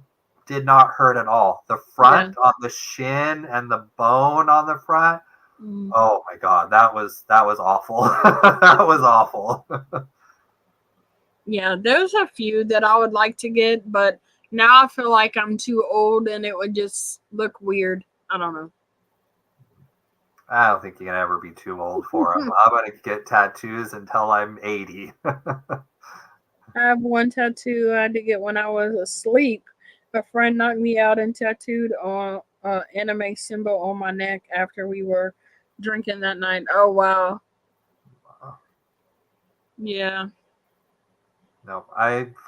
did not hurt at all. The front on the shin and the bone on the front, oh my God, that was awful. That was awful. Yeah, there's a few that I would like to get, but Now I feel like I'm too old and it would just look weird. I don't know. I don't think you can ever be too old for them. I'm going to get tattoos until I'm 80. I have one tattoo I had to get when I was asleep. A friend knocked me out and tattooed an anime symbol on my neck after we were drinking that night. Oh, wow. Yeah. No,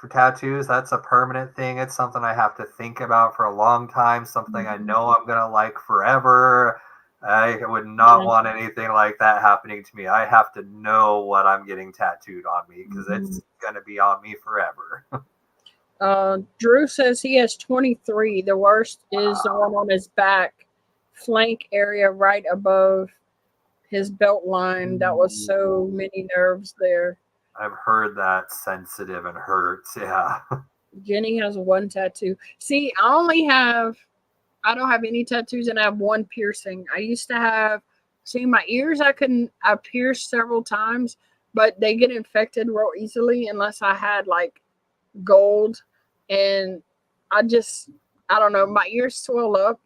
for tattoos, that's a permanent thing. It's something I have to think about for a long time, something I know I'm going to like forever. I would not want anything like that happening to me. I have to know what I'm getting tattooed on me because it's going to be on me forever. Drew says he has 23. The worst is the one on his back flank area right above his belt line. That was so many nerves there. I've heard that sensitive and hurts. Yeah. Jenny has one tattoo. See, I don't have any tattoos and I have one piercing. I used to have, my ears, I pierced several times, but they get infected real easily unless I had like gold. And I don't know, my ears swell up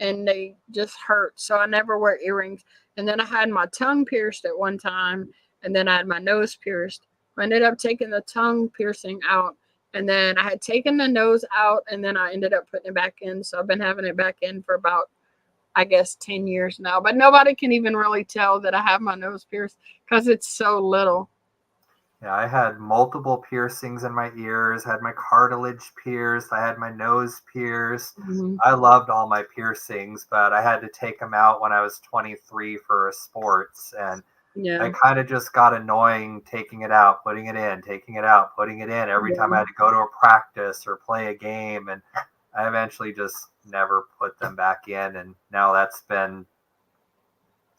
and they just hurt. So I never wear earrings. And then I had my tongue pierced at one time, and then I had my nose pierced. I ended up taking the tongue piercing out, and then I had taken the nose out, and then I ended up putting it back in. So I've been having it back in for about, I guess, 10 years now. But nobody can even really tell that I have my nose pierced because it's so little. Yeah, I had multiple piercings in my ears, had my cartilage pierced, I had my nose pierced. I loved all my piercings, but I had to take them out when I was 23 for sports. And I kind of just got annoying taking it out, putting it in, taking it out, putting it in every time I had to go to a practice or play a game. And I eventually just never put them back in. And now that's been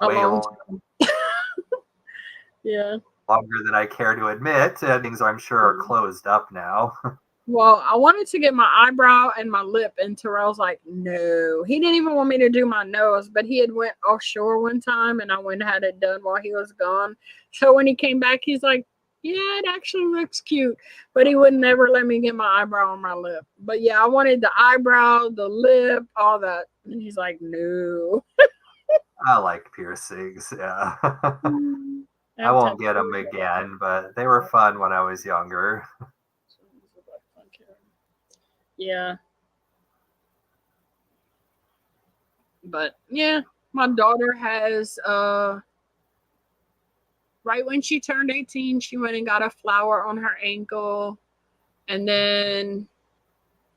way longer. Yeah. Longer than I care to admit. Things I'm sure are closed up now. Well, I wanted to get my eyebrow and my lip, and Terrell's like, no. He didn't even want me to do my nose, but he had went offshore one time, and I went and had it done while he was gone. So when he came back, he's like, yeah, it actually looks cute. But he would never let me get my eyebrow and my lip. But yeah, I wanted the eyebrow, the lip, all that. And he's like, no. I like piercings, yeah. I won't get them again, but they were fun when I was younger. Yeah. But yeah, my daughter has right when she turned 18, she went and got a flower on her ankle, and then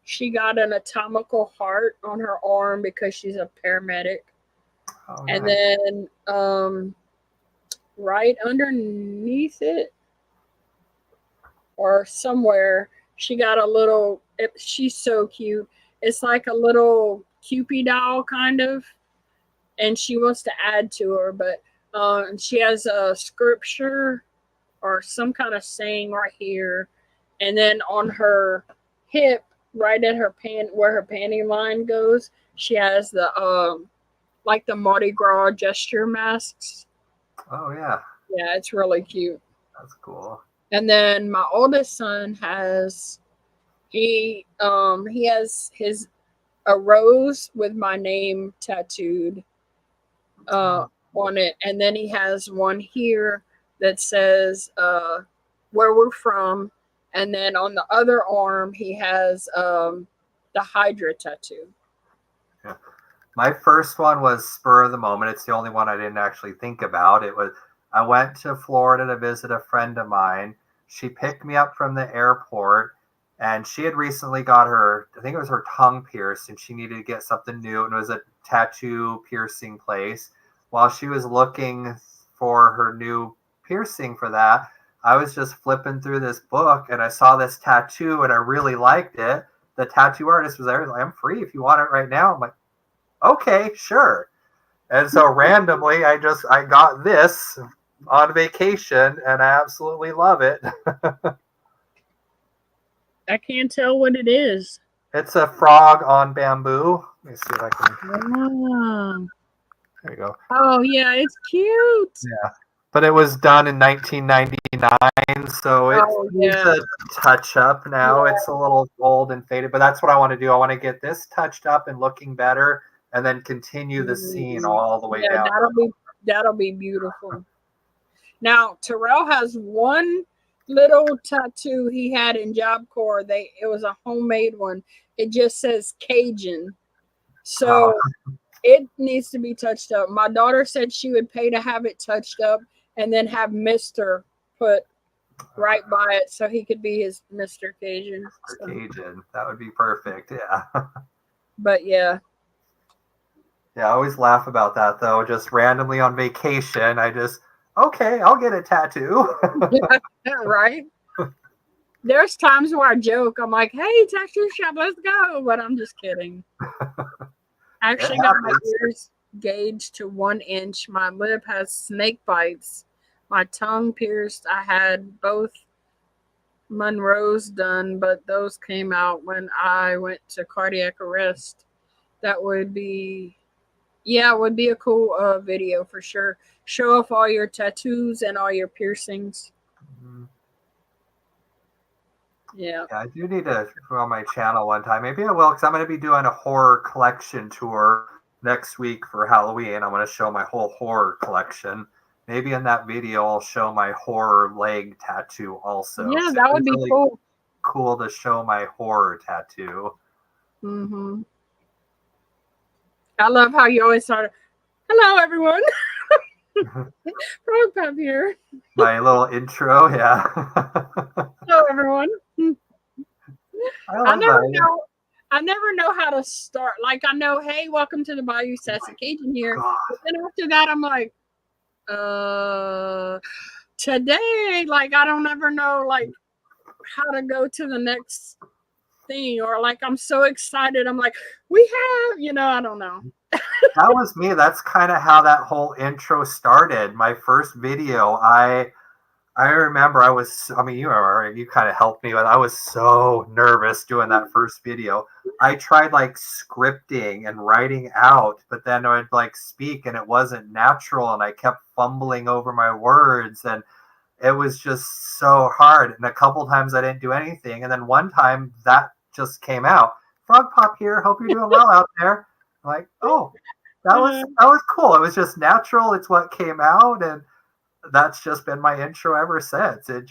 she got an atomical heart on her arm because she's a paramedic. Oh, and then right underneath it or somewhere, she got a little, she's so cute. It's like a little Cupid doll kind of, and she wants to add to her, but she has a scripture or some kind of saying right here, and then on her hip, right at her where her panty line goes, she has the like the Mardi Gras gesture masks. Oh yeah. Yeah, it's really cute. That's cool. And then my oldest son has he has a rose with my name tattooed on it, and then he has one here that says where we're from, and then on the other arm he has the Hydra tattoo. Yeah. My first one was spur of the moment. It's the only one I didn't actually think about. I went to Florida to visit a friend of mine. She picked me up from the airport, and she had recently got I think it was her tongue pierced, and she needed to get something new, and it was a tattoo piercing place. While she was looking for her new piercing for that, I was just flipping through this book, and I saw this tattoo, and I really liked it. The tattoo artist was there. Like, I'm free if you want it right now. I'm like, okay, sure. And so randomly, I got this on vacation, and I absolutely love it. I can't tell what it is. It's a frog on bamboo. Let me see if I can. There you go. Oh, yeah, it's cute. Yeah. but it was done in 1999, so it needs a touch up now. It's a little old and faded, but that's what I want to do. I want to get this touched up and looking better, and then continue the scene all the way down. That'll be beautiful. Now Terrell has one little tattoo he had in Job Corps. It was a homemade one. It just says Cajun. So it needs to be touched up. My daughter said she would pay to have it touched up and then have Mr. put right by it so he could be his Mr. Cajun. So. Cajun. That would be perfect. Yeah. But yeah. Yeah, I always laugh about that though. Just randomly on vacation, okay, I'll get a tattoo. Yeah, right? There's times where I joke. I'm like, hey, tattoo shop, let's go. But I'm just kidding. I actually got my ears gauged to 1 inch. My lip has snake bites. My tongue pierced. I had both Monroe's done, but those came out when I went to cardiac arrest. That would be, it would be a cool video for sure. Show off all your tattoos and all your piercings. Mm-hmm. Yeah, I do need to go on my channel one time. Maybe I will, because I'm going to be doing a horror collection tour next week for Halloween. I'm going to show my whole horror collection. Maybe in that video, I'll show my horror leg tattoo also. Yeah, so that would be really cool. Cool to show my horror tattoo. Mm-hmm. I love how you always start. Hello, everyone. Frog Pop here. My little intro, yeah. Hello, everyone. I never know how to start. Like, I know, hey, welcome to the Bayou Sassy Cajun here. But then after that, I'm like, today, like, I don't ever know, like, how to go to the next thing. Or, like, I'm so excited. I'm like, we have, I don't know. That was me. That's kind of how that whole intro started. My first video, I remember you kind of helped me with. I was so nervous doing that first video. I tried like scripting and writing out, but then I would like speak and it wasn't natural, and I kept fumbling over my words, and it was just so hard. And a couple times I didn't do anything, and then one time that just came out. Frog Pop here. Hope you're doing well out there. Like, oh, that was cool. It was just natural. It's what came out, and that's just been my intro ever since. It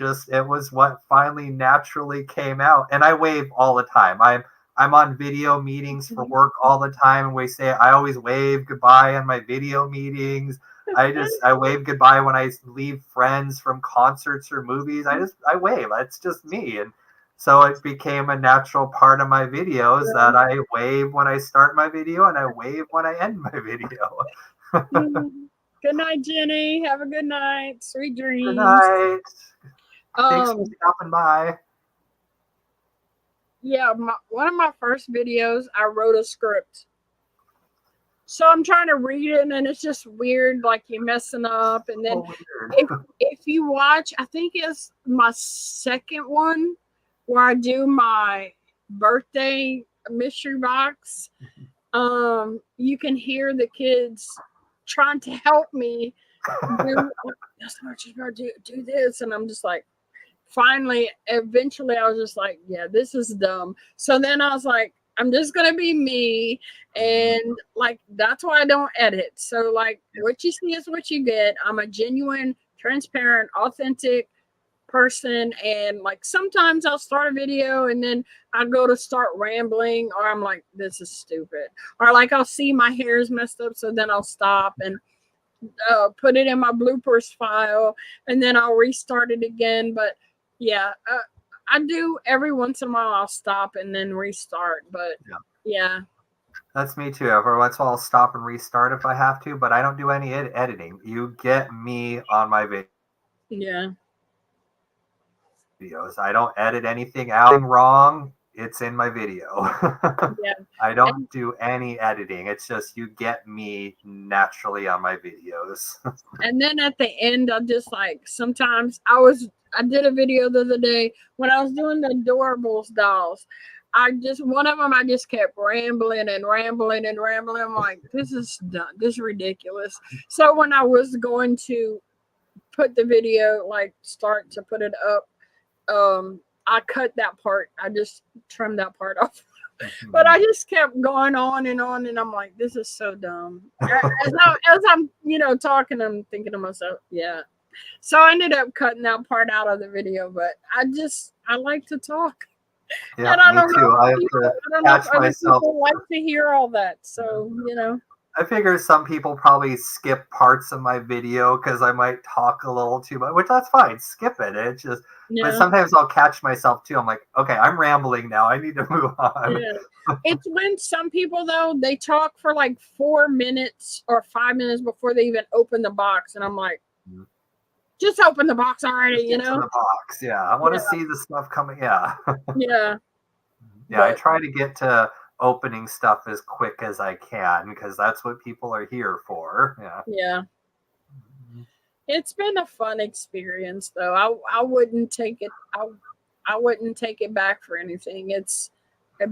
was what finally naturally came out. And I wave all the time. I'm on video meetings for work all the time, and I always wave goodbye in my video meetings. I wave goodbye when I leave friends from concerts or movies. I wave. It's just me. And so it became a natural part of my videos that I wave when I start my video and I wave when I end my video. Good night, Jenny. Have a good night. Sweet dreams. Good night. Thanks for stopping by. Yeah, one of my first videos, I wrote a script. So I'm trying to read it, and it's just weird, like you're messing up. And then if you watch, I think it's my second one where I do my birthday mystery box. You can hear the kids trying to help me do this, and I'm just like, eventually I was just like, yeah, this is dumb. So then I was like, I'm just gonna be me, and like that's why I don't edit. So like what you see is what you get. I'm a genuine, transparent, authentic person, and like sometimes I'll start a video and then I go to start rambling, or I'm like, this is stupid, or like I'll see my hair is messed up, so then I'll stop and put it in my bloopers file, and then I'll restart it again. But yeah, I do every once in a while. I'll stop and then restart. But yeah. That's me too. Every once in a while I'll stop and restart if I have to, but I don't do any editing. You get me on my video. Yeah. Videos. I don't edit anything out wrong. It's in my video. Yeah. I don't do any editing. It's just you get me naturally on my videos. And then at the end, I just like, sometimes I did a video the other day when I was doing the Adorables dolls. One of them, I just kept rambling and rambling and rambling. I'm like, this is done. This is ridiculous. So when I was going to put the video, like start to put it up, I cut that part. I just trimmed that part off. But I just kept going on, and I'm like, this is so dumb. As I'm, talking, I'm thinking to myself, yeah. So I ended up cutting that part out of the video, but I like to talk. Yeah, And I me don't too. know I if have people, to I don't know if catch other myself. people like to hear all that. So, I figure some people probably skip parts of my video because I might talk a little too much, which that's fine. Skip it. It's just, but yeah. sometimes I'll catch myself too. I'm like, okay, I'm rambling now. I need to move on. Yeah. It's when some people, though, they talk for like 4 minutes or 5 minutes before they even open the box. And I'm like, just open the box already, Get to the box. Yeah. I want to see the stuff coming. Yeah. Yeah. Yeah. I try to get to opening stuff as quick as I can because that's what people are here for. Yeah. Yeah. It's been a fun experience, though. I wouldn't take it. I wouldn't take it back for anything. It's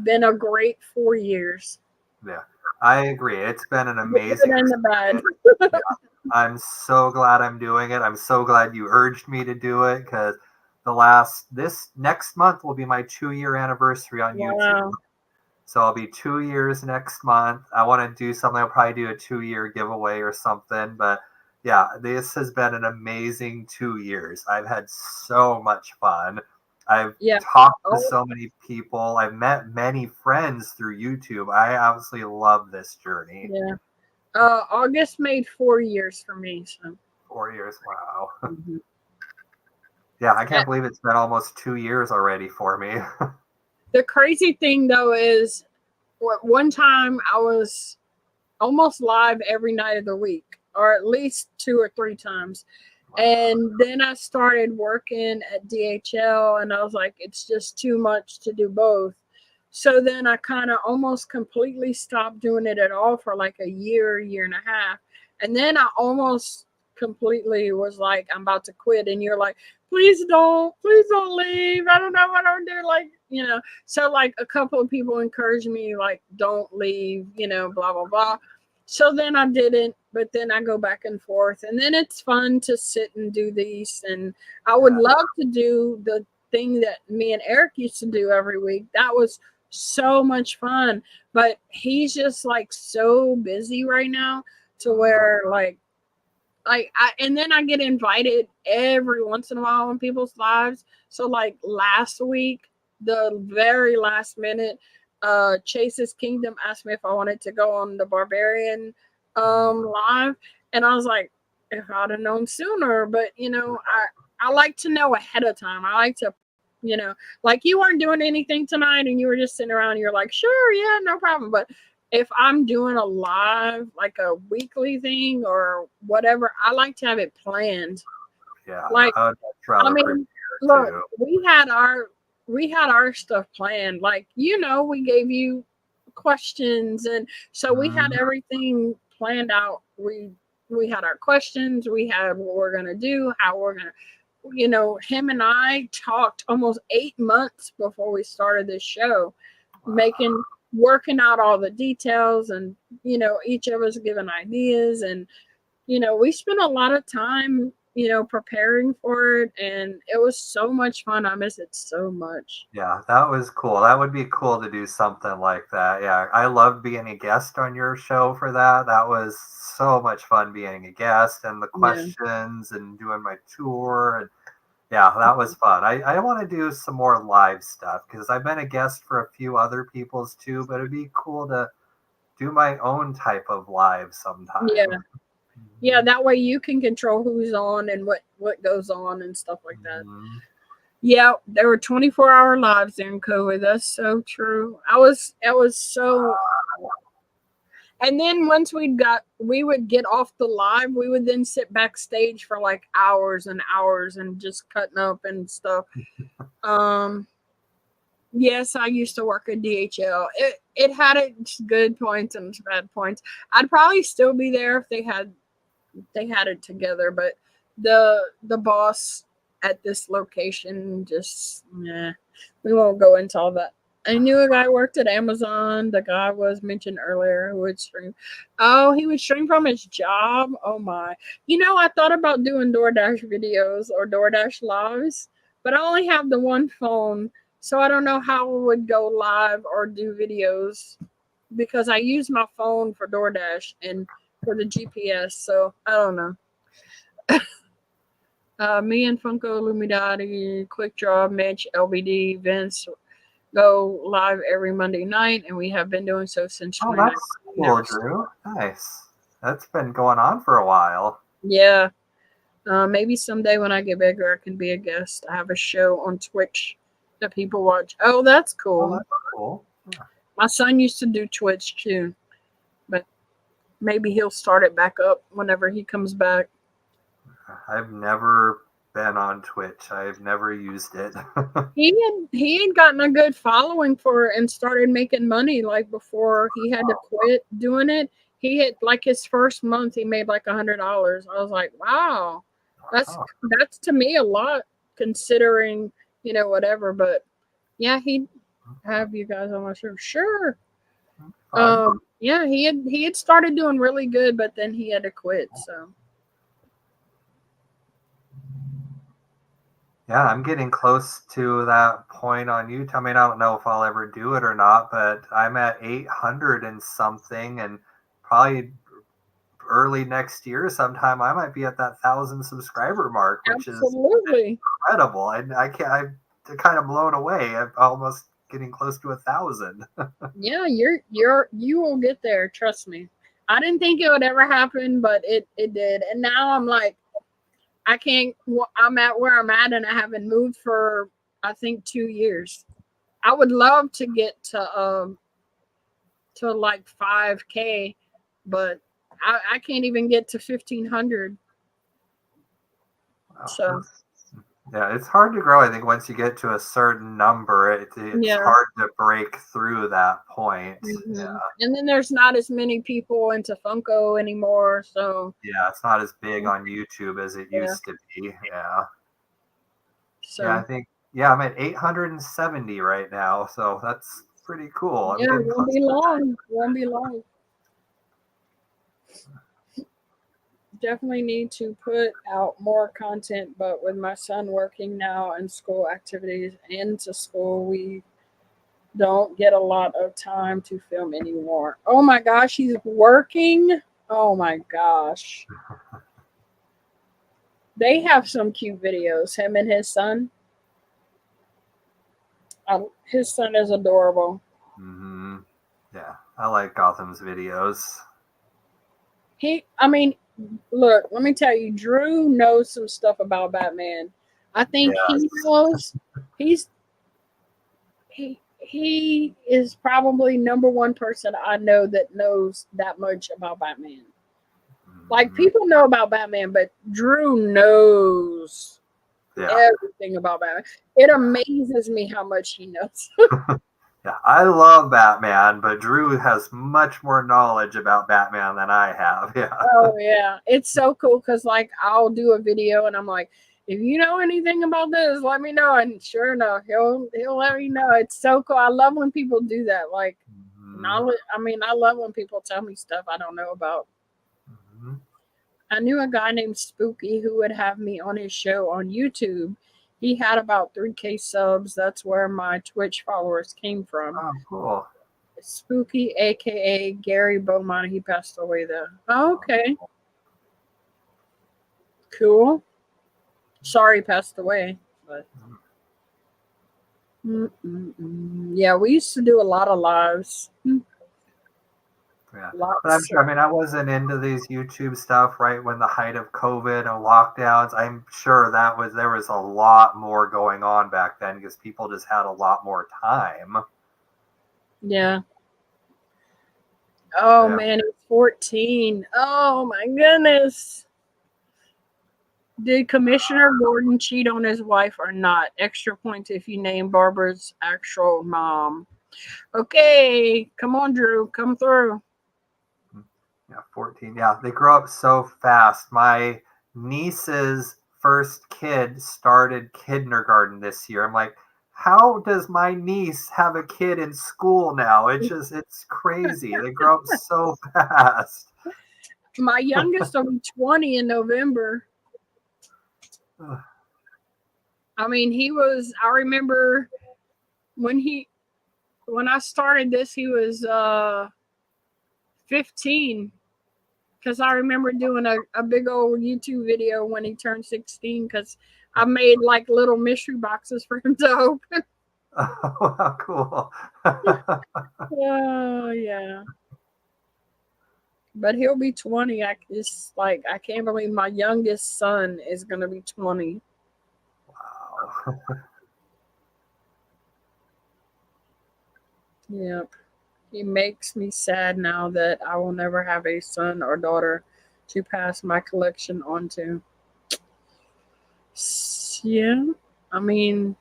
been a great 4 years. Yeah, I agree. It's been an The amazing good and the bad. Yeah. I'm so glad I'm doing it. I'm so glad you urged me to do it because this next month will be my 2-year anniversary on YouTube. Wow. So I'll be 2 years next month. I want to do something. I'll probably do a 2-year giveaway or something. But yeah, this has been an amazing 2 years. I've had so much fun. I've talked to so many people. I've met many friends through YouTube. I absolutely love this journey. Yeah. August made 4 years for me. So 4 years. Wow. Yeah, I can't believe it's been almost 2 years already for me. The crazy thing, though, is one time I was almost live every night of the week, or at least 2 or 3 times. Wow. And then I started working at DHL, and I was like, it's just too much to do both. So then I kind of almost completely stopped doing it at all for like a year and a half. And then I almost completely was like, I'm about to quit. And you're like, please don't leave. I don't know what I'm doing. Like, so like a couple of people encouraged me, like, don't leave, blah, blah, blah. So then I didn't, but then I go back and forth. And then it's fun to sit and do these. And I would love to do the thing that me and Eric used to do every week. That was so much fun, but he's just like so busy right now to where and then I get invited every once in a while on people's lives. So like last week, the very last minute, Chase's Kingdom asked me if I wanted to go on the Barbarian live, and I was like, if I'd have known sooner. But I like to know ahead of time. I like to like you weren't doing anything tonight and you were just sitting around and you're like, sure, yeah, no problem. But if I'm doing a live, like a weekly thing or whatever, I like to have it planned. Yeah. Like, I mean, look, too. we had our stuff planned. Like, we gave you questions. And so we had everything planned out. We had our questions. We had what we're going to do, how we're going to, him and I talked almost 8 months before we started this show, working out all the details, and each of us giving ideas, and we spent a lot of time preparing for it, and it was so much fun. I miss it so much. Yeah, that was cool. That would be cool to do something like that. Yeah, I loved being a guest on your show for that. That was so much fun being a guest and the questions and doing my tour. And yeah, that was fun. I want to do some more live stuff because I've been a guest for a few other people's too, but it'd be cool to do my own type of live sometime. Yeah, that way you can control who's on and what goes on and stuff like that. Yeah, there were 24-hour lives during COVID. That's so true. It was so. And then once we would get off the live, we would then sit backstage for like hours and hours and just cutting up and stuff. Yes, I used to work at DHL. It had its good points and its bad points. I'd probably still be there if they had it together, but the boss at this location just we won't go into all that I knew a guy who worked at Amazon. The guy was mentioned earlier who would stream. Oh, he would stream from his job. Oh my. I thought about doing DoorDash videos or DoorDash lives, but I only have the one phone, so I don't know how it would go live or do videos because I use my phone for DoorDash and for the GPS, so I don't know. Me and Funko Lumidati, Quick Draw, Mitch, LBD, Vince go live every Monday night, and we have been doing so since Oh, 2019. that's cool, Drew. Nice. That's been going on for a while. Yeah. Maybe someday when I get bigger, I can be a guest. I have a show on Twitch that people watch. Oh, that's cool. Oh, that's cool. Yeah. My son used to do Twitch too, but maybe he'll start it back up whenever he comes back. I've never been on Twitch. I've never used it. He had gotten a good following for it and started making money like before he had to quit doing it. He hit like his first month he made like $100. I was like, wow, that's to me a lot considering whatever. But yeah, he'd have you guys on my show. Sure. Yeah, he had started doing really good, but then he had to quit. So. Yeah, I'm getting close to that point on YouTube. I mean, I don't know if I'll ever do it or not, but I'm at 800 and something, and probably early next year sometime I might be at that 1,000 subscriber mark, which is incredible. And I'm kind of blown away. I'm almost getting close to 1,000. Yeah, you will get there. Trust me. I didn't think it would ever happen, but it did. And now I'm like, I'm at where I'm at, and I haven't moved for I think 2 years. I would love to get to like 5K, but I can't even get to 1,500. Wow. So yeah, it's hard to grow. I think once you get to a certain number, it's hard to break through that point. Mm-hmm. Yeah. And then there's not as many people into Funko anymore. So yeah, it's not as big on YouTube as it used to be. Yeah. So yeah, I think I'm at 870 right now. So that's pretty cool. Yeah, it won't be long. Won't be long. Definitely need to put out more content, but with my son working now and school activities into school, we don't get a lot of time to film anymore. Oh my gosh, he's working. Oh my gosh. They have some cute videos, him and his son. His son is adorable. Mm-hmm. Yeah, I like Gotham's videos. Look, let me tell you, Drew knows some stuff about Batman. I think he knows. He is probably number one person I know that knows that much about Batman. Like, people know about Batman, but Drew knows everything about Batman. It amazes me how much he knows. Yeah, I love Batman, but Drew has much more knowledge about Batman than I have. Yeah. Oh yeah, it's so cool because like I'll do a video and I'm like, if you know anything about this, let me know. And sure enough, he'll let me know. It's so cool. I love when people do that. Like, knowledge. I mean, I love when people tell me stuff I don't know about. Mm-hmm. I knew a guy named Spooky who would have me on his show on YouTube. He had about 3K subs. That's where my Twitch followers came from. Oh, cool. Spooky, aka Gary Beaumont. He passed away though. Oh, okay. Cool. Sorry he passed away. But yeah, we used to do a lot of lives. Yeah, but I'm sure. I mean, I wasn't into these YouTube stuff right when the height of COVID and lockdowns. I'm sure there was a lot more going on back then because people just had a lot more time. Yeah. Oh man, he's 14. Oh my goodness. Did Commissioner Gordon cheat on his wife or not? Extra points if you name Barbara's actual mom. Okay, come on, Drew, come through. Yeah, 14. Yeah, they grow up so fast. My niece's first kid started kindergarten this year. I'm like, how does my niece have a kid in school now? It's crazy. They grow up so fast. My youngest will be 20 in November. I mean, I remember when I started this, he was 15. Because I remember doing a big old YouTube video when he turned 16, because I made like little mystery boxes for him to open. Oh, how cool. Oh, yeah. But he'll be 20. I can't believe my youngest son is going to be 20. Wow. Yep. He makes me sad now that I will never have a son or daughter to pass my collection on to. Yeah. I mean,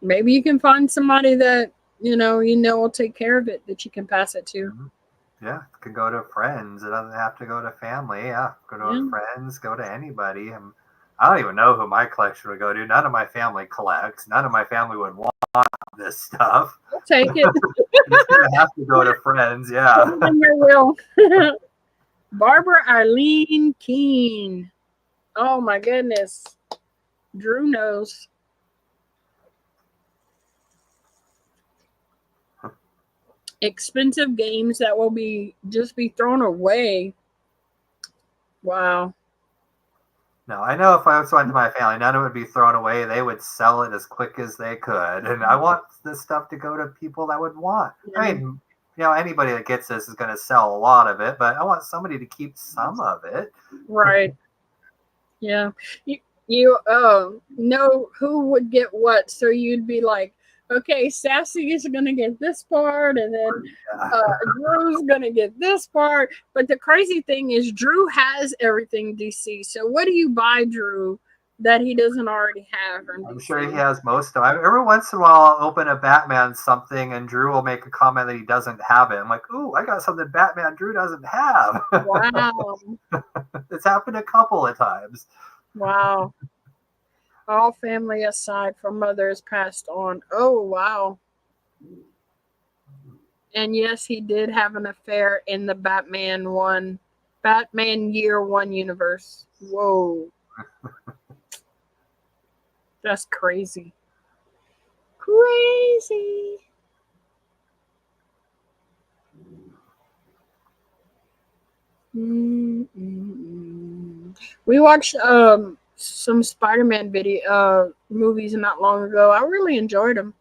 maybe you can find somebody that, will take care of it, that you can pass it to. Yeah, it can go to friends. It doesn't have to go to family. Yeah, go to friends, go to anybody. I don't even know who my collection would go to. None of my family collects. None of my family would want this stuff. I'll take it. It's going to have to go to friends, yeah. Put it in your will. Barbara Eileen Keene. Oh, my goodness. Drew knows. Expensive games that will just be thrown away. Wow. No, I know if I was went to my family, none of it would be thrown away. They would sell it as quick as they could. And I want this stuff to go to people that would want. Yeah. I mean, anybody that gets this is going to sell a lot of it, but I want somebody to keep some of it. Right. Yeah. You know who would get what, so you'd be like, okay, Sassy is going to get this part, and then Drew's going to get this part. But the crazy thing is Drew has everything DC. So what do you buy Drew that he doesn't already have? I'm sure he has most of them. Every once in a while, I'll open a Batman something, and Drew will make a comment that he doesn't have it. I'm like, ooh, I got something Batman Drew doesn't have. Wow. It's happened a couple of times. Wow. All family aside from mothers passed on. Oh, wow. And yes, he did have an affair in the Batman Year One universe. Whoa. That's crazy. Crazy. We watched some Spider-Man movies not long ago. I really enjoyed them.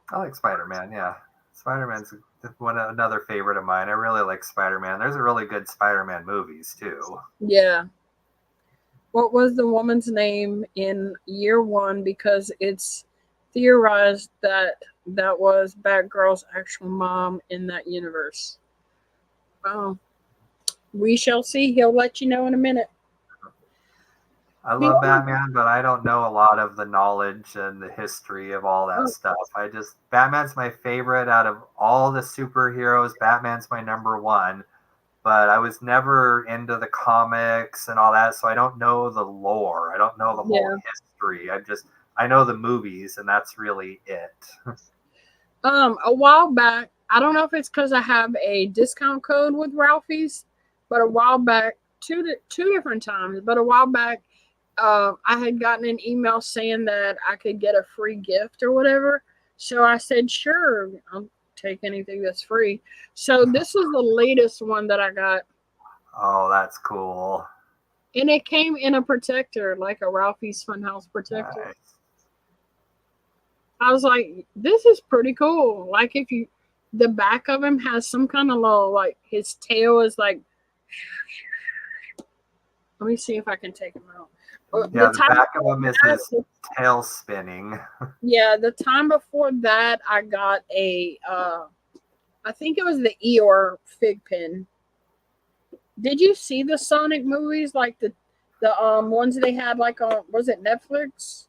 I like Spider-Man, yeah. Spider-Man's another favorite of mine. I really like Spider-Man. There's a really good Spider-Man movies too. Yeah. What was the woman's name in Year One? Because it's theorized that was Batgirl's actual mom in that universe. We shall see. He'll let you know in a minute. I love Batman, but I don't know a lot of the knowledge and the history of all that stuff. Batman's my favorite out of all the superheroes. Batman's my number one, but I was never into the comics and all that, so I don't know the lore. I don't know the whole history. I know the movies, and that's really it. A while back, I don't know if it's because I have a discount code with Ralphie's, but a while back, two different times, but a while back, I had gotten an email saying that I could get a free gift or whatever. So I said, sure, I'll take anything that's free. So this is the latest one that I got. Oh, that's cool. And it came in a protector, like a Ralphie's Funhouse protector. Nice. I was like, this is pretty cool. Like the back of him has some kind of little, like his tail is like, let me see if I can take him out. Yeah, the back of him is his tail spinning. Yeah, the time before that, I got I think it was the Eeyore fig pin. Did you see the Sonic movies, like the ones they had like on, was it Netflix?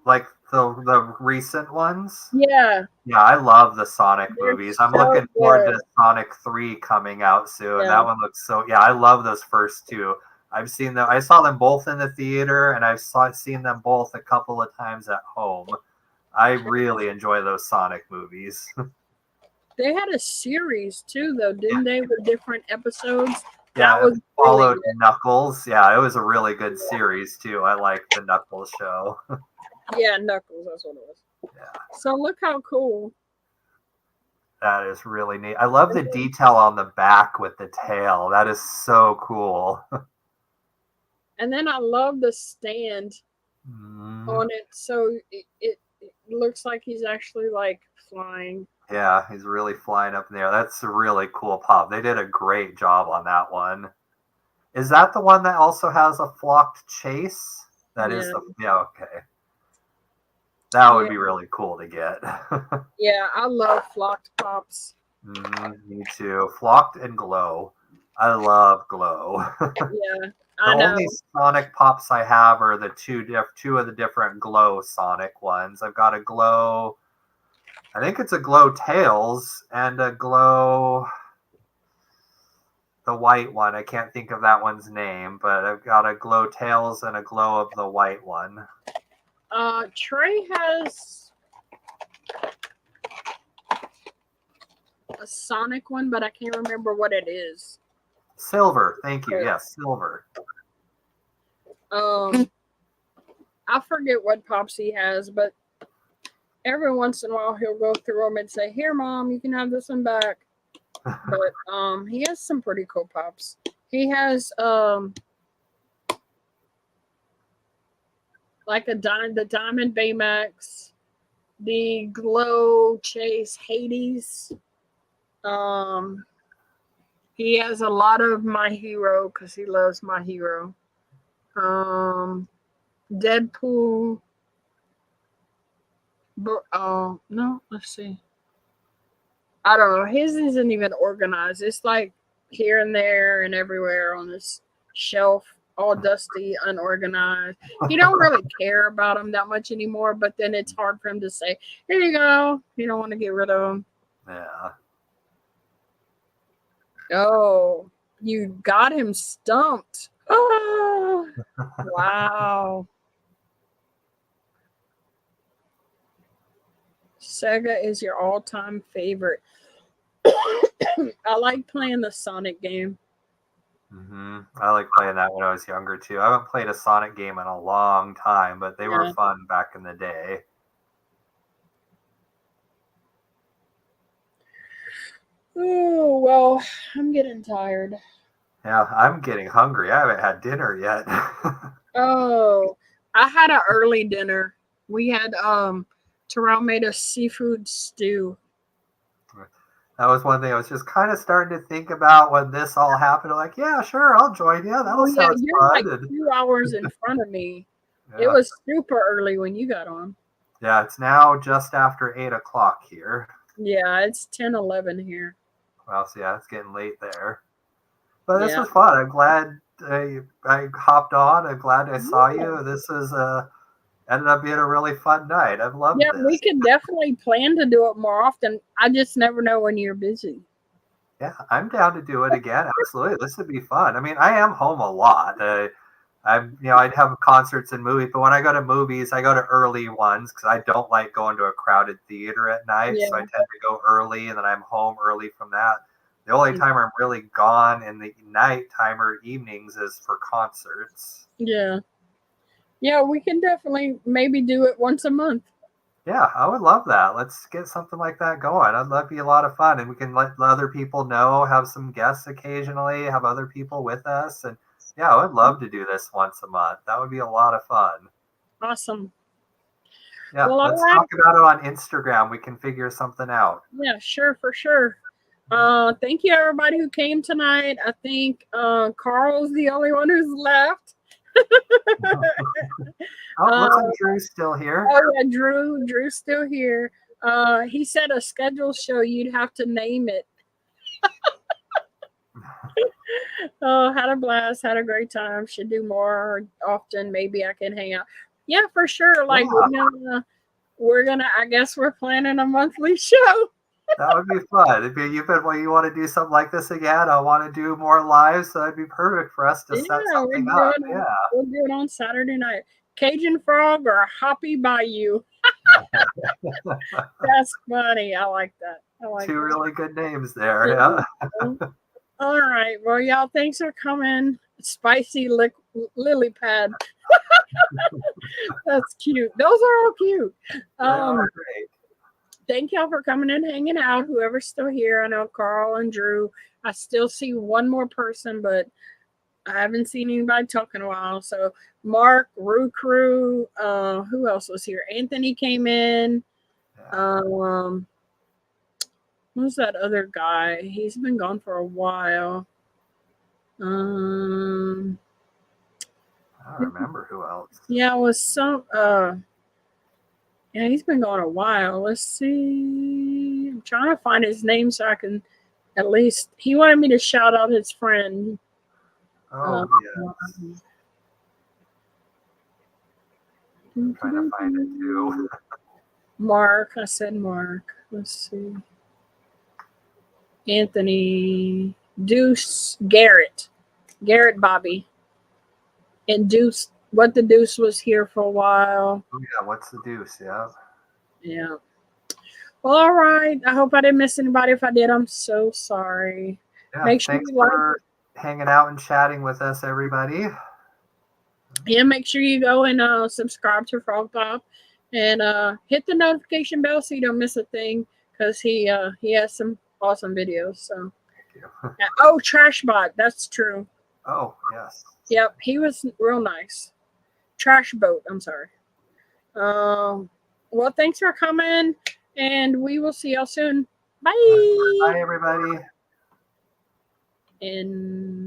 Like the recent ones? Yeah. Yeah, I love the Sonic movies. I'm looking forward to Sonic 3 coming out soon. Yeah. That one looks I love those first two. I've seen them. I saw them both in the theater, and seen them both a couple of times at home. I really enjoy those Sonic movies. They had a series too, though, didn't they, with different episodes? Yeah, That was followed really Knuckles. Yeah, it was a really good series too. I liked the Knuckles show. Yeah, Knuckles, that's what it was. Yeah. So look how cool. That is really neat. I love the detail on the back with the tail. That is so cool. And then I love the stand on it. So it looks like he's actually like flying. Yeah, he's really flying up in there. That's a really cool pop. They did a great job on that one. Is that the one that also has a flocked chase? That is okay. That would be really cool to get. Yeah, I love flocked pops. Me too. Flocked and glow. I love glow. Yeah, The only Sonic pops I have are the two of the different glow Sonic ones. I've got a glow. I think it's a glow Tails and a glow. The white one. I can't think of that one's name, but I've got a glow Tails and a glow of the white one. Trey has a Sonic one, but I can't remember what it is. Silver. Thank you. Yes, silver. I forget what pops he has, but every once in a while he'll go through them and say, "Here, Mom, you can have this one back." But he has some pretty cool pops. He has like the Diamond Baymax, the Glow Chase Hades. He has a lot of My Hero because he loves My Hero. Deadpool. But no, let's see. I don't know. His isn't even organized. It's like here and there and everywhere on this shelf, all dusty, unorganized. He don't really care about them that much anymore, but then it's hard for him to say, "Here you go." You don't want to get rid of them. Yeah. Oh, you got him stumped. Oh, wow. Sega is your all-time favorite. I like playing the Sonic game. I like playing that when I was younger too. I haven't played a Sonic game in a long time, but they were fun back in the day. Oh, well, I'm getting tired. Yeah, I'm getting hungry. I haven't had dinner yet. Oh, I had an early dinner. We had Terrell made a seafood stew. That was one thing I was just kind of starting to think about when this all happened. I'm like, yeah, sure, I'll join you. That sounds you're fun. like 2 hours in front of me. It was super early when you got on. Yeah, it's now just after 8 o'clock here. Yeah, it's 10:11 here. Well, so yeah, it's getting late there. But this was fun. I'm glad I hopped on. I'm glad I saw you. This is ended up being a really fun night. I've loved this. Yeah, we could definitely plan to do it more often. I just never know when you're busy. Yeah, I'm down to do it again. Absolutely. This would be fun. I mean, I am home a lot. I'd have concerts and movies, but when I go to movies, I go to early ones because I don't like going to a crowded theater at night. So I tend to go early, and then I'm home early from that. The only time I'm really gone in the nighttime or evenings is for concerts. Yeah. Yeah, we can definitely maybe do it once a month. Yeah, I would love that. Let's get something like that going. That'd be a lot of fun. And we can let other people know, have some guests occasionally, have other people with us. And yeah, I would love to do this once a month. That would be a lot of fun. Awesome. Yeah, let's talk about it on Instagram. We can figure something out. Yeah, sure, for sure. Thank you, everybody who came tonight. I think Carl's the only one who's left. Looks like Drew's still here. Oh yeah, Drew's still here. He said a scheduled show, you'd have to name it. Had a blast, had a great time. Should do more often. Maybe I can hang out. Yeah, for sure. Like we're gonna I guess we're planning a monthly show. That would be fun. Well, you want to do something like this again? I want to do more lives, so that'd be perfect for us to set Yeah, something up. Yeah. we'll do it on Saturday night. Cajun Frog or Hoppy Bayou. That's funny. I like that. I like Two that. really good names there. Yeah. All right. Well, y'all, thanks for coming. Spicy lily pad. That's cute. Those are all cute. They are great. Thank y'all for coming and hanging out. Whoever's still here. I know Carl and Drew. I still see one more person, but I haven't seen anybody talk in a while. So Mark, Rue Crew, who else was here? Anthony came in. Yeah. Who's that other guy? He's been gone for a while. I don't remember who else. Yeah, it was some yeah, he's been gone a while. Let's see. I'm trying to find his name so I can at least he wanted me to shout out his friend. Oh, yes. I'm trying to find it too. Mark. I said Mark. Let's see. Anthony. Deuce. Garrett. Garrett Bobby. And Deuce. What the Deuce was here for a while. Oh, yeah. What's the Deuce? Yeah. Yeah. Well, all right. I hope I didn't miss anybody. If I did, I'm so sorry. Yeah. Make sure Thanks you like for hanging out and chatting with us, everybody. Yeah, make sure you go and subscribe to Frog Pop and hit the notification bell so you don't miss a thing because he has some awesome videos. So Thank you. oh, Trashbot, that's true. Oh, yes. Yep, he was real nice. Trash Boat, I'm sorry. Well, thanks for coming, and we will see y'all soon. Bye. Bye, everybody. And